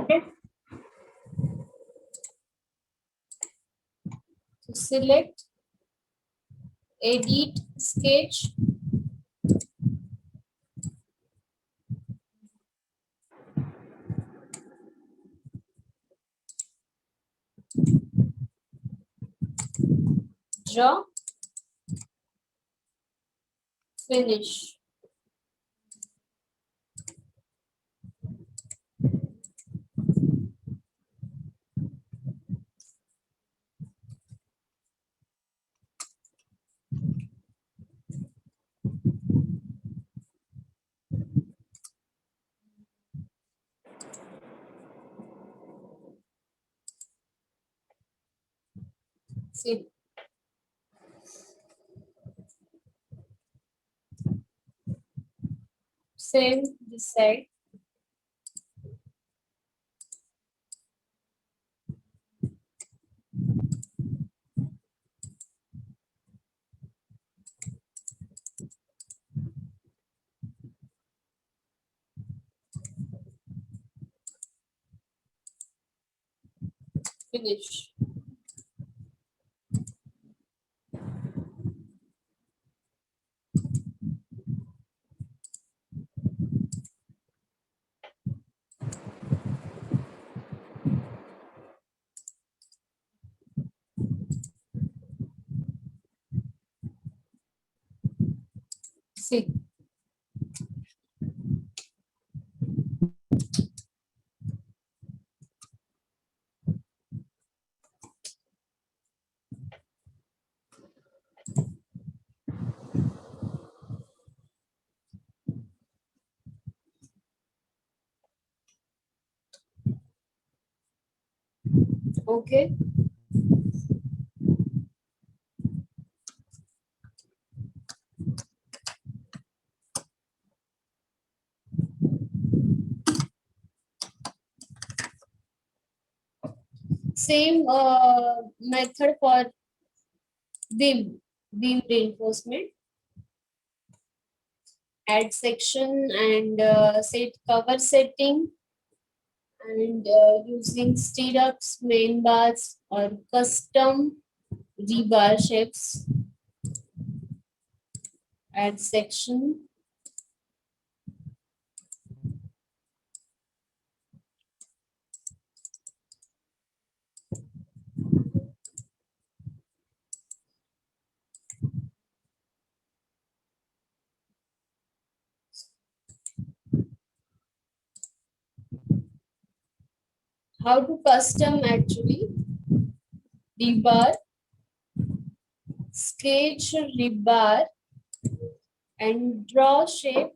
10. So select edit sketch. Draw. Finish. See. Same this side. Finish. See. Okay. Same method for beam reinforcement. Add section and set cover setting, and using stirrups, main bars, or custom rebar shapes. Add section. How to custom actually? Rebar, sketch rebar, and draw shape.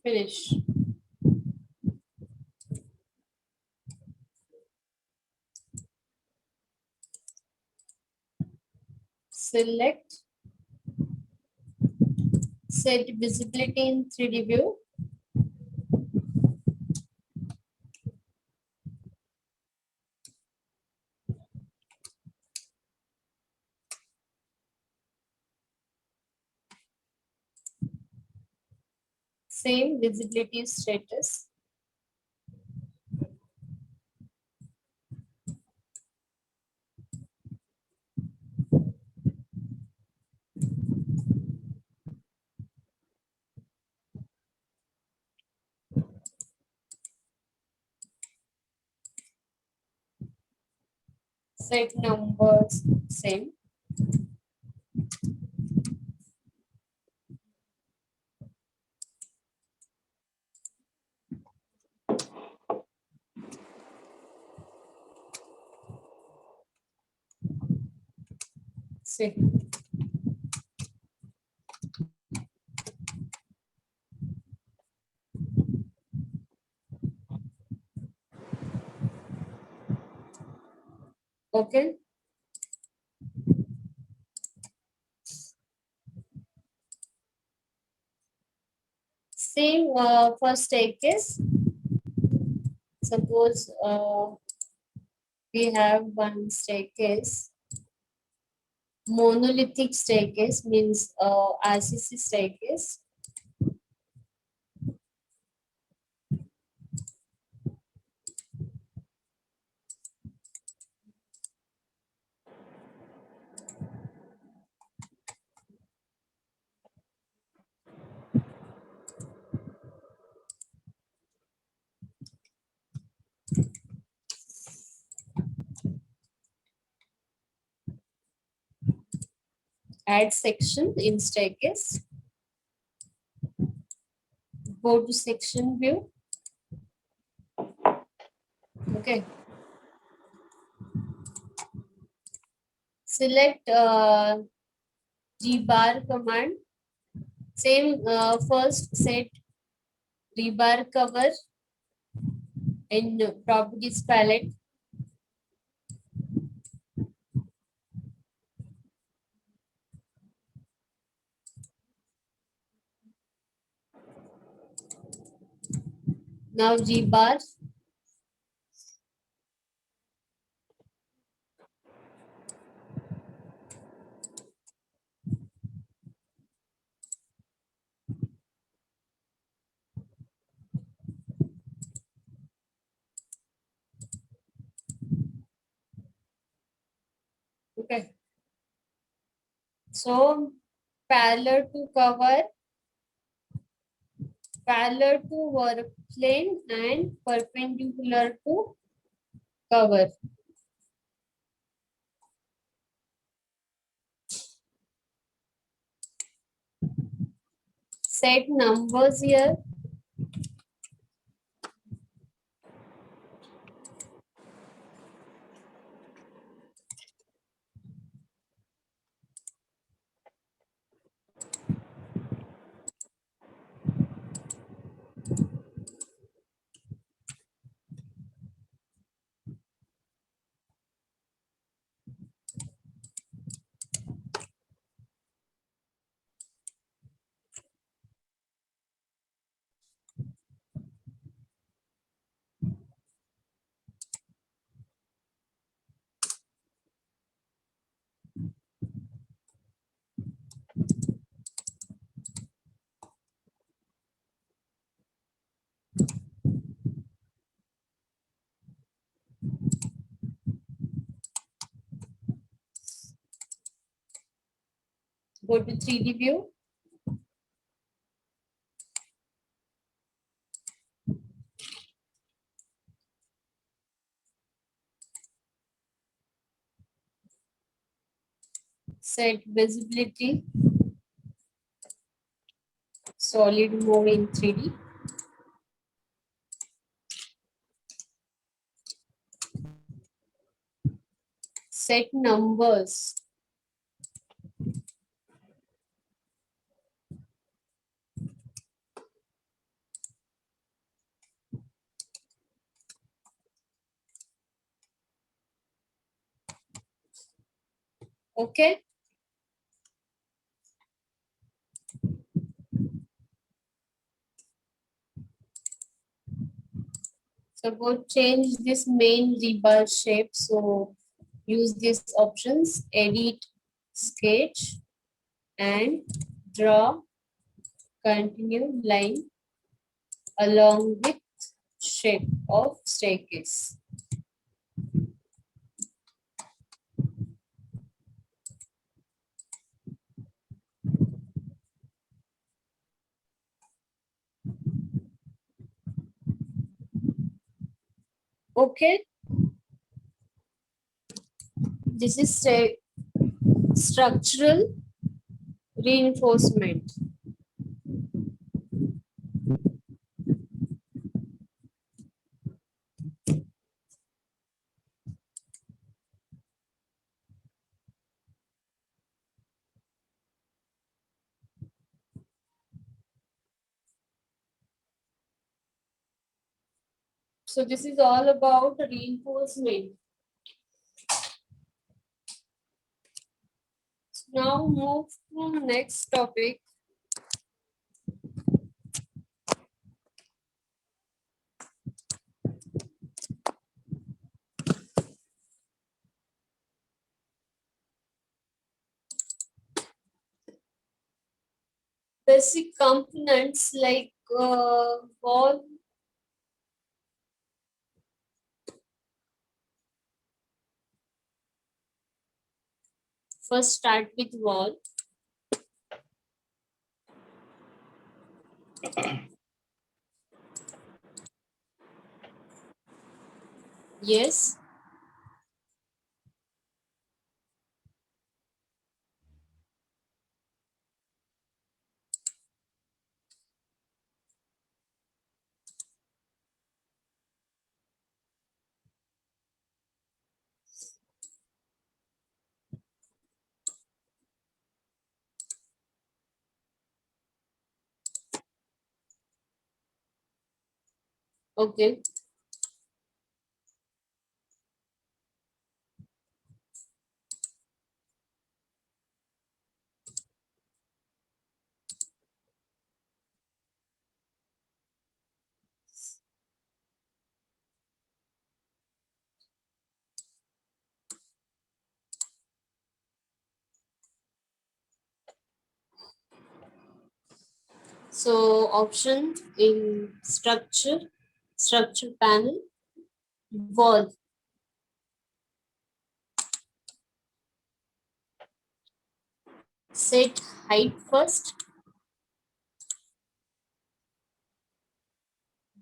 Finish. Select. Set visibility in 3D view. Same visibility status. Set numbers, same. Same. Okay. Same for staircase. Suppose we have one staircase. Monolithic staircase means RCC staircase. Add section in staircase. Go to section view. Okay. Select rebar command. Same first set rebar cover. in properties palette. Now Rebar. Okay. So parallel to cover, parallel to work plane and perpendicular to cover. Set numbers here. Go to 3D view. Set visibility. Solid mode in 3D. Set numbers. Okay. So go change this main rebar shape. So use these options, edit, sketch, and draw continue line along with shape of staircase. Okay. This is structural reinforcement. So this is all about reinforcement. Now move to next topic. Basic components like wall. First start with wall. Yes. Okay. So option in structure panel, wall. Set height first.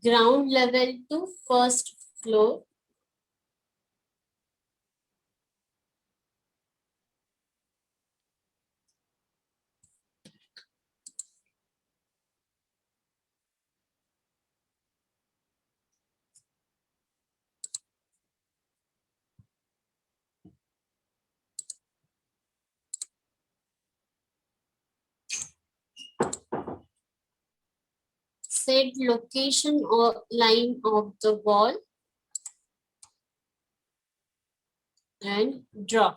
Ground level to first floor. Set location or line of the wall and draw.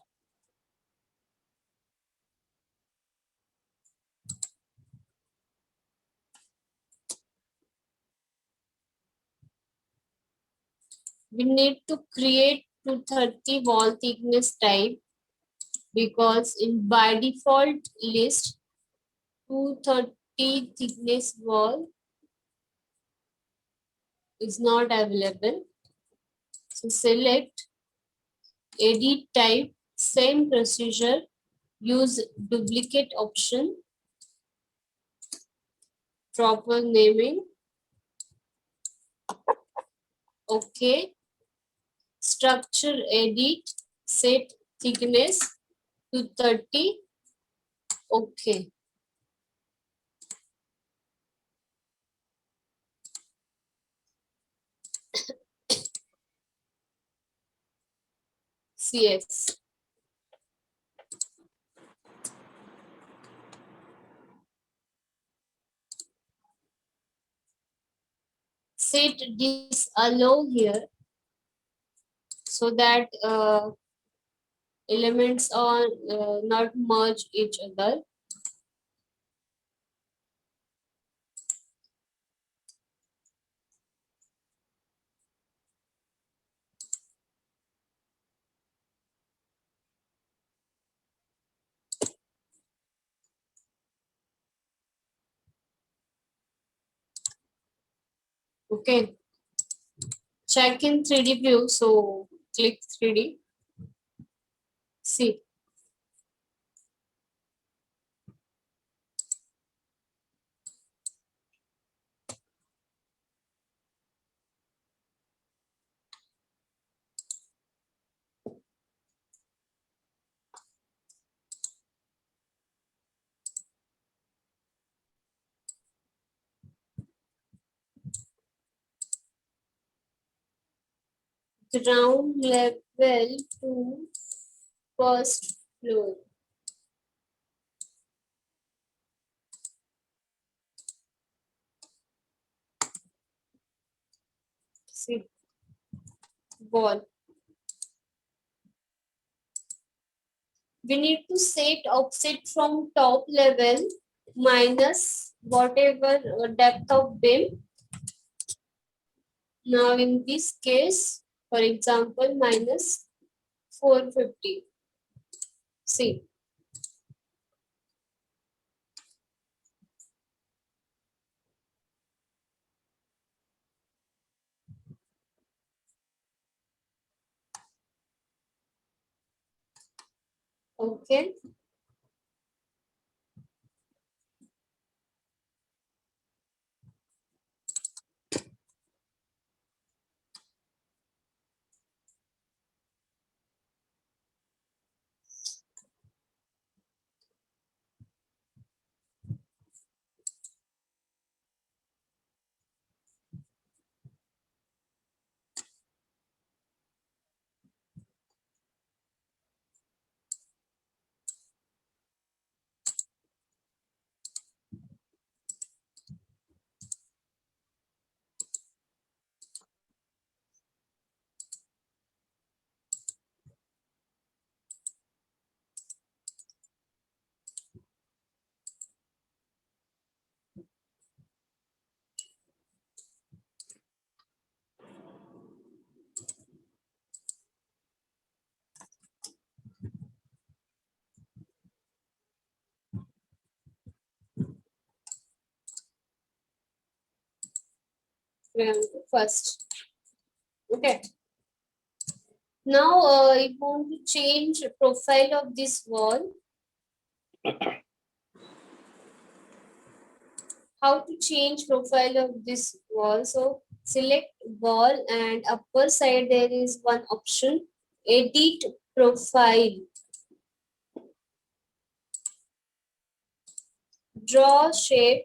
We need to create 230 wall thickness type because in by default list 230 thickness wall is not available. So select edit type, same procedure, use duplicate option, proper naming, okay. Structure edit, set thickness to 30, okay. CS. Set disallow here so that elements are not merge each other. Okay. Check in 3D view. So click 3D. See. Ground level to first floor. See. Wall. We need to set offset from top level minus whatever depth of beam. Now in this case, for example, minus 450. See. Okay. first. Okay. Now I want to change profile of this wall. How to change profile of this wall? So select wall and upper side there is one option, edit profile. Draw shape.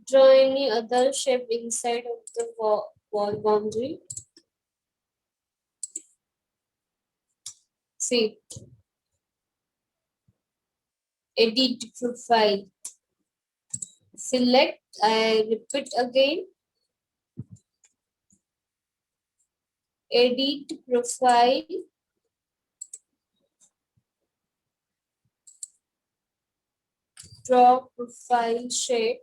Draw any other shape inside of the wall boundary. See, edit profile. Select, I repeat again, edit profile. Draw profile shape.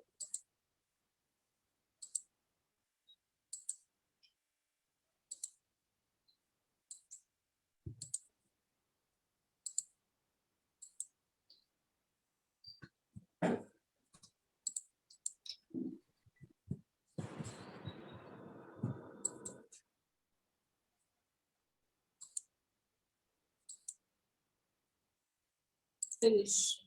Finish.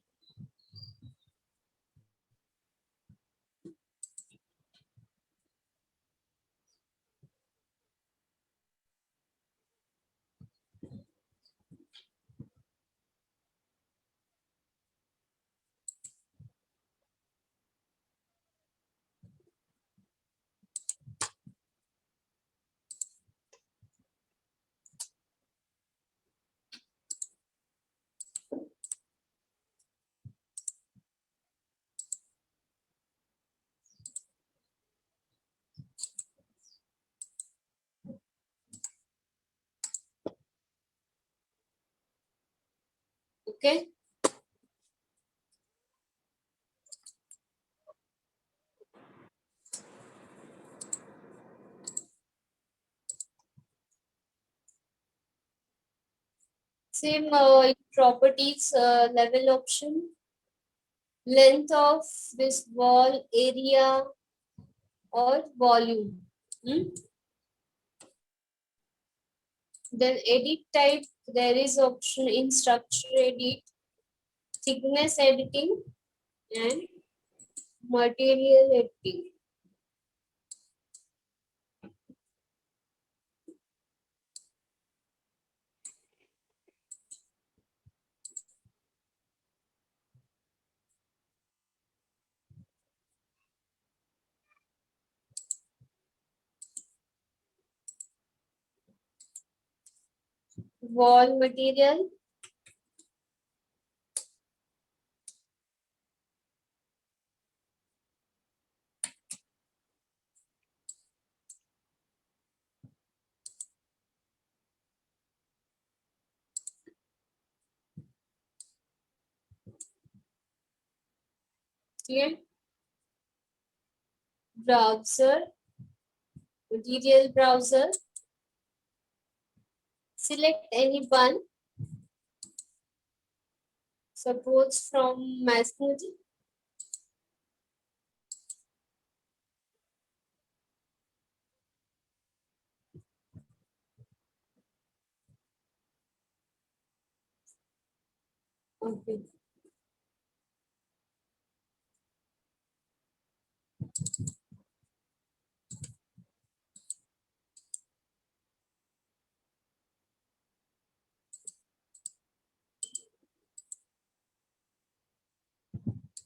Okay. Same properties level option. Length of this wall, area or volume. Then edit type, there is option in structure edit, thickness editing and material editing. Wall material. Clear? Browser, material browser. Select any one. Suppose from masonry. Okay.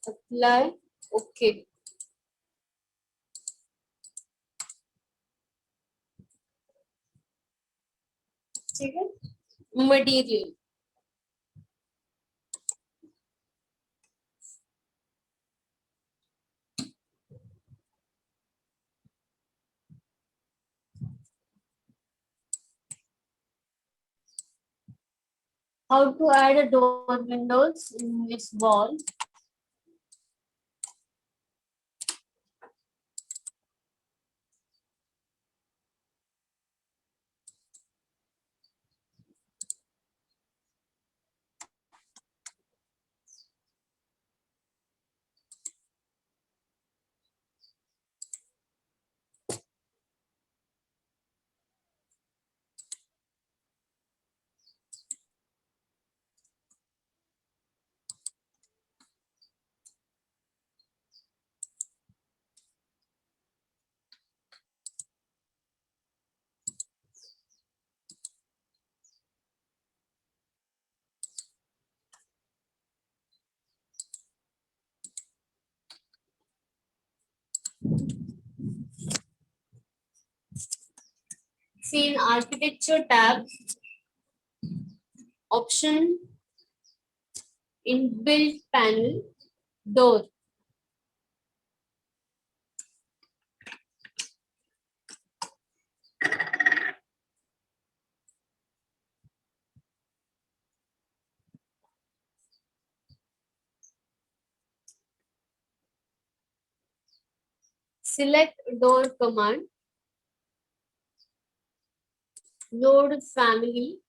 Apply. Okay. Material. How to add a door windows in this wall? See in architecture tab, option inbuilt panel, door. Select door command, load family,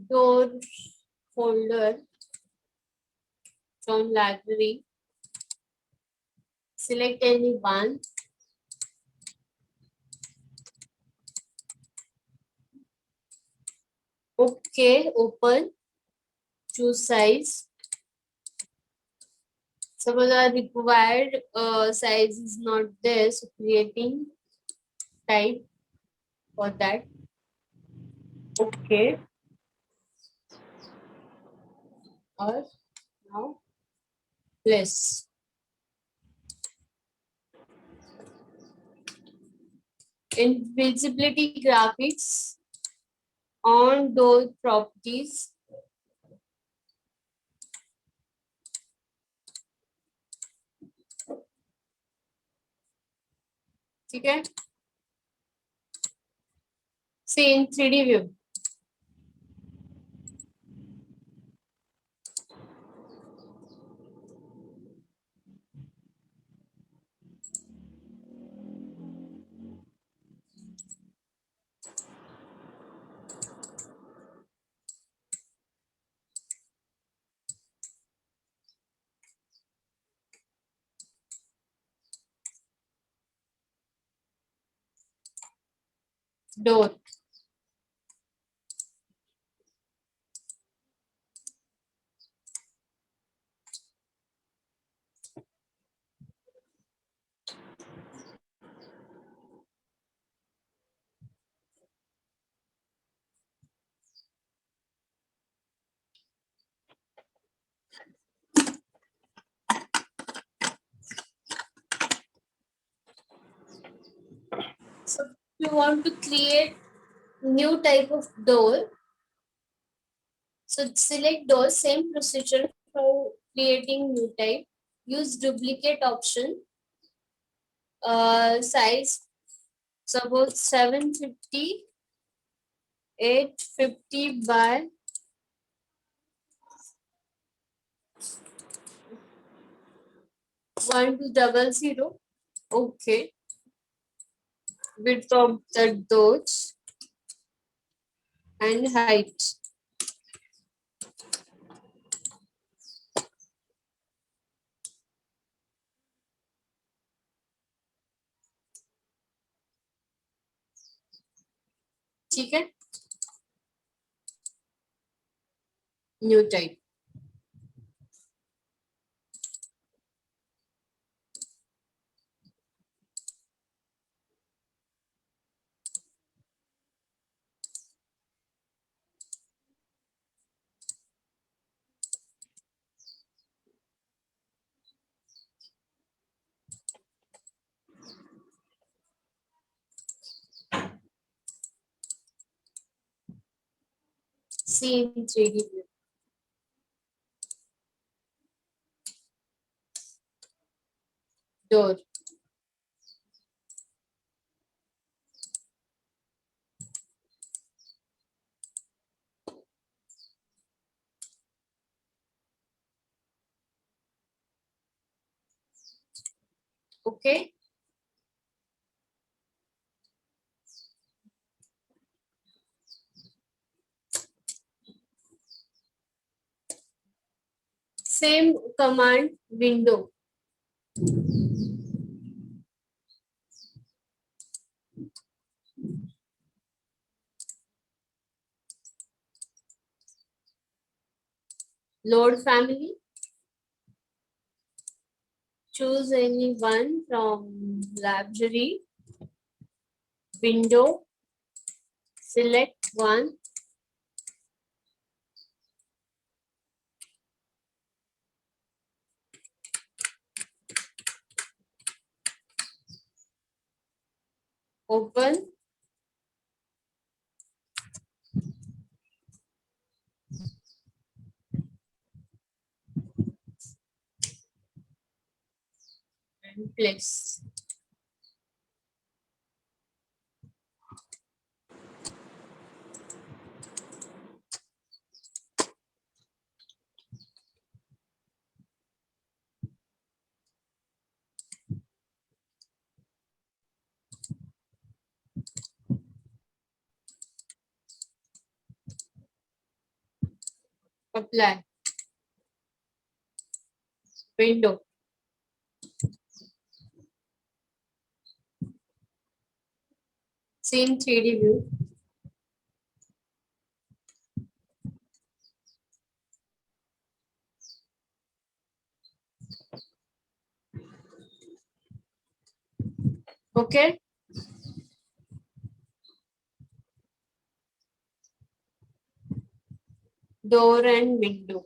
door folder from library, select any one, okay, open, choose size. Suppose our required size is not there, so creating type for that. Okay. Or now place. In visibility graphics, on door properties, okay. See in 3D view. Door. So if you want to create new type of door, so select door, same procedure for creating new type. Use duplicate option. Size, suppose 750, 850 by 1200. Okay. Width of the doors and height. ठीक है, new type. See in 3D view. Door. Okay. Same command, window. Load family. Choose any one from library. Window. Select one. open, and place. Apply. Window. Same 3D view. Okay. Door and window.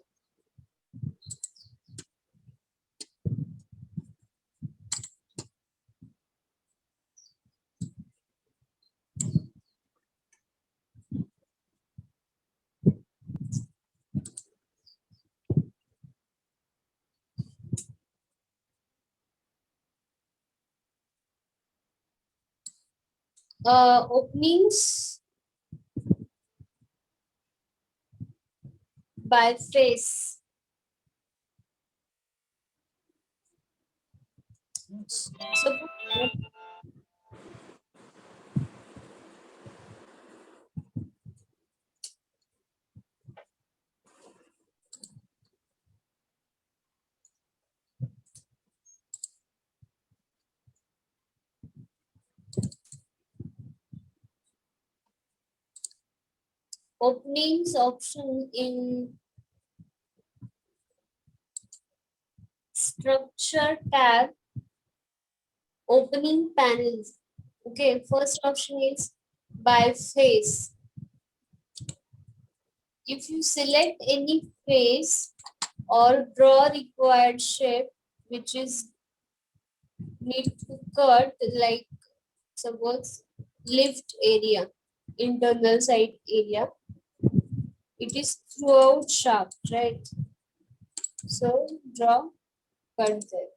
Openings by face. So openings option in structure tab, opening panels. Okay, first option is by face. If you select any face or draw required shape, which is need to cut, like suppose lift area, internal side area, it is throughout shaft, right? So draw, cut there.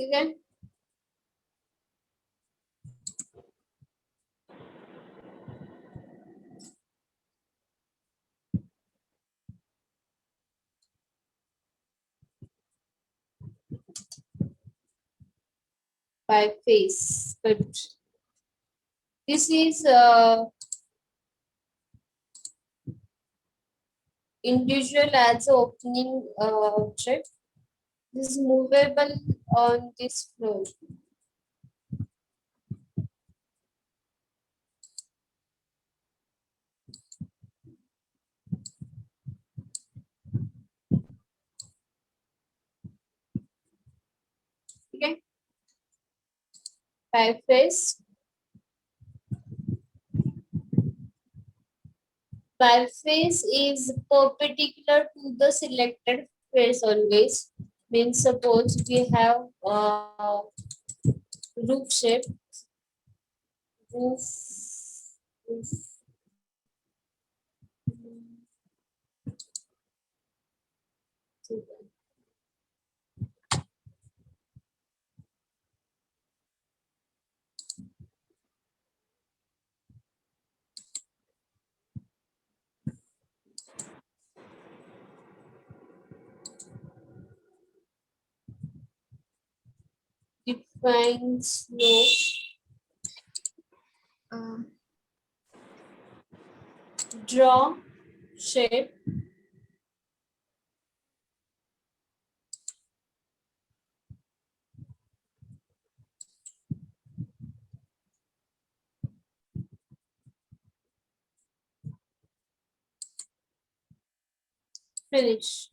Okay. By face, but this is individual as opening object. This is movable on this floor. Okay. By face. By face is perpendicular to the selected face always. Means suppose we have roof shape, roof, roof. Define slope. Draw shape. Finish.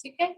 ठीक है.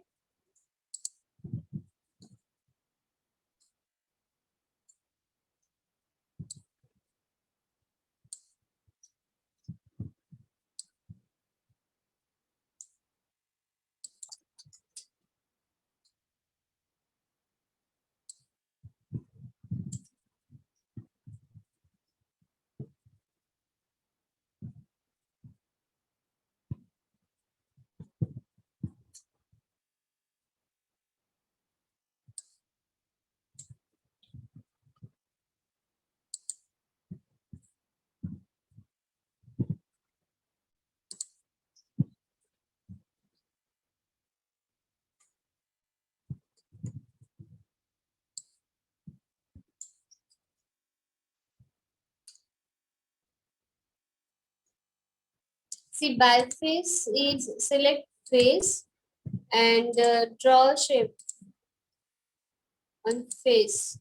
See, by face is select face and draw shape on face.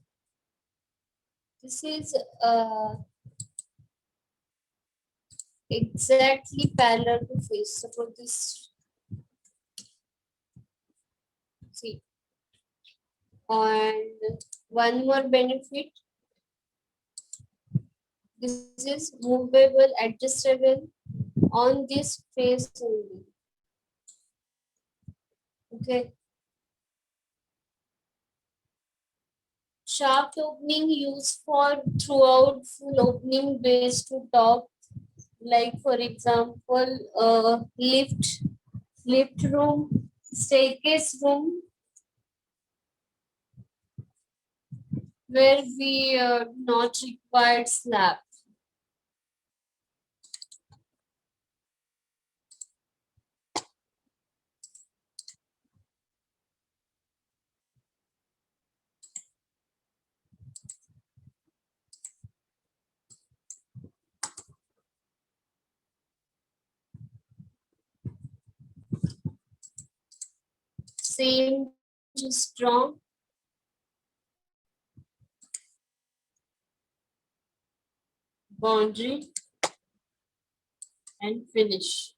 This is exactly parallel to face. Suppose this, see, and one more benefit. This is movable, adjustable on this face only. Okay. Shaft opening used for throughout full opening base to top, like for example, lift room, staircase room, where we not required slab. Same, just draw. Boundary and finish.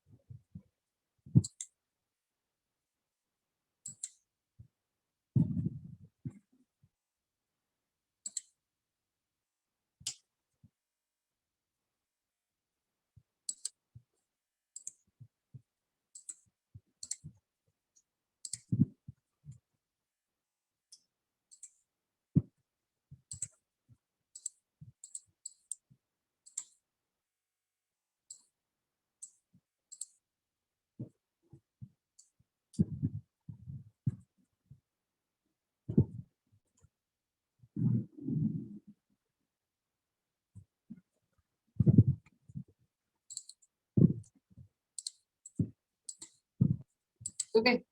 Okay,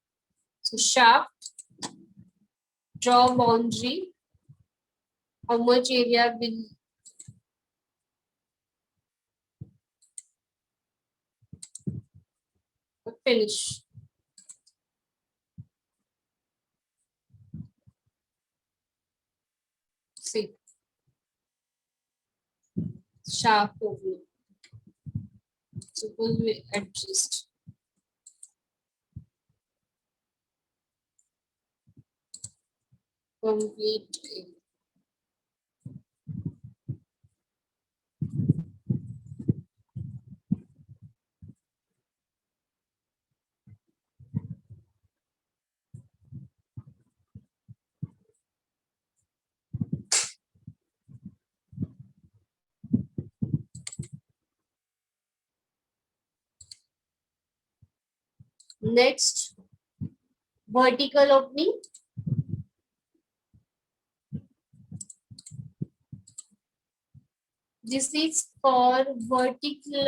so shaft, draw boundary, how much area will finish. See, shaft opening. Suppose we adjust. Complete. Next, vertical opening. This is for vertically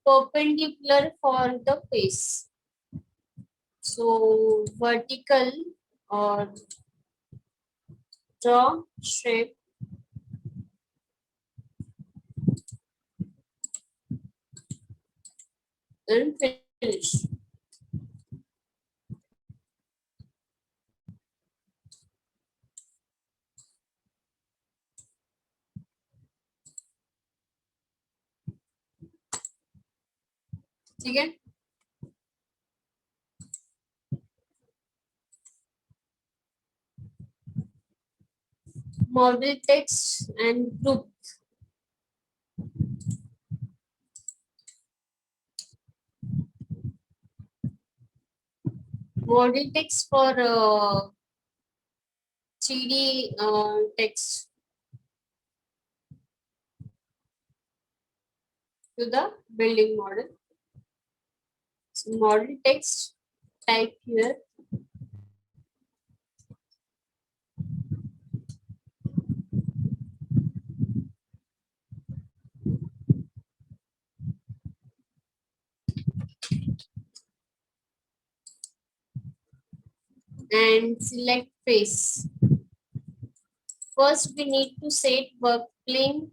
perpendicular for the face. So vertical or draw shape and finish. ठीक है. model text and group. Model text for 3D text to the building model. So model text type here. And select face. First, we need to set work plane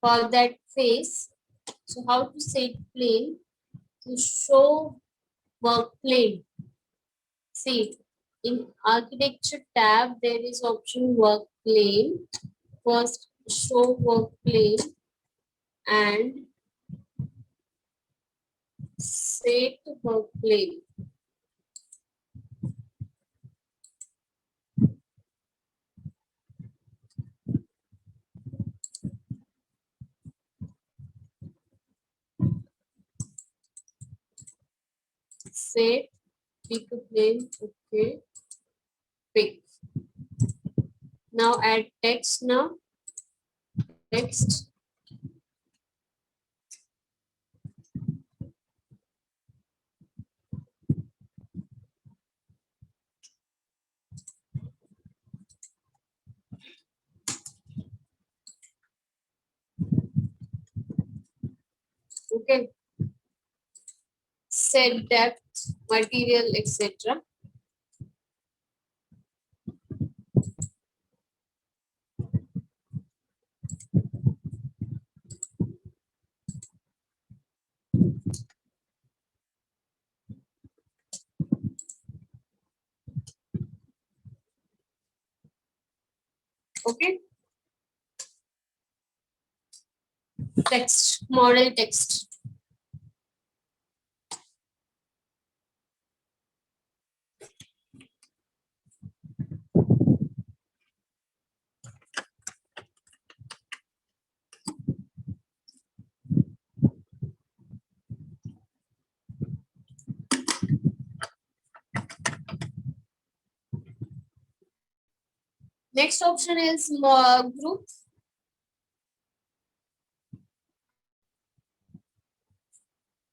for that face. So how to set plane? To show work plane. See, in architecture tab, there is option work plane. First, show work plane and set work plane. Set, pick a plane, okay, pick. Now add text now. Text. Okay. Set depth, material, etc. Okay. Text, model text. Next option is group.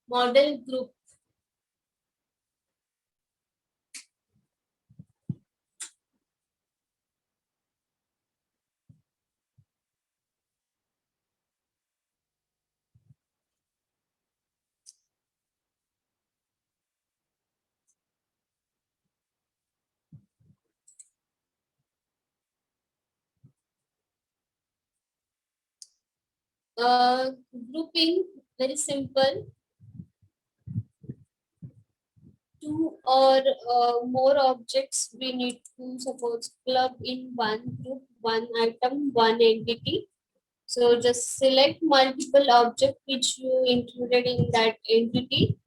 Model group. Grouping, very simple. Two or more objects we need to suppose club in one group, one item, one entity. So just select multiple objects which you included in that entity.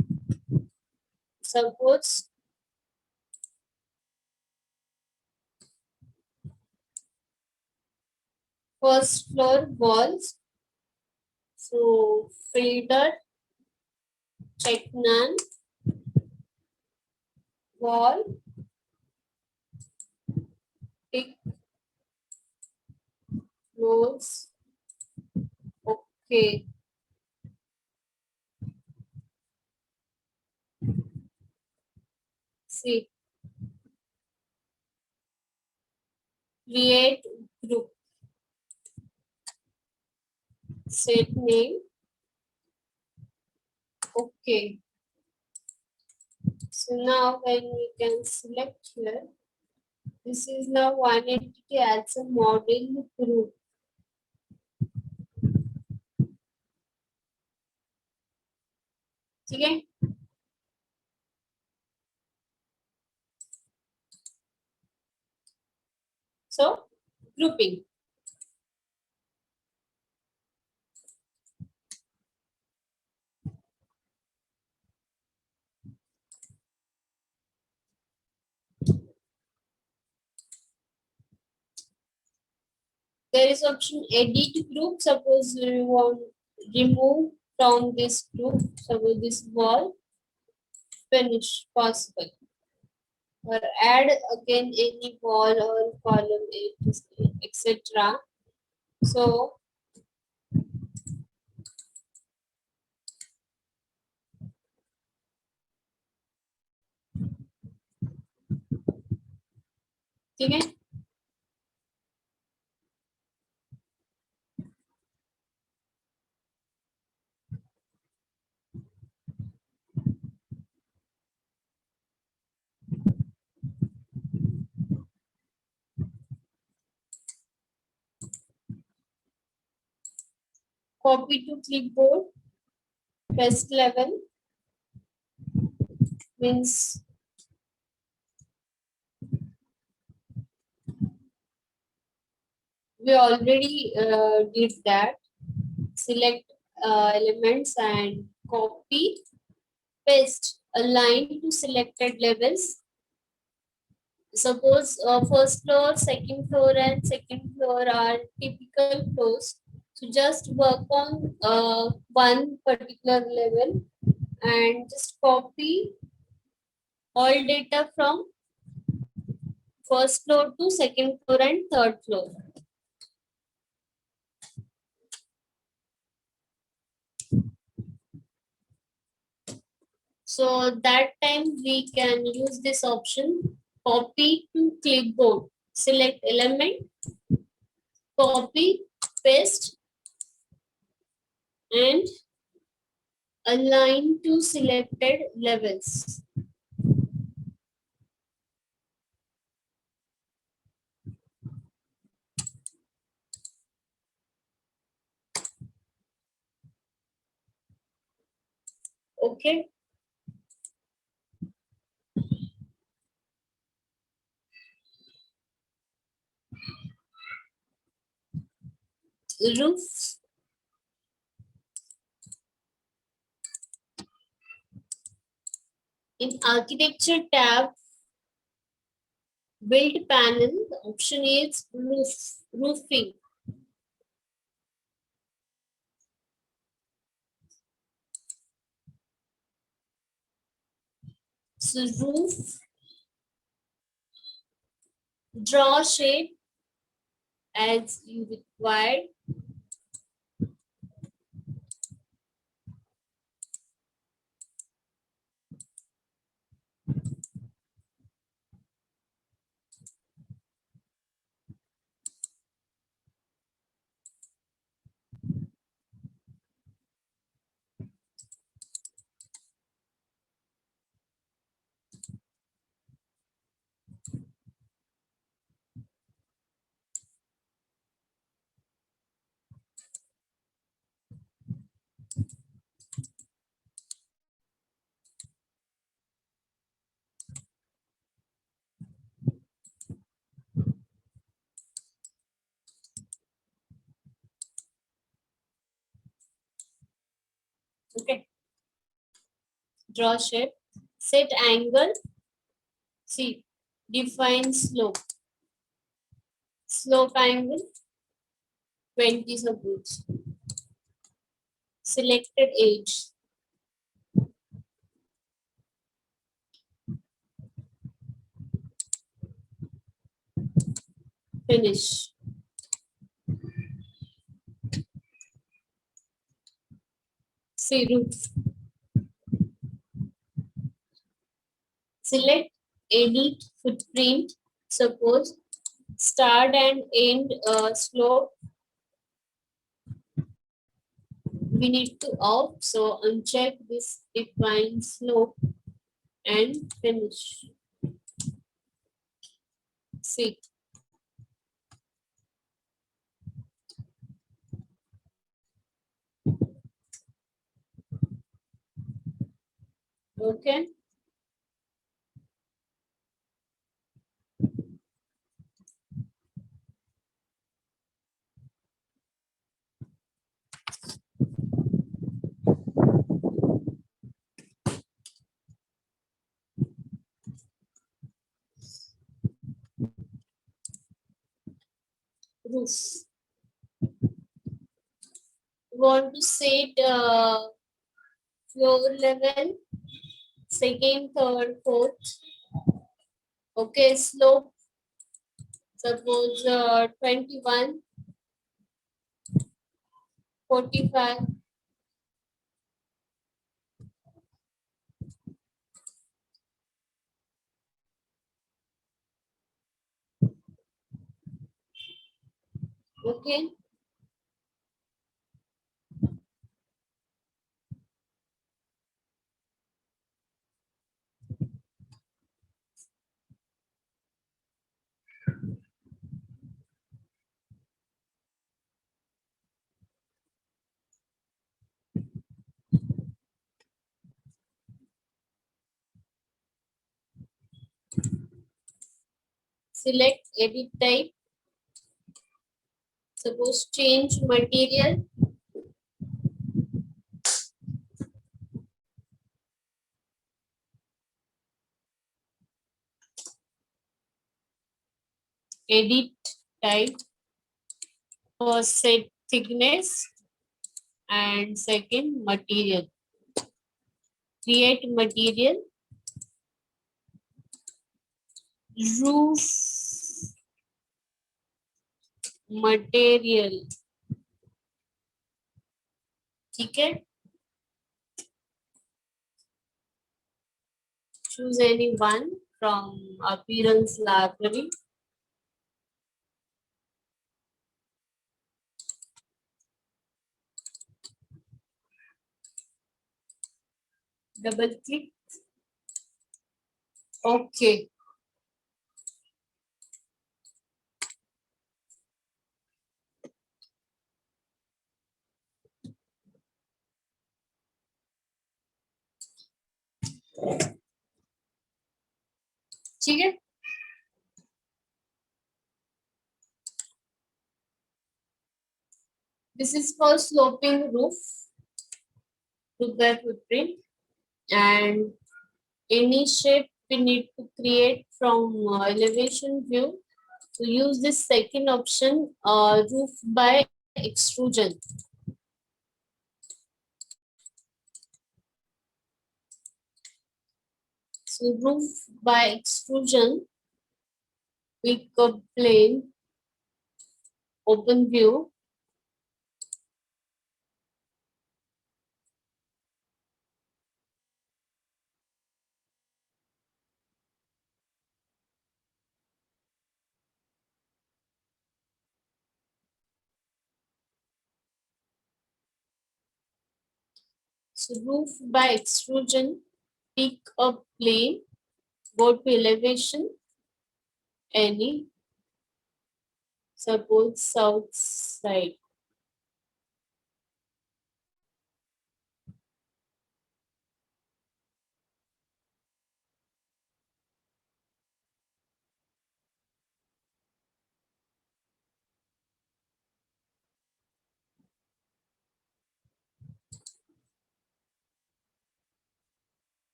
Suppose first floor walls. So filter, check none, wall, tick, close. Okay. See, create group, set name. Okay. So now when we can select here, this is now one entity as a model group. Okay. So grouping. there is option edit group. Suppose you want remove from this group, suppose this wall, finish, possible. Or add again any wall or column, etc. So ठीक है. Copy to clipboard, paste level means we already did that. Select elements and copy, paste, align to selected levels. Suppose first floor, second floor, and second floor are typical floors. So just work on one particular level and just copy all data from first floor to second floor and third floor. So that time we can use this option, copy to clipboard. Select element, copy, paste, and align to selected levels. Okay. Roof. In architecture tab, build panel, the option is roofing. So roof, draw shape as you require. Okay. Draw shape, set angle, see, define slope. Slope angle, 20 suppose. Selected edge. Finish. See roof. Select edit footprint. Suppose start and end slope. We need to off, so uncheck this define slope and finish. See. Okay. Roof. want to set floor level, second, third, fourth. Okay, slope, suppose 21, 45. Okay. Select edit type. Suppose change material. Edit type. First set thickness and second material. Create material. Roof material. ठीक है. Choose any one from appearance library. Double click. Okay. ठीक है. This is for sloping roof. Look at footprint and any shape we need to create from elevation view. To use this second option, roof by extrusion. So roof by extrusion, pick a plane, open view. So roof by extrusion, pick a plane, go to elevation, any, suppose south side.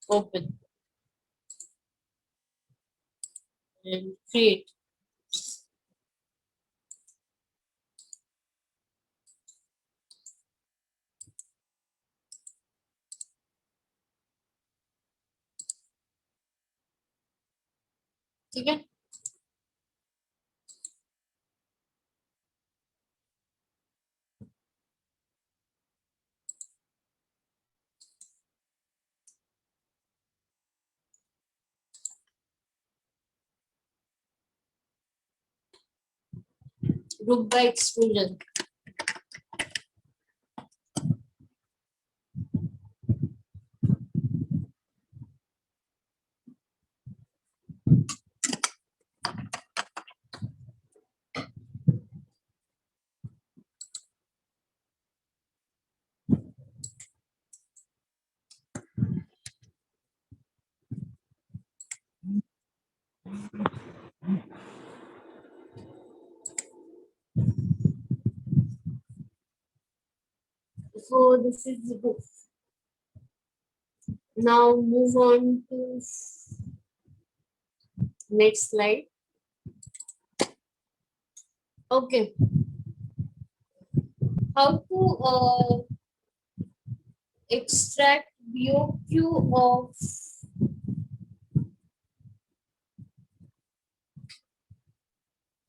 Open and create. ठीक है. Roof by extrusion. So this is the roof. Now move on to next slide. Okay. how to extract BOQ of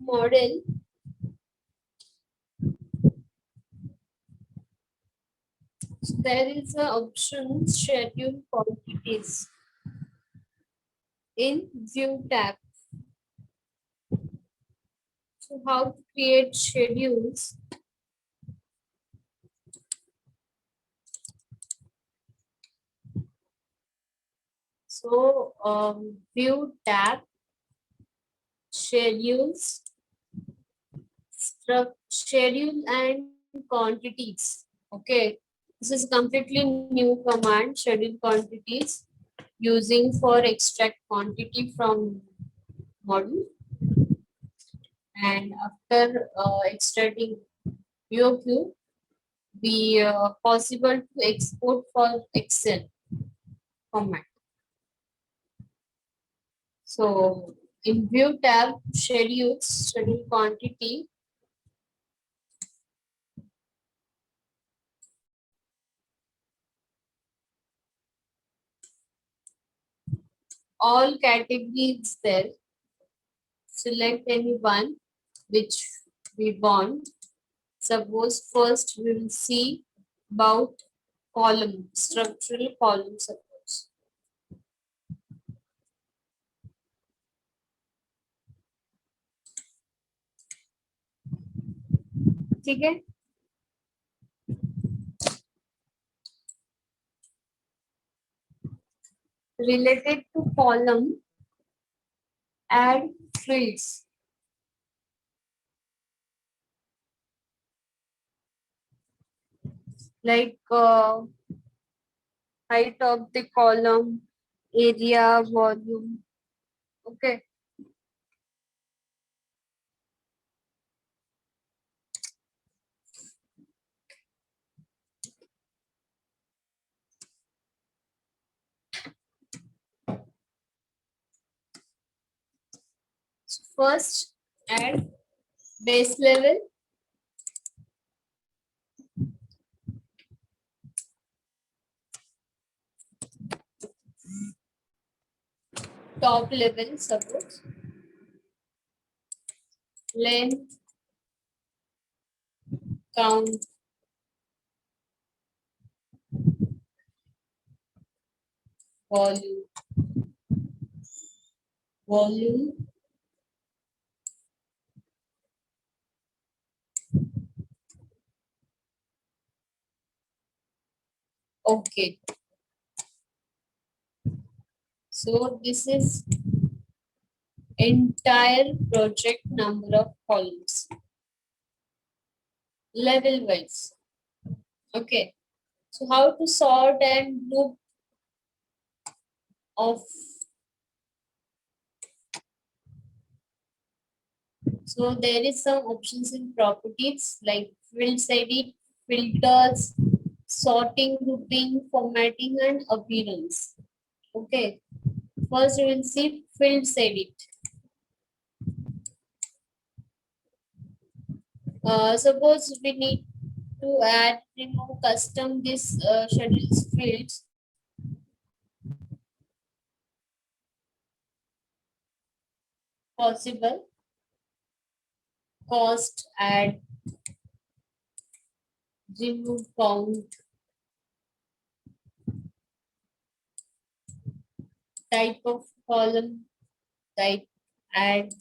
model. So there is an option schedule quantities in view tab. So how to create schedules? So view tab, schedules, schedule and quantities. Okay, this is completely new command, schedule quantities, using for extract quantity from model. And after extracting BOQ, be possible to export for Excel format. So in view tab, schedules, schedule quantity, all categories there. Select any one which we want. Suppose first we will see about column, structural column suppose. ठीक है? Related to column, add fields. Like height of the column, area, volume. Okay. So first, add base level. Top level, suppose. Length, count, volume, volume, okay. So this is entire project number of columns, level wise. Okay. So how to sort and group of. So there is some options in properties like fields edit, filters, sorting, grouping, formatting, and appearance. Okay. First we will see fields edit. Suppose we need to add, remove, custom this schedules fields. Possible. Cost, add, remove, count, type of column, type, add,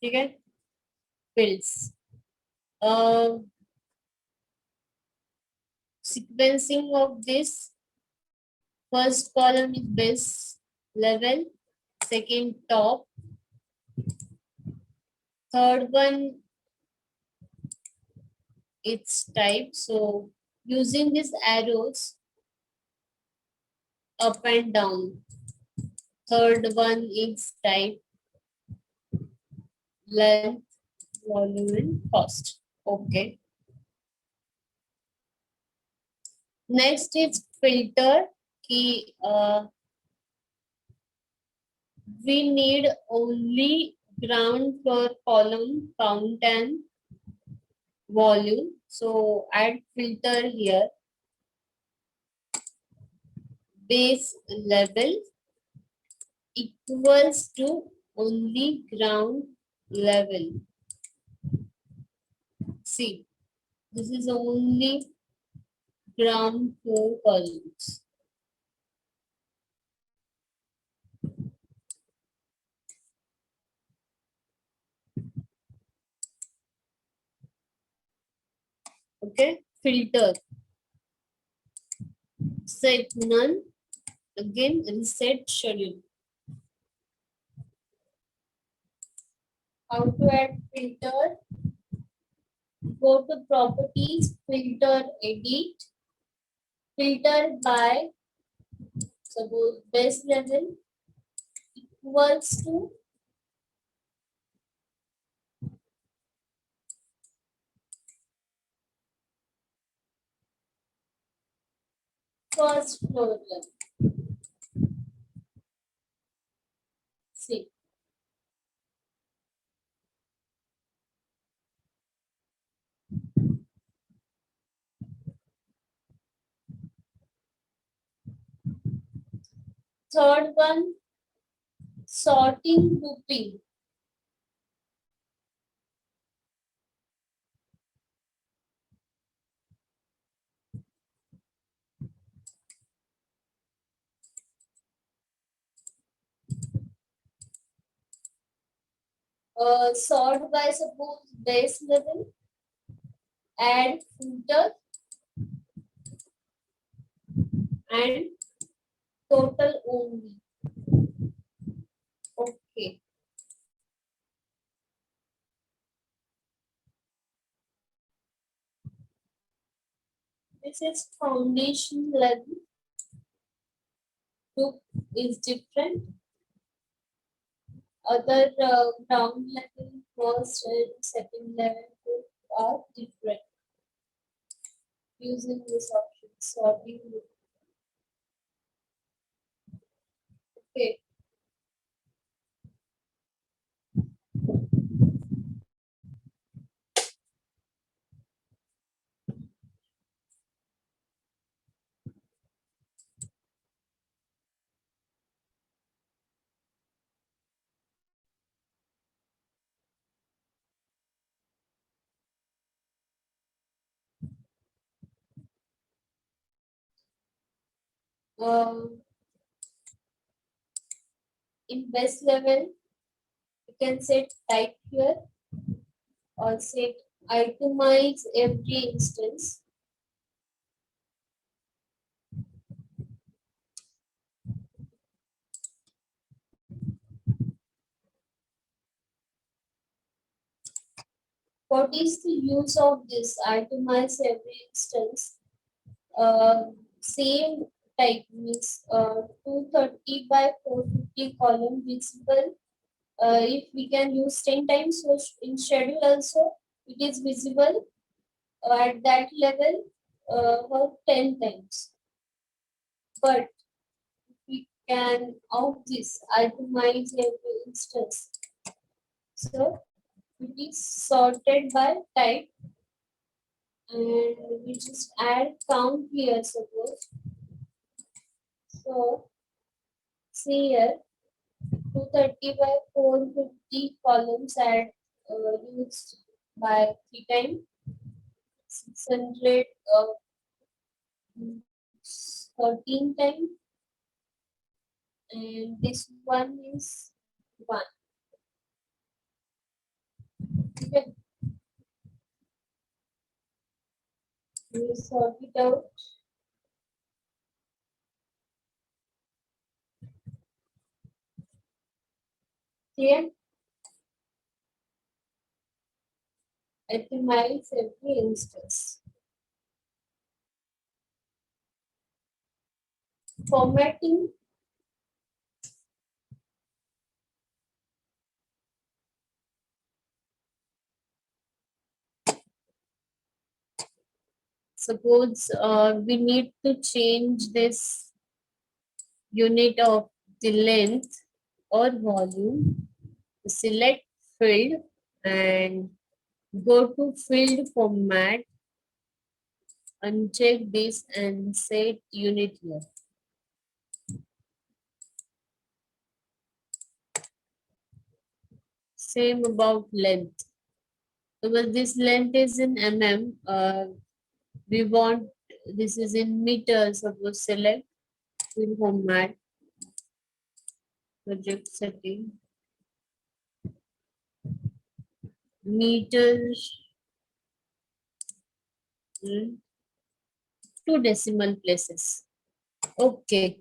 ठीक है? Fields. Sequencing of this, first column is base level, second top, third one its type. So using these arrows up and down, third one is type, length, volume, and cost. Okay. Next is filter. Key. We need only ground floor column count and volume. So add filter here. Base level equals to only ground level. See, this is only ground floor columns. Okay, filter. Set none. Again, reset schedule. How to add filter? Go to properties, filter, edit, filter by suppose base level equals to first floor level. See. Third one, sorting grouping. Sort by suppose base level, add filter and total only. Okay. This is foundation level. Group is different. Other ground level, first and second level group are different. Using this option, sorting group. Okay. In base level, you can set type here or set itemize every instance. What is the use of this itemize every instance? Same type means 230 by 450 column visible. If we can use 10 times, so in schedule also it is visible at that level for 10 times. But we can out this itemize every instance. So it is sorted by type and we just add count here suppose. So see here 230 by 450 columns add used by 3 times 600 13 times and this one is 1. Okay. We sort it out. Here, itemize every instance. Formatting. Suppose we need to change this unit of the length or volume. Select field and go to field format, uncheck this and set unit here. Same about length. Because this length is in we want this is in meters. Suppose select field format, project setting, meters, 2 decimal places. Okay,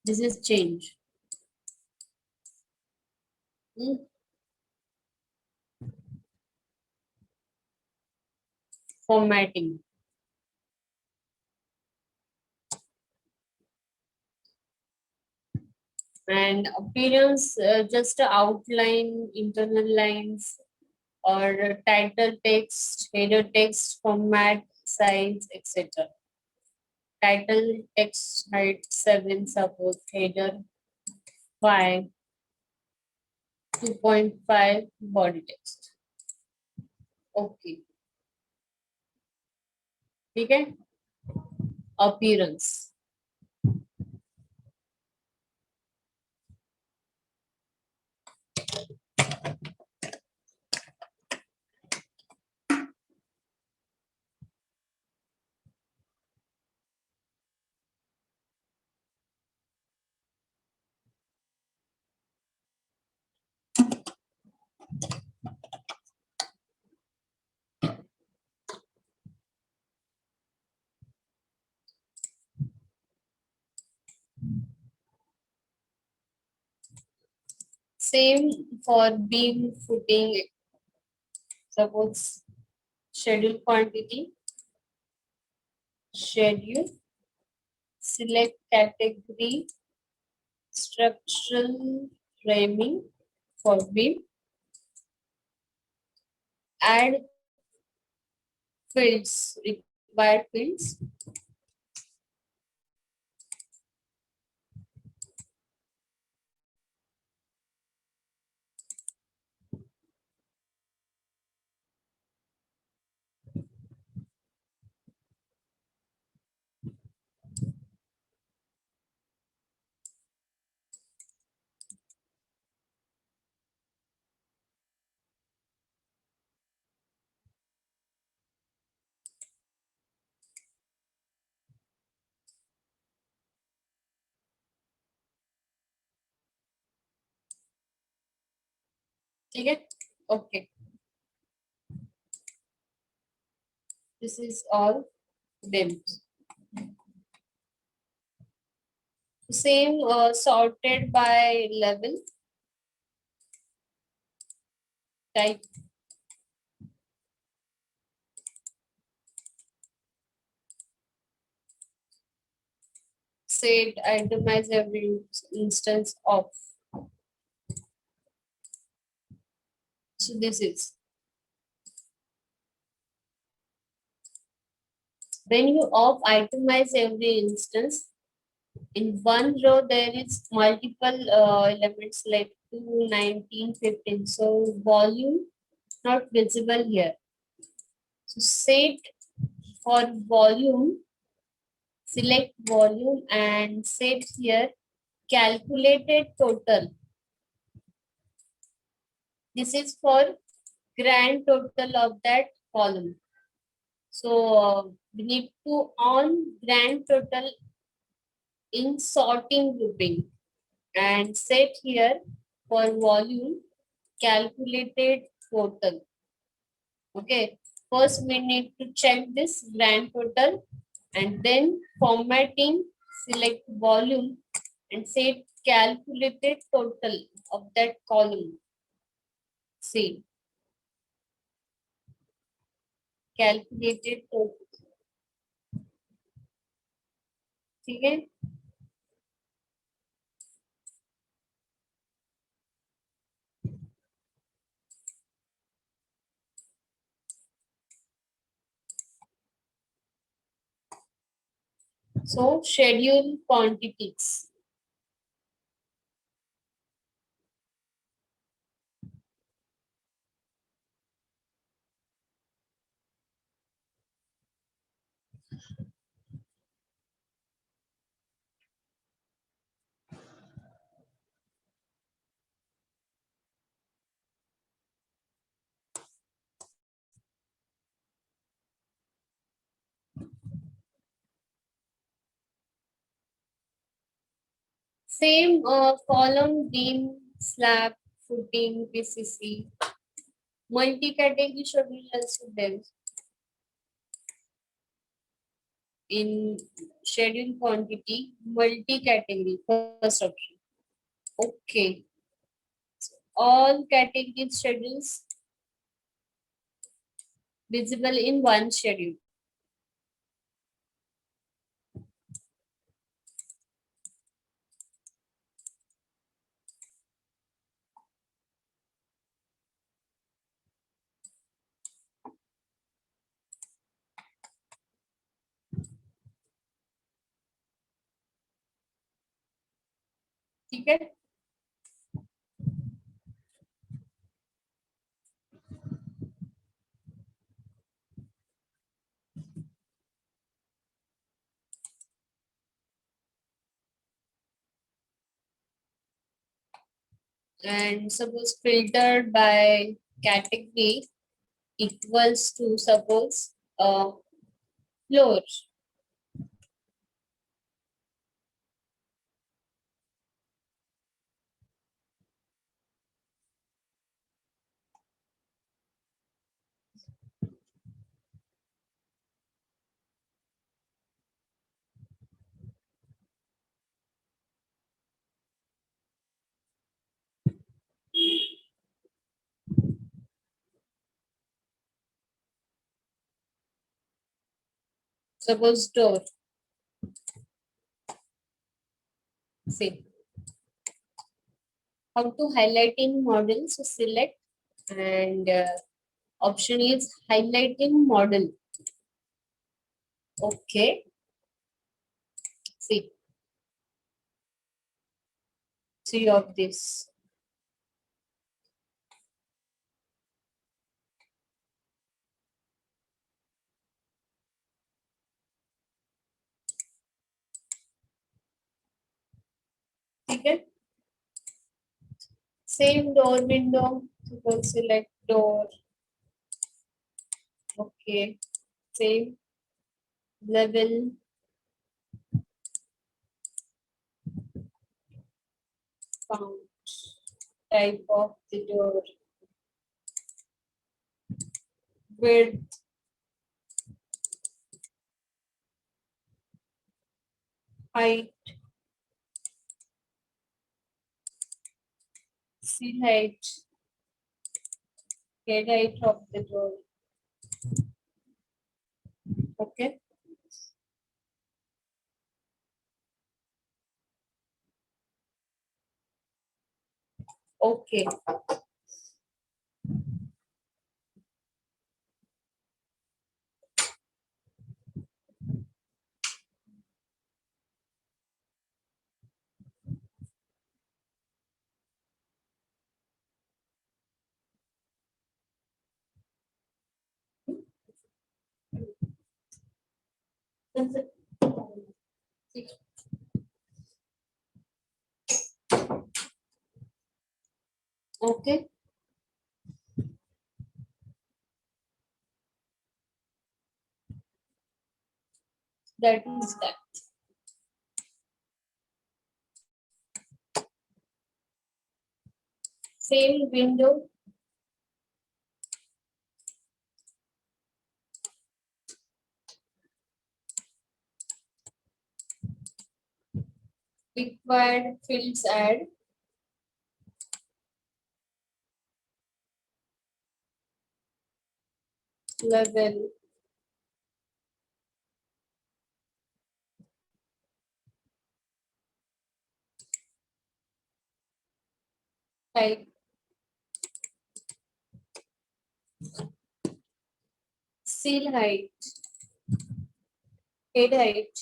this is change. Formatting. And appearance, just a outline, internal lines, or title text, header text, format, size, etc. Title text height 7, suppose header 5, 2.5, body text. Okay. Okay. Appearance. Same for beam, footing. Suppose schedule quantity, schedule, select category, structural framing for beam, add fields, required fields. Okay. Okay. This is all them. Same sorted by level. Type set itemize every instance of. So this is when you off itemize every instance. In one row, there is multiple elements like 2, 19, 15. So volume not visible here. So set for volume, select volume and set here calculated total. This is for grand total of that column. So we need to on grand total in sorting grouping and set here for volume calculated total. Okay, first we need to check this grand total and then formatting, select volume and set calculated total of that column. See, calculated total. Okay. So schedule quantities. Same column, beam, slab, footing, PCC. Multi-category schedule also there in schedule quantity, multi-category, first option. Okay. All category schedules visible in one schedule. ठीक है? And suppose filtered by category equals to suppose floor. Suppose door. See how to highlight in model. So select and option is highlight in model. Okay. See of this. Okay. Same door window. Suppose select door. Okay. Same level. Count. Type of the door. Width. Height. Seal height. Head height of the door. Okay. Okay. Okay. That is that. Same window. Required fields add. Level. Type. Seal height. Head height.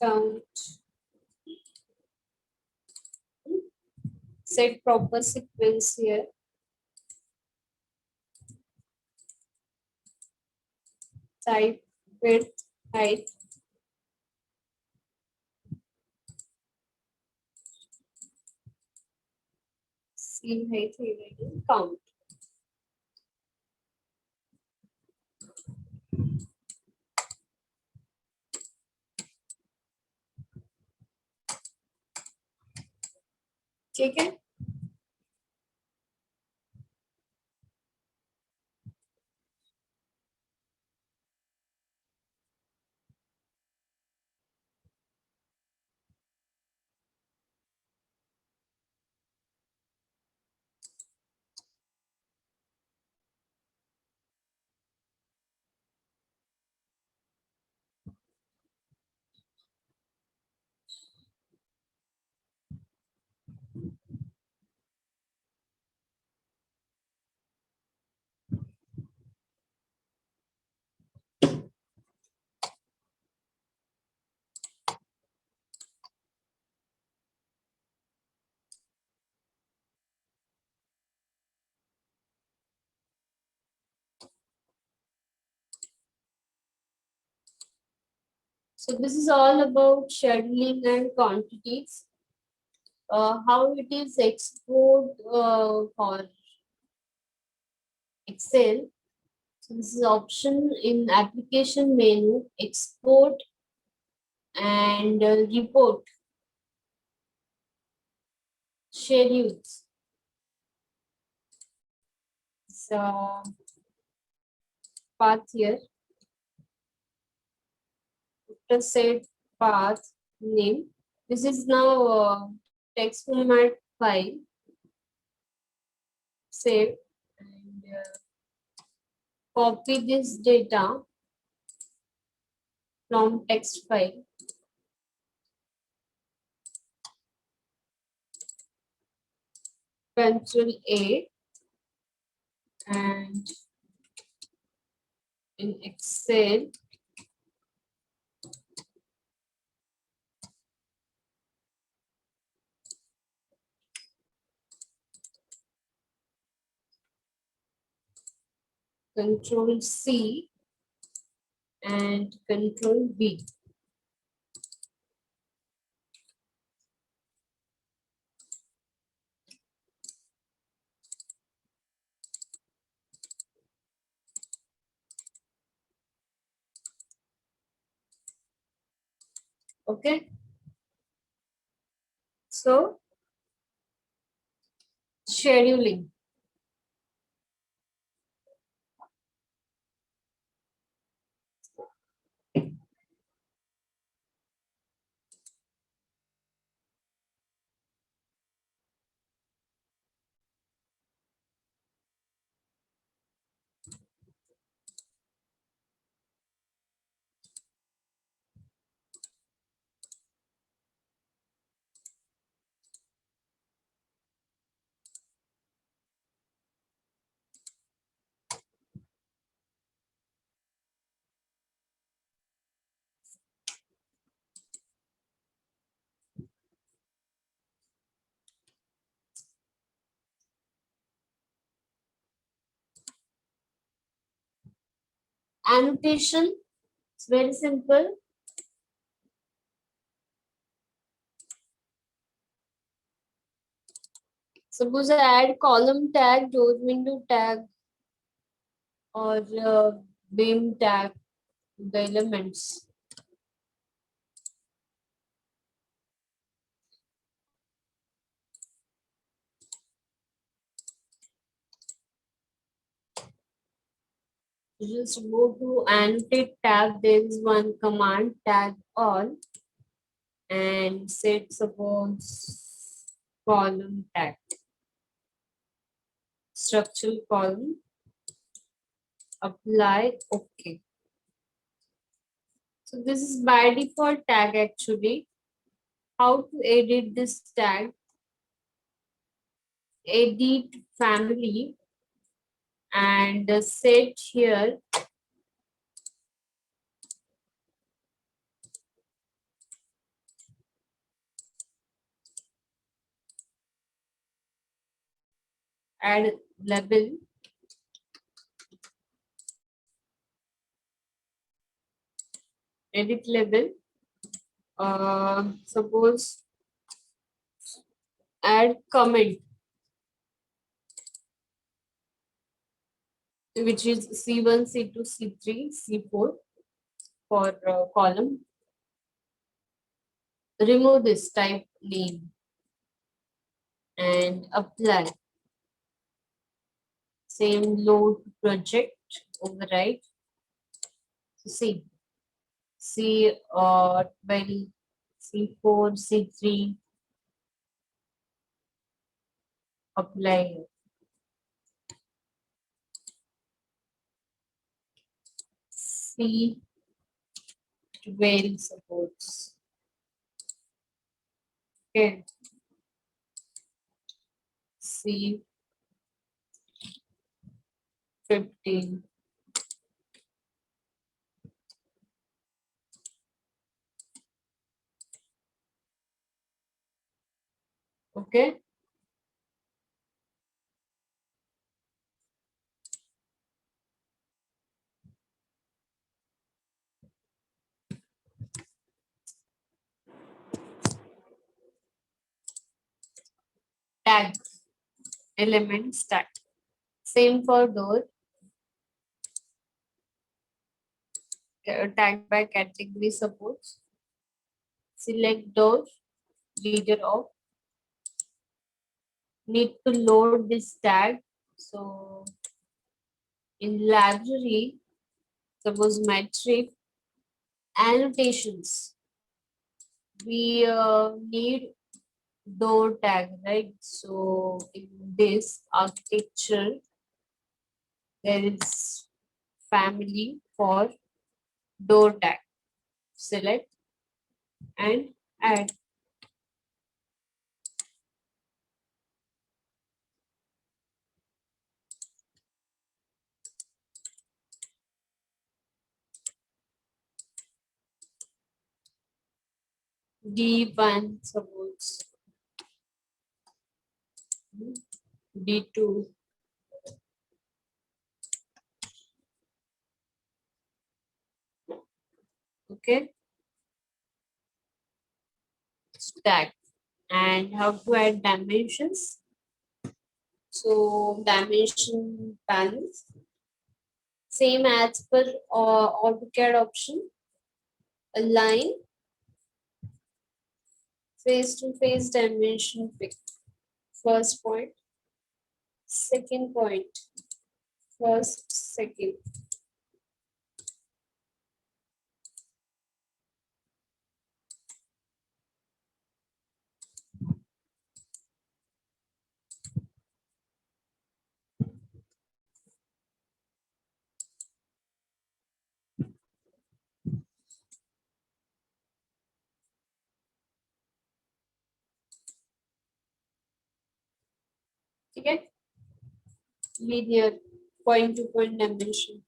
count, set proper sequence here. Type, width, height. Seal height, count. ठीक है. So this is all about scheduling and quantities. How it is export for Excel. So this is option in application menu, export and report schedules. So path here. After set path name. This is now text format file. Save and copy this data from text file. Control A and in Excel Control C and Control V. Okay. So scheduling. Annotation. It's very simple. Suppose I add column tag, door window tag, or beam tag to the elements. Just go to annotate tab. There is one command tag all and set suppose column tag. Structural column. Apply. Okay. So this is by default tag actually. How to edit this tag? Edit family and set here add level, edit level, suppose add comment, which is C1, C2, C3, C4 for column. Remove this type name and apply. Same load project, override. So see, C12, C4, C3, apply. C12 supports. Okay. C15. Okay. Tag elements tag. Same for door. Tag by category supports. Select door, leader of. Need to load this tag. So in library, suppose metric annotations, we need door tag, right? So in this architecture, there is family for door tag. Select and add. D1 suppose D2. Okay. Stack. And how to add dimensions? So dimension panels, same as per Autocad option. Align, face to face dimension pick. First point, second point, first, second. Okay. Linear, point to point dimension.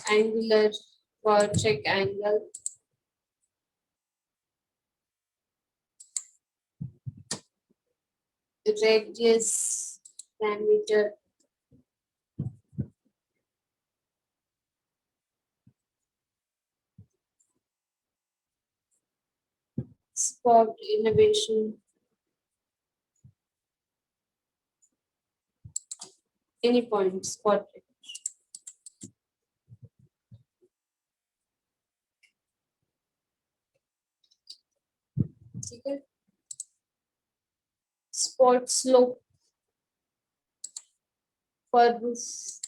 Angular, for check angle. Radius, diameter. Spot elevation. Any point, spot. Okay. Spot slope for this.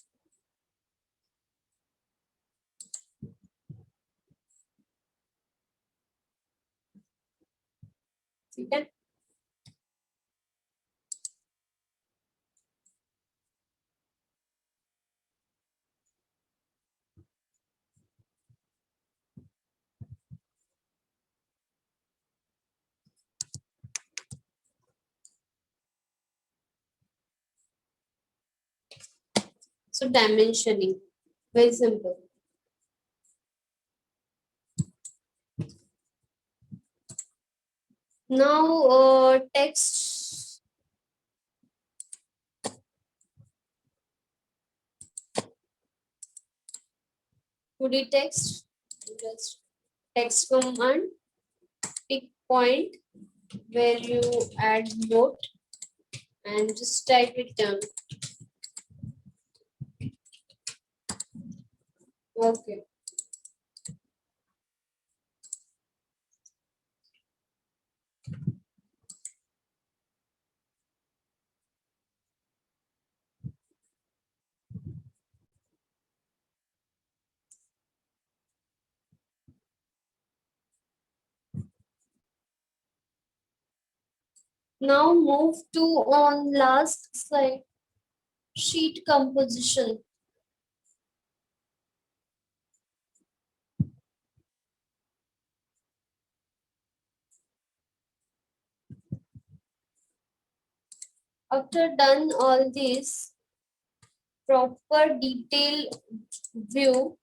Okay. So dimensioning, very simple. Now text, body text, just text command, pick point where you add note and just type it down. Okay. Now move to on last slide, sheet composition. After done all this, proper detail view,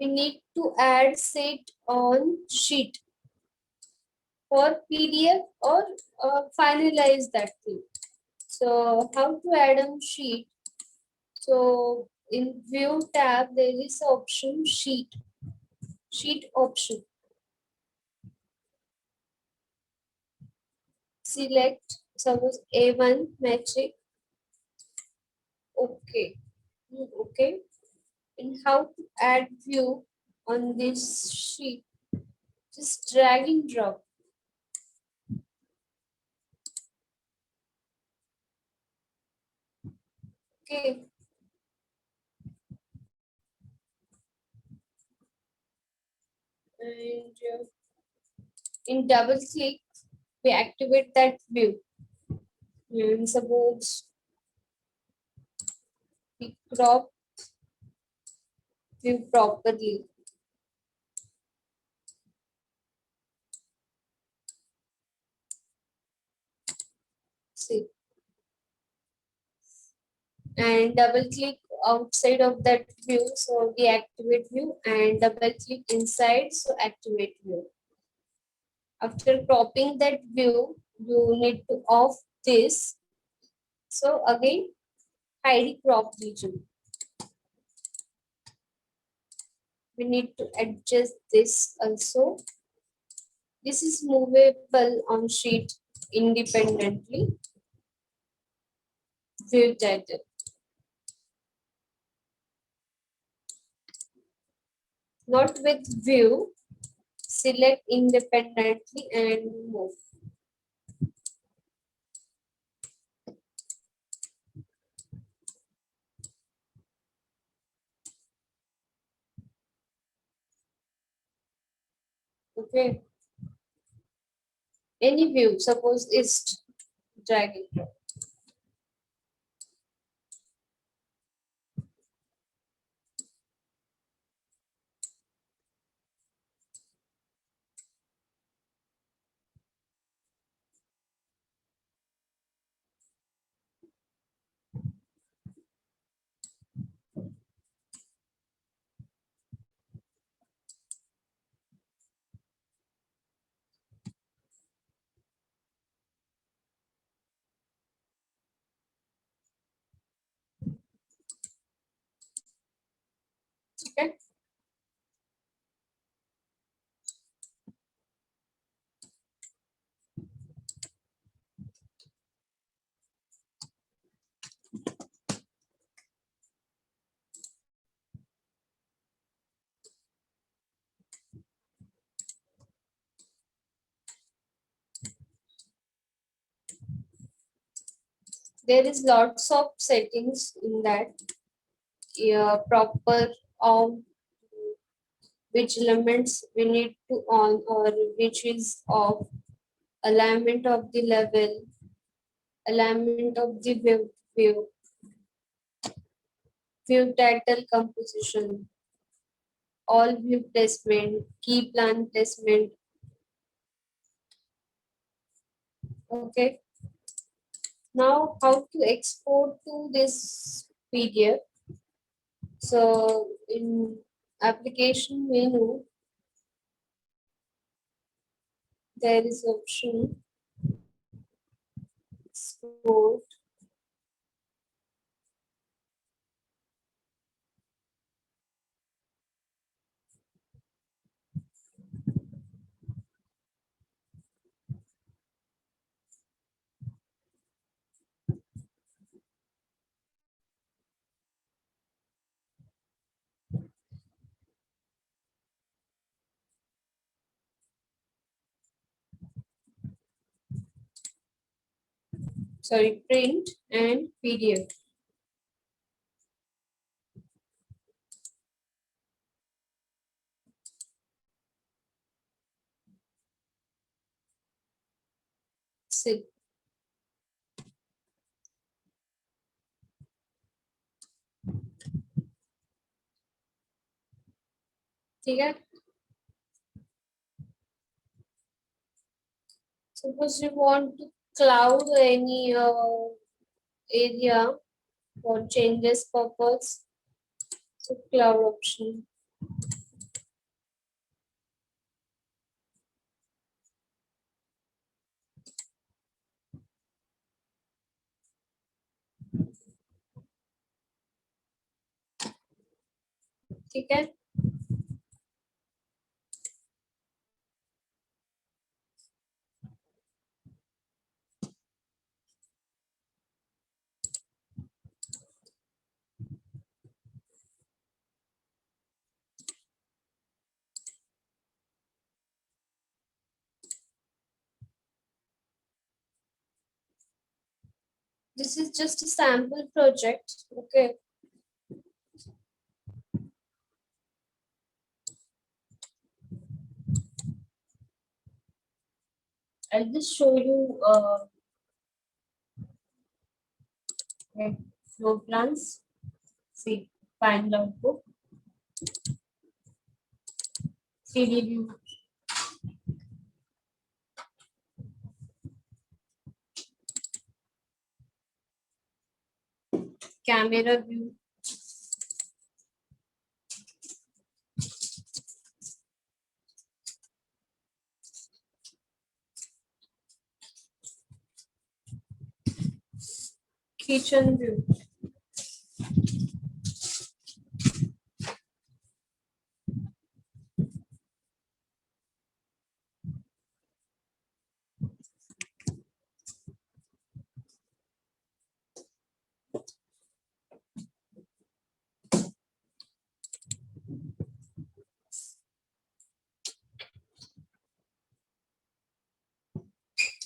we need to add set on sheet for PDF or finalize that thing. So how to add on sheet? So in view tab, there is option sheet option. Select suppose A1 metric. Okay. Okay. And how to add view on this sheet? Just drag and drop. Okay. And in double click, we activate that view. And suppose we crop view properly. See. And double click outside of that view, so we activate view, and double click inside, so activate view. After cropping that view, you need to off this. So again, hide crop region. We need to adjust this also. This is movable on sheet independently. View title. Not with view. Select independently and move. Okay. Any view, suppose is drag and drop. Okay. There is lots of settings in that. Yeah, proper which elements we need to on or which is off, alignment of the level, alignment of the view, view title composition, all view placement, key plan placement. Okay. Now how to export to this PDF? So in application menu, there is option export. Sorry, print and PDF. See. ठीक है? Suppose you want to cloud any area for changes purpose, so cloud option. ठीक है? This is just a sample project, okay? I'll just show you like floor plans. See, final output, 3D view, camera view, kitchen view.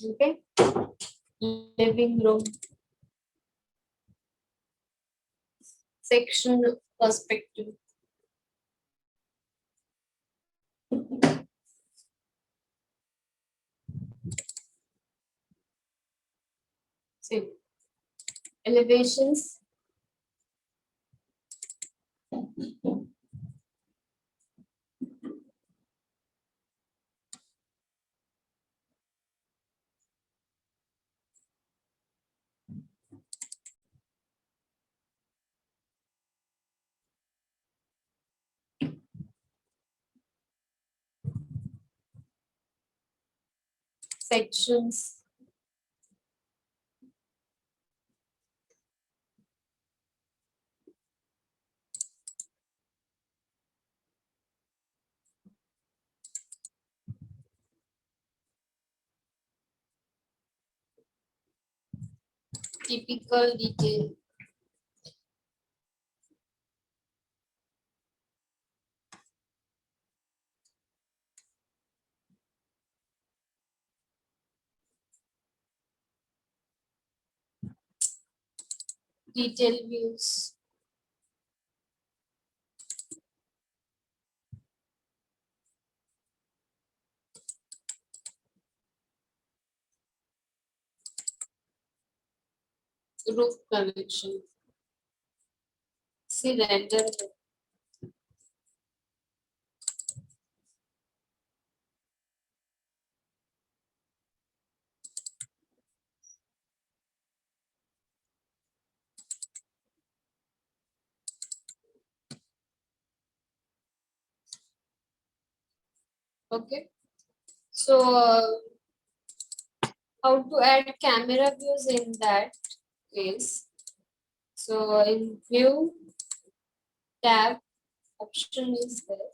Okay, living room, section perspective. See, elevations, sections, typical detail. Detail views. Roof connection. See render. Okay. So how to add camera views in that case? So in view tab, option is there,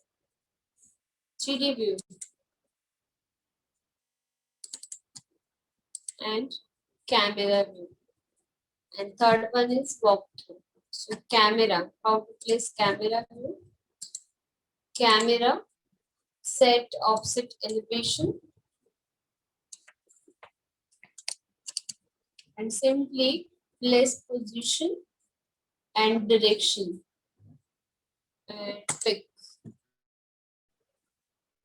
3D view and camera view, and third one is walkthrough. So camera, how to place camera view? Camera, set offset elevation, and simply place position and direction and pick.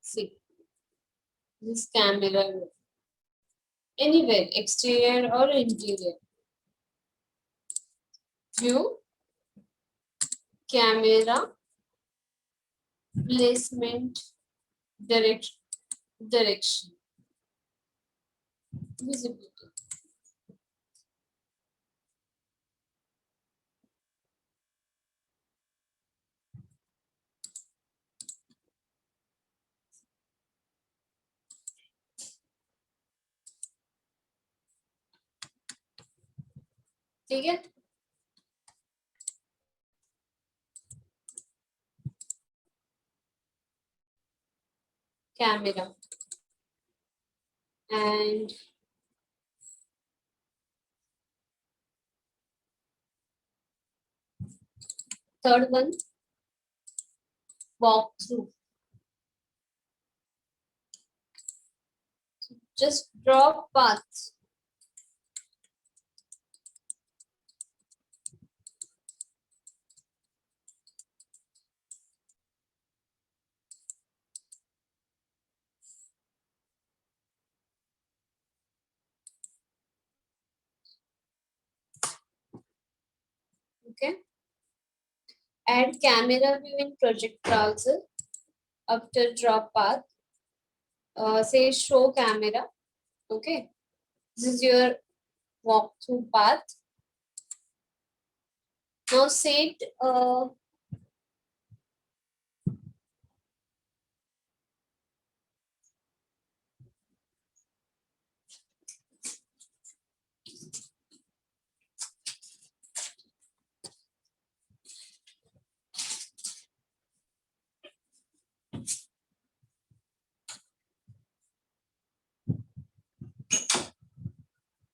See this camera view. Anywhere, exterior or interior. View, camera, placement, direction, visibility. ठीक है? Camera and third one, walkthrough. Just draw paths. Okay. Add camera view in project browser. After draw path, say show camera. Okay. This is your walkthrough path. Now set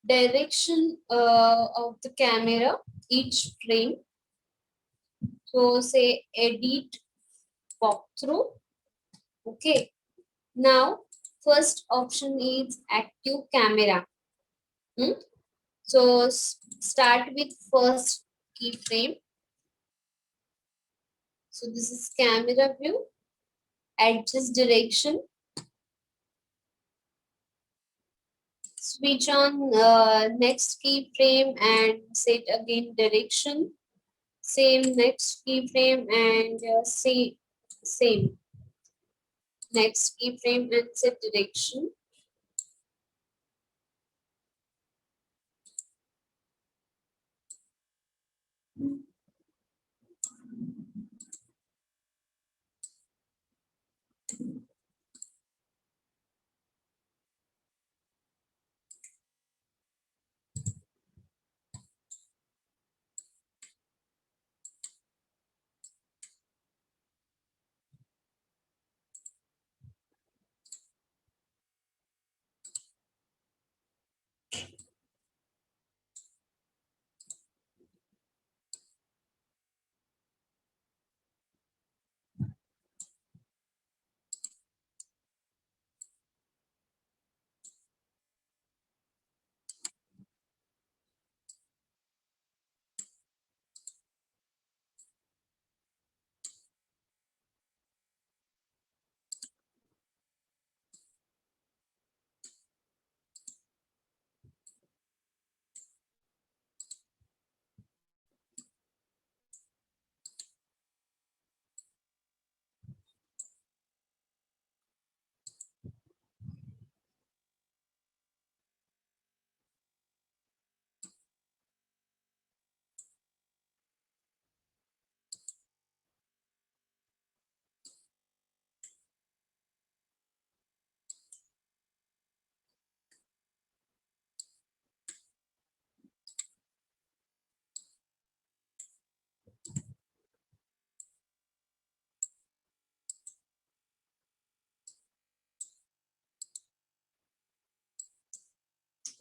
direction of the camera each frame. So say edit walkthrough. Okay. Now first option is active camera. So start with first keyframe. So this is camera view. Adjust direction. Switch on next keyframe and set again direction. Same next keyframe and same next keyframe and set direction.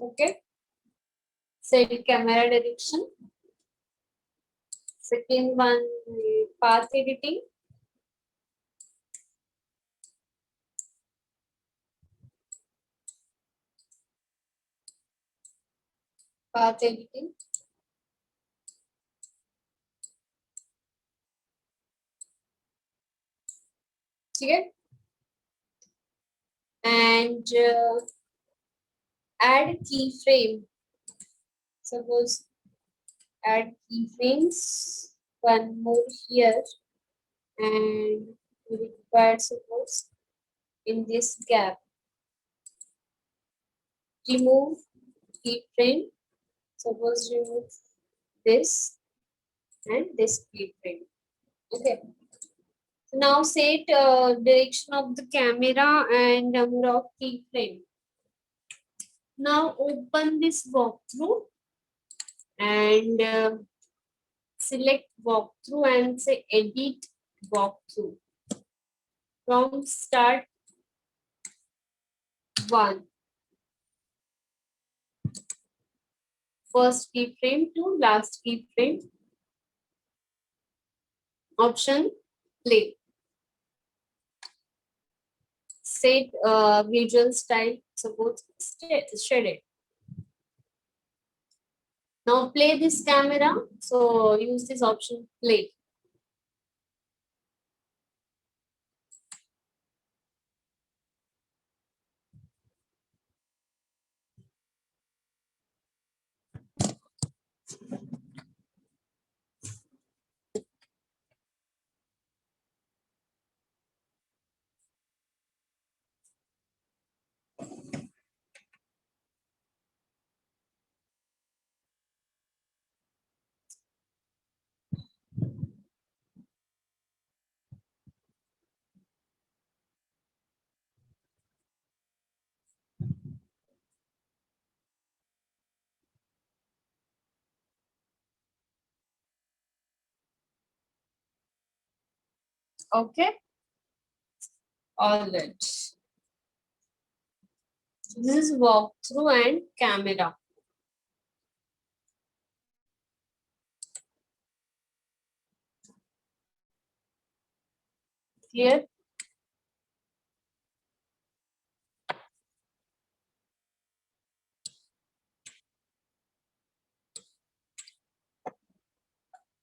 Okay. Set camera direction. Second one, path editing. Path editing. Okay. And add keyframe. Suppose add keyframes. One more here, and we require suppose in this gap. Remove keyframe. Suppose remove this and this keyframe. Okay. So now set direction of the camera and number of keyframe. Now open this walkthrough and select walkthrough and say edit walkthrough. From start 1. First keyframe to last keyframe. Option play. Set visual style, suppose shaded. Now play this camera. So use this option play. Okay. All right. This is walkthrough and camera. Clear?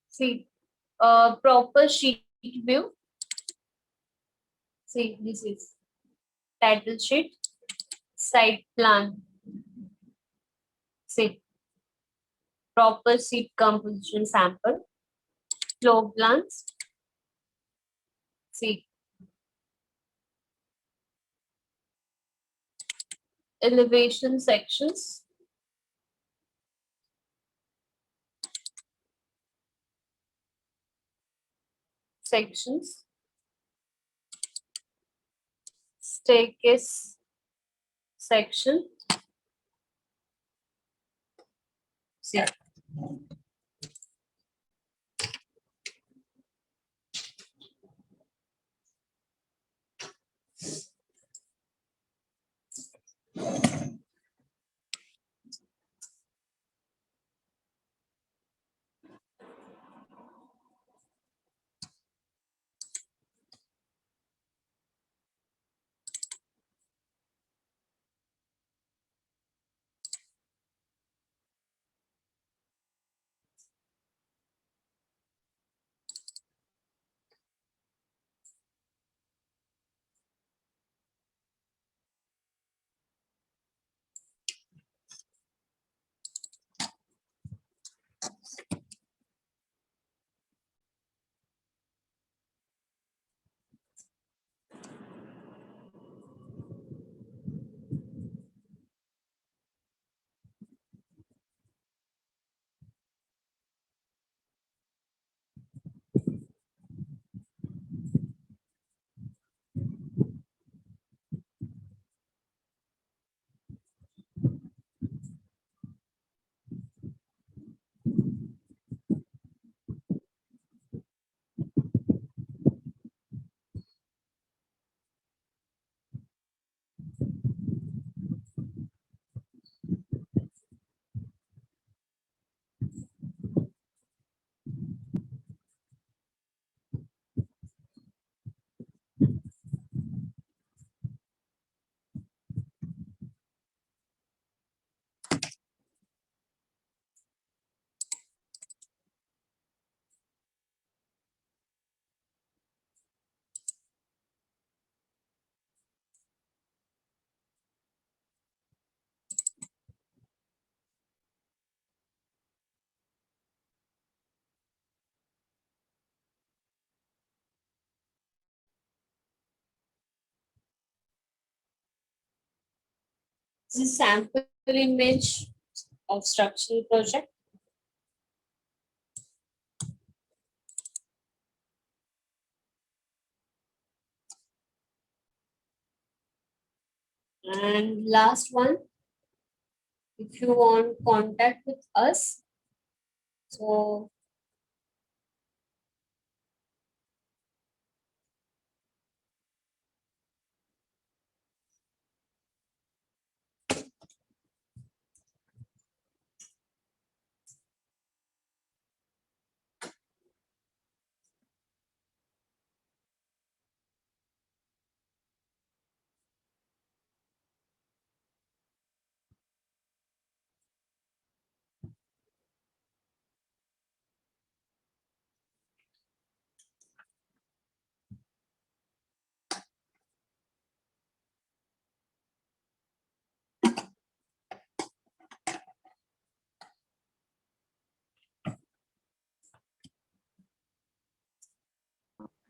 See, proper sheet view. See, this is title sheet, site plan. See, proper sheet composition sample, floor plans. See, elevation sections. Sections. Staircase section. See. This is sample image of structural project. And last one, if you want contact with us, so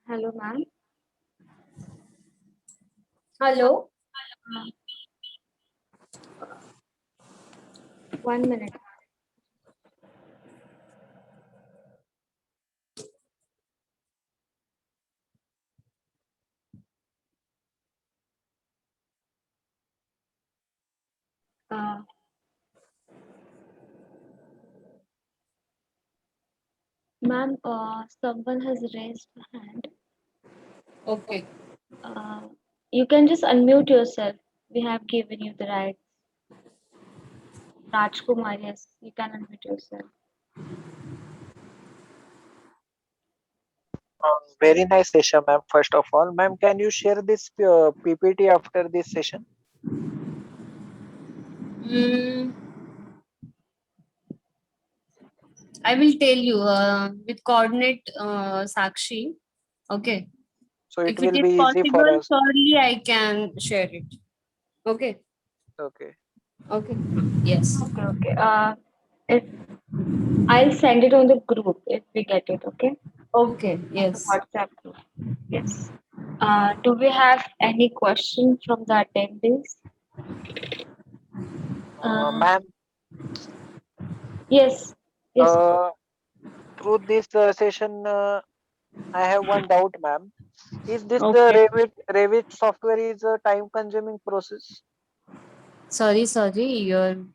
Hello, ma'am. hello. 1 minute. Uh, Ma'am, someone has raised a hand. Okay. Uh, you can just unmute yourself. We have given you the right. Rajkumar, yes, you can unmute yourself. Very nice session, ma'am. First of all, ma'am, can you share this PPT after this session? Mm, I will tell you with coordinate Sakshi. Okay. So it If it will is be easy for possible, us. surely I can share it. Okay. Okay. Okay. Yes. Okay, okay. If I'll send it on the group if we get it, okay? Okay. On the Yes. WhatsApp group. Yes. Do we have any question from the attendees? Ma'am, Yes. Yes. through this session, I have one doubt, ma'am. Is this Okay. Revit software is a time-consuming process? Sorry, your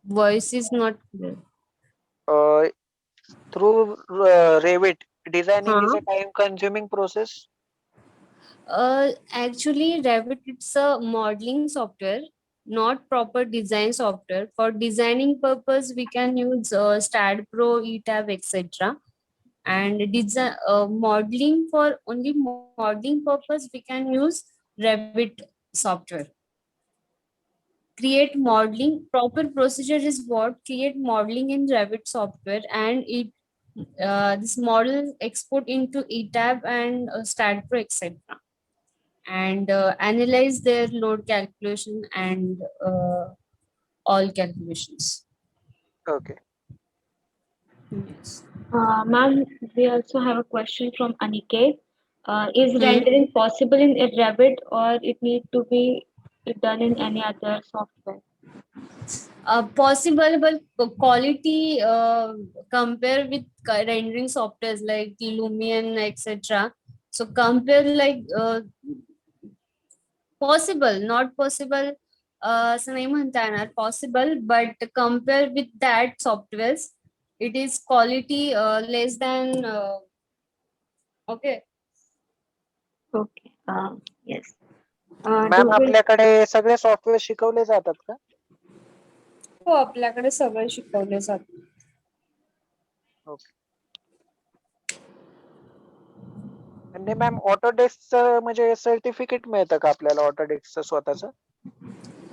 voice is not clear. Uh, through Revit, designing is Huh? a time-consuming process. Actually, Revit it's a modeling software, not proper design software. For designing purpose, we can use STAAD Pro, ETAB, etc. And design modeling for only modeling purpose, we can use Revit software. Create modeling proper procedure is what create modeling in Revit software, and it this model export into ETAB and STAAD Pro, etc. And analyze their load calculation and all calculations. Okay. Yes. Ma'am, we also have a question from Aniket. Is Hmm. rendering possible in a Revit or it need to be done in any other software? Possible, but quality compare with rendering softwares like Lumion, etc. So compare like possible, not possible. असं नाही म्हणता येणार possible, but compare with that softwares, it is quality less than okay. Okay. Yes. Do ma'am we आपल्याकडे सगळे software शिकवले जातात का? हो आपल्याकडे सगळे शिकवले जातात. ओके. आणि मॅम ऑटोडेस्क म्हणजे सर्टिफिकेट मिळतं का आपल्याला ऑटोडेस्कचं स्वतःच?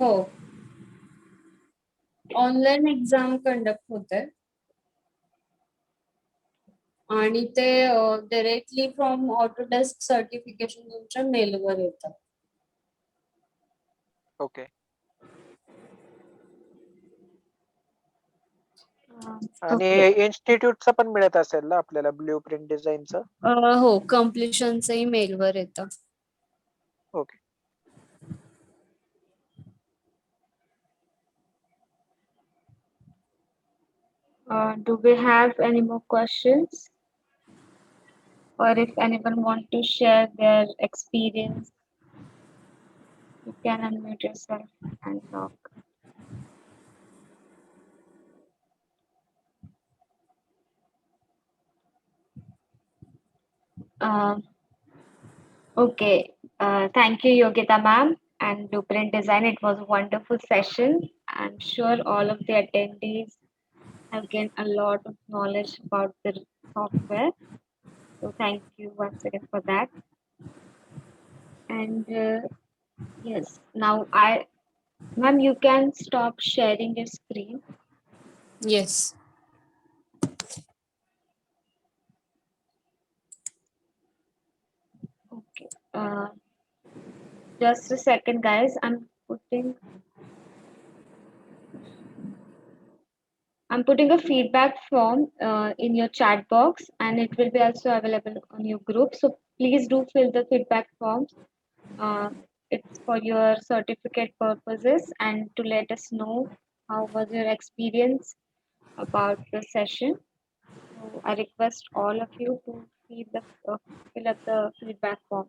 हो ऑनलाईन एक्झाम कंडक्ट होते आणि ते डायरेक्टली फ्रॉम ऑटोडेस्क सर्टिफिकेशन तुमच्या मेलवर येतात. ओके. आणि okay. इन्स्टिट्यूटचं पण मिळत असेल ना आपल्याला ब्ल्यू प्रिंट डिझाईनचं? हो कम्प्लिशनचंही मेलवर येतं. Okay. Do we have any more questions? Or if anyone want to share their experience, you can unmute yourself and talk. Okay. Thank you, Yogita ma'am and Blueprint Design. It was a wonderful session. I'm sure all of the attendees have gained a lot of knowledge about the software. So thank you once again for that. And yes, now ma'am, you can stop sharing your screen. Yes. Okay. Just a second, guys. I'm putting a feedback form in your chat box, and it will be also available on your group. So please do fill the feedback forms. It's for your certificate purposes and to let us know how was your experience about the session. So I request all of you to fill up the feedback form.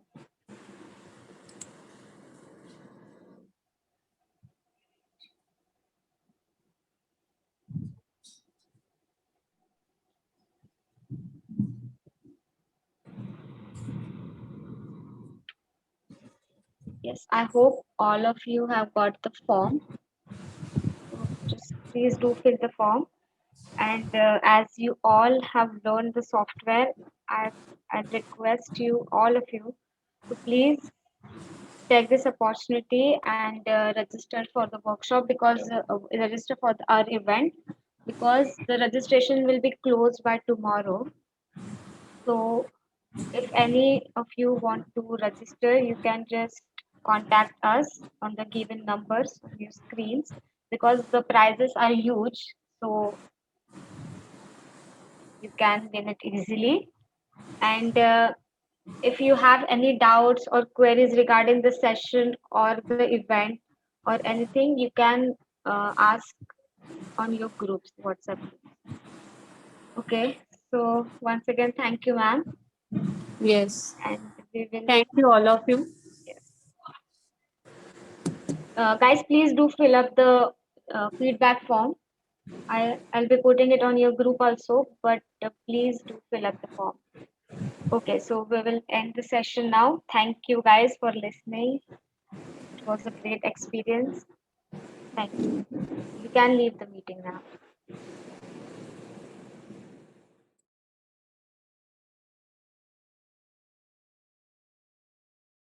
Yes, I hope all of you have got the form. So just please do fill the form. And as you all have learned the software, I request you, all of you, to please take this opportunity and register for the workshop because register for our event because the registration will be closed by tomorrow. So if any of you want to register, you can just contact us on the given numbers on your screens because the prizes are huge. So you can win it easily. And if you have any doubts or queries regarding the session or the event or anything, you can ask on your groups, WhatsApp groups. Okay, so once again, thank you, ma'am. Yes. And we will. Thank you, all of you. Yes. Guys, please do fill up the feedback form. I'll be putting it on your group also, but please do fill up the form. Okay, so we will end the session now. Thank you guys for listening. It was a great experience. Thank you. You can leave the meeting now.